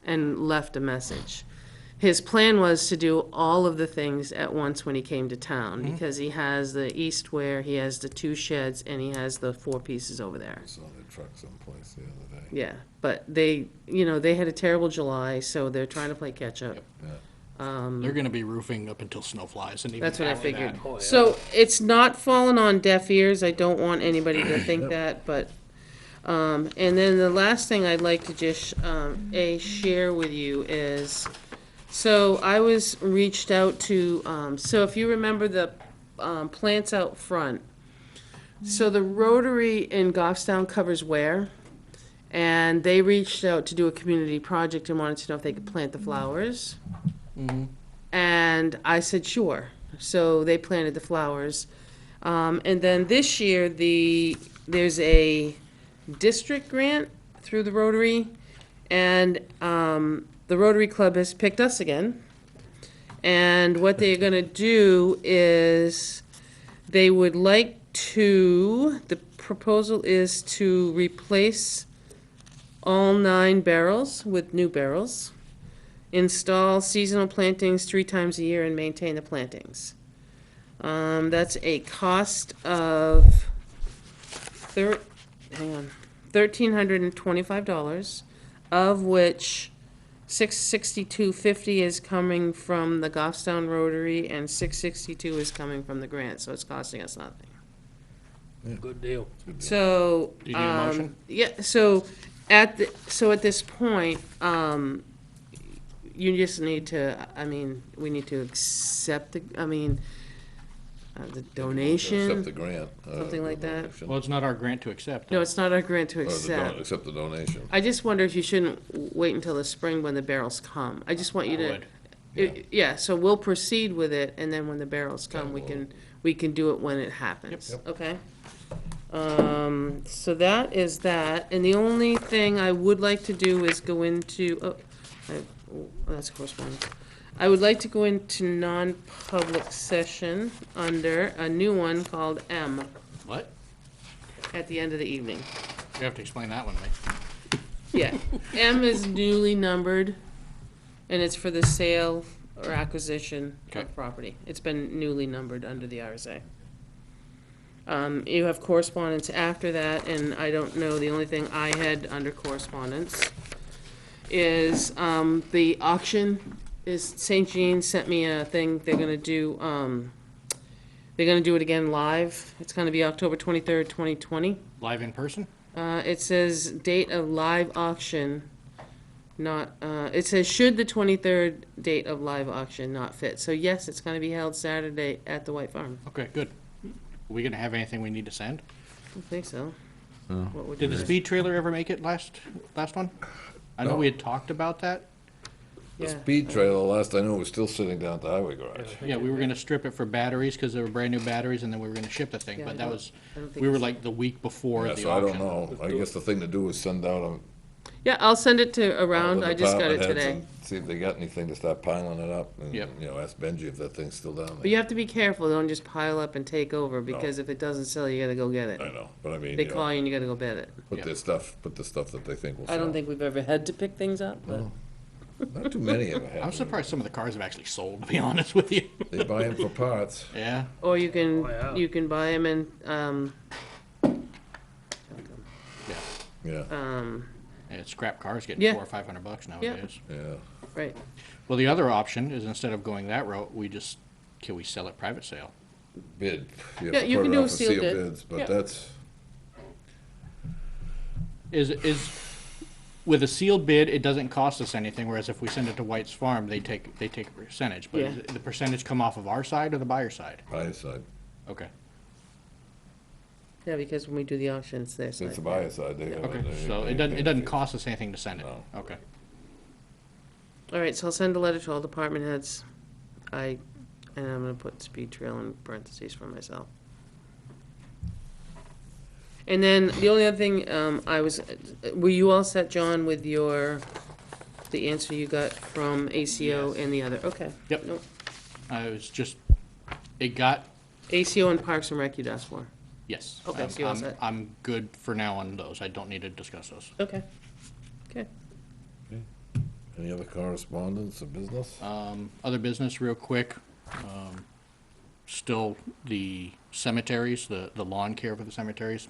and left a message. His plan was to do all of the things at once when he came to town, because he has the eastware, he has the 2 sheds, and he has the 4 pieces over there. Saw the truck someplace the other day. Yeah, but they, you know, they had a terrible July, so they're trying to play catch-up. They're gonna be roofing up until snow flies and even That's what I after figured. that. So it's not fallen on deaf ears. I don't want anybody to think that, but, and then the last thing I'd like to just, share with you is, so I was reached out to, so if you remember the, plants out front. So the Rotary in Goffstown covers Ware, and they reached out to do a community project and wanted to know if they could plant the flowers. And I said, sure. So they planted the flowers. And then this year, there's a district grant through the Rotary, and the Rotary Club has picked us again. And what they're gonna do is, they would like to, the proposal is to replace all 9 barrels with new barrels, install seasonal plantings 3 times a year, and maintain the plantings. That's a cost of $1,325, of which $662.50 is coming from the Goffstown Rotary, and $662 is coming from the grant, so it's costing us nothing. Good deal. So, Do you need a motion? yeah, so at this point, you just need to, we need to accept the donation. Accept the grant. Something like that. donation. Well, it's not our grant to accept. No, it's not our grant to Or the accept. accept the donation. I just wonder if you shouldn't wait until the spring when the barrels come. I just want you to. would. Yeah, so we'll proceed with it, and then when the barrels come, Okay, we can do it when it happens, Yep. okay? So that is that, and the only thing I would like to do is go into, that's correspondence. I would like to go into non-public session under a new one called M What? at the end of the evening. You have to explain that one to me. Yeah, M is newly numbered, and it's for the sale or acquisition Okay. of property. It's been newly numbered under the RSA. You have correspondence after that, and I don't know, the only thing I had under correspondence is, the auction is, St. Jean sent me a thing, they're gonna do it again live. It's gonna be October 23rd, 2020. Live in person? It says date of live auction, not, it says should the 23rd date of live auction not fit. So yes, it's gonna be held Saturday at the White Farm. Okay, good. we gonna have anything we need to send? I don't think so. What would Did you the say? speed trailer ever make it last one? I know No. we had talked about that. The Yeah. speed trailer, last I knew, was still sitting down at the highway garage. Yeah, we were gonna strip it for batteries, cause they were brand new batteries, and then we were gonna ship the thing, Yeah, but I that don't- was, I don't think we were it's- like the week before Yeah, the so I don't auction. know. I guess the thing to do is send out a. Yeah, I'll send it to around, the I just got it department heads today. and see if they got anything to start piling it up. And, Yep. you know, ask Benji if that thing's still down But there. you have to be careful, don't just pile up and take over, because if it doesn't sell, you gotta go get it. I know, but I mean, They you call know, you and you gotta go get it. put the stuff that they think will sell. I don't think we've ever had to pick things up, but. Not too many ever have. I'm surprised some of the cars have actually sold, to be honest with you. They buy them for parts. Yeah, Or you yeah. can buy them in, Yeah, and scrap cars getting Yeah. $400 or $500 nowadays. yeah. right, Well, the other option is instead of going that route, can we sell it private sale? Bid. You have Yeah, to you put can it do out a for sealed sealed bid. bids, but Yeah. that's, With a sealed bid, it doesn't cost us anything, whereas if we send it to White's Farm, they take a percentage. But Yeah. is the percentage come off of our side or the buyer side? buyer side. Okay. yeah, because when we do the auction, it's their side. It's the buyer side. They have Okay, they- so they it doesn't pay the fee. cost us anything to send it? No. Okay. All right, so I'll send a letter to all department heads. And I'm gonna put speed trail in parentheses for myself. And then the only other thing, were you all set, John, with the answer you got from ACO and the other? Okay. Yep. Nope. It got, ACO and Parks and Rec you'd asked for. yes. Okay, so you're all set. I'm good for now on those. I don't need to discuss those. Okay. Okay. Any other correspondence or business? Other business, real quick. Still the cemeteries, the lawn care for the cemeteries.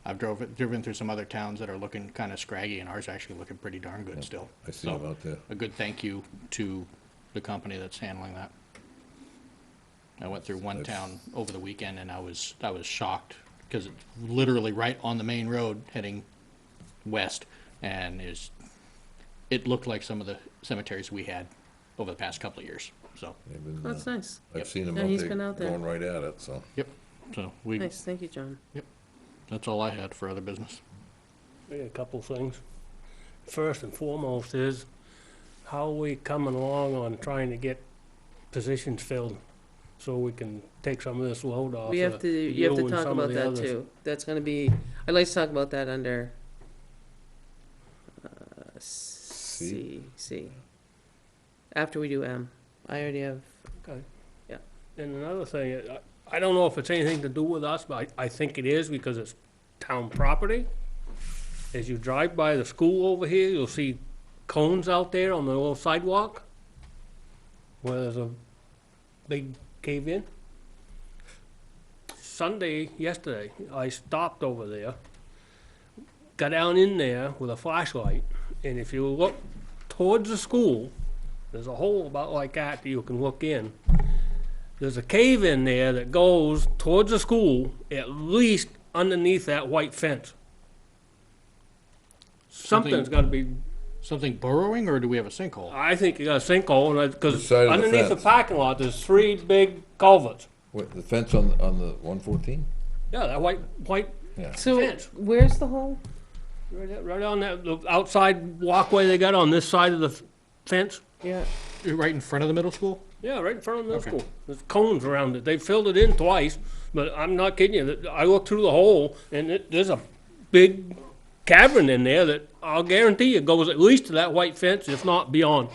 I've driven through some other towns that are looking kind of scraggy, and ours actually looking pretty darn good still. I see So, them out there. a good thank you to the company that's handling that. I went through one town over the weekend, and I was shocked, because it's literally right on the main road heading west, and it looked like some of the cemeteries we had over the past couple of years, so. They've been, That's nice. I've seen them Yeah, out he's there been out there. going right at it, so. Yep, so Nice, thank you, John. that's all I had for other business. I got a couple things. First and foremost is, how are we coming along on trying to get positions filled so we can take some of this load off? We have to, you have to you and talk some of about the that others? too. That's gonna be, I'd like to talk about that under C. After we do M. I already have, Okay. Yeah. And another thing, I don't know if it's anything to do with us, but I think it is because it's town property. As you drive by the school over here, you'll see cones out there on the little sidewalk where there's a big cave-in. Yesterday, I stopped over there, got down in there with a flashlight, and if you look towards the school, there's a hole about like that you can look in. There's a cave in there that goes towards the school, at least underneath that white fence. Something's gotta be, Something burrowing, or do we have a sinkhole? I think you got a sinkhole, Which because side of the underneath the fence? parking lot, there's 3 big culverts. What, the fence on the 114? Yeah, that white Yeah. so fence. where's the hole? Right on that, the outside walkway they got on this side of the fence. Yeah, Right in front of the middle school? Yeah, right in front of the middle Okay. school. There's cones around it. They filled it in twice, but I'm not kidding you. I looked through the hole, and there's a big cavern in there that I'll guarantee you goes at least to that white fence, if not beyond.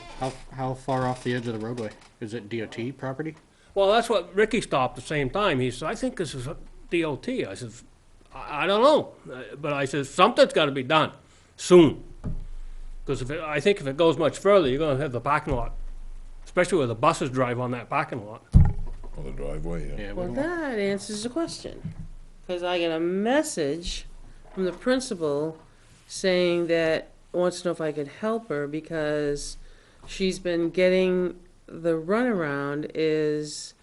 How far off the edge of the roadway? Is it DOT property? Well, that's what Ricky stopped at the same time. He said, I think this is a DOT. I says, I don't know. But I says, something's got to be done soon. Because I think if it goes much further, you're going to have the parking lot, especially where the buses drive on that parking lot. On the driveway, yeah. Yeah, we well, don't want- that answers the question. Because I got a message from the principal saying that wants to know if I could help her because she's been getting the runaround is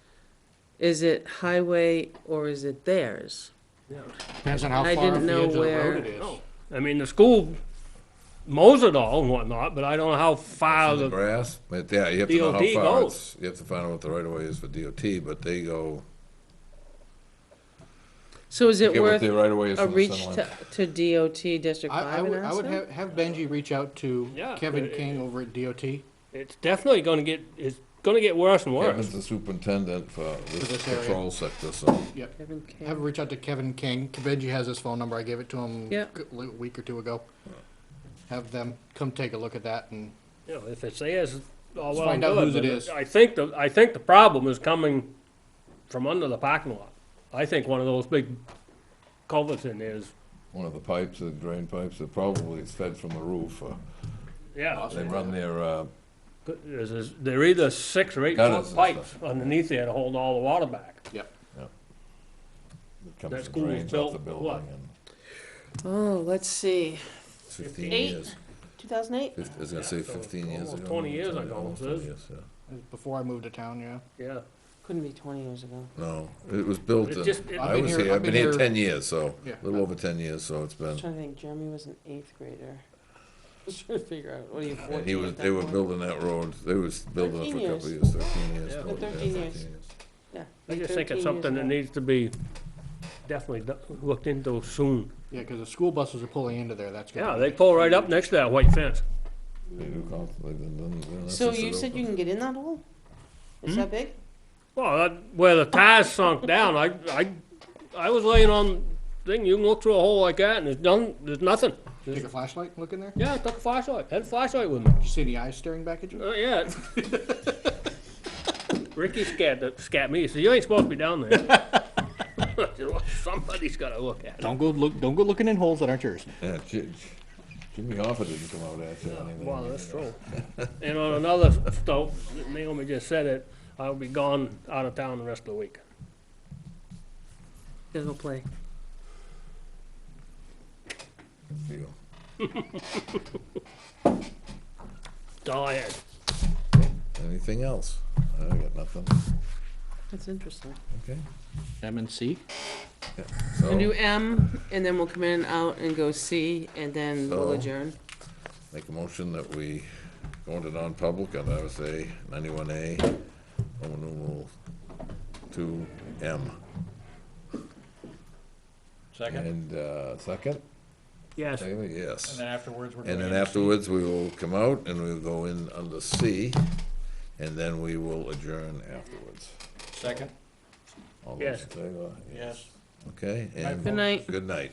it highway or is it theirs? Depends on how I far didn't off the know edge of the where- road it is. I mean, the school mows it all and whatnot, but I don't know how far The the, grass, but yeah, you have to know how DOT far goes. it's, you have to find out what the right of way is for DOT, but they go, So is it Get what worth their right of way is a from the reach center to DOT District I 5 and would, I ask would them? have Benji reach out to Yeah, Kevin it- King over at DOT. It's definitely it's gonna get worse and worse. Kevin's the superintendent for this this area. patrol sector, so. Yep. Kevin King. Have him reach out to Kevin King. Benji has his phone number. I gave it to him Yep. a week or two ago. Have them come take a look at that and You know, if it's theirs, all Let's well find and out good, whose it but is. I think the problem is coming from under the parking lot. I think one of those big culverts in there is, One of the pipes, the drain pipes, that probably is fed from the roof, yeah. they run their, They're either 6 or 8 Gutters foot and pipes stuff. underneath there to hold all the water back. yep. that That comes and school was drains off built, the building, what? and Oh, let's see. it's 15 Eight? years. 2008? I was gonna say 15 years almost ago. 20 years ago, Almost it 20 is. years, yeah. Before I moved to town, yeah. Yeah. Couldn't be 20 years ago. No, it was built It in, just- it- I was here, I've been here 10 years, so, Yeah. a little over 10 years, so it's I was been. trying to think, Jeremy was an 8th grader. I was trying to figure out, what are you, 14 And he was, at that they were point? building that road, they was building it 13 for a couple of years. years, 13 years. Yeah. probably, 13 years. 13 Yeah. I like just think 13 it's years something that ago. needs to be definitely looked into soon. Yeah, because the school buses are pulling into there. That's Yeah, gonna they pull right up next to that white fence. They do constantly, then that's So just you it said open. you can get in that hole? Is that big? Well, where the tires sunk down, I was laying on thing, you can look through a hole like that and there's nothing. take a flashlight, and look in there. Yeah, I took a flashlight, had a flashlight with me. Did you see any eyes staring back at you? Yeah. Ricky scared me, he said, you ain't supposed to be down there. I said, well, somebody's gotta look at it. Don't go looking in holes that aren't yours. Yeah, Jimmy Hoffa didn't come out at you or anything. Well, that's true. And on another note, Naomi just said it, I'll be gone out of town the rest of the week. Gotta go play. Deal. That's all I had. Anything else? I got nothing, That's interesting. okay. M and C. We'll So, do M, and then we'll come in and out and go C, and then we'll So- adjourn. make a motion that we go into non-public on RSA 91A, Roman numeral 2M. Second. And, second? Yes. Taylor, yes. And then afterwards, we're And going then into C. afterwards, we will come out and we'll go in under C, and then we will adjourn afterwards. Second. All those Yes. in favor? Yes. Okay, and. Good night. Good night.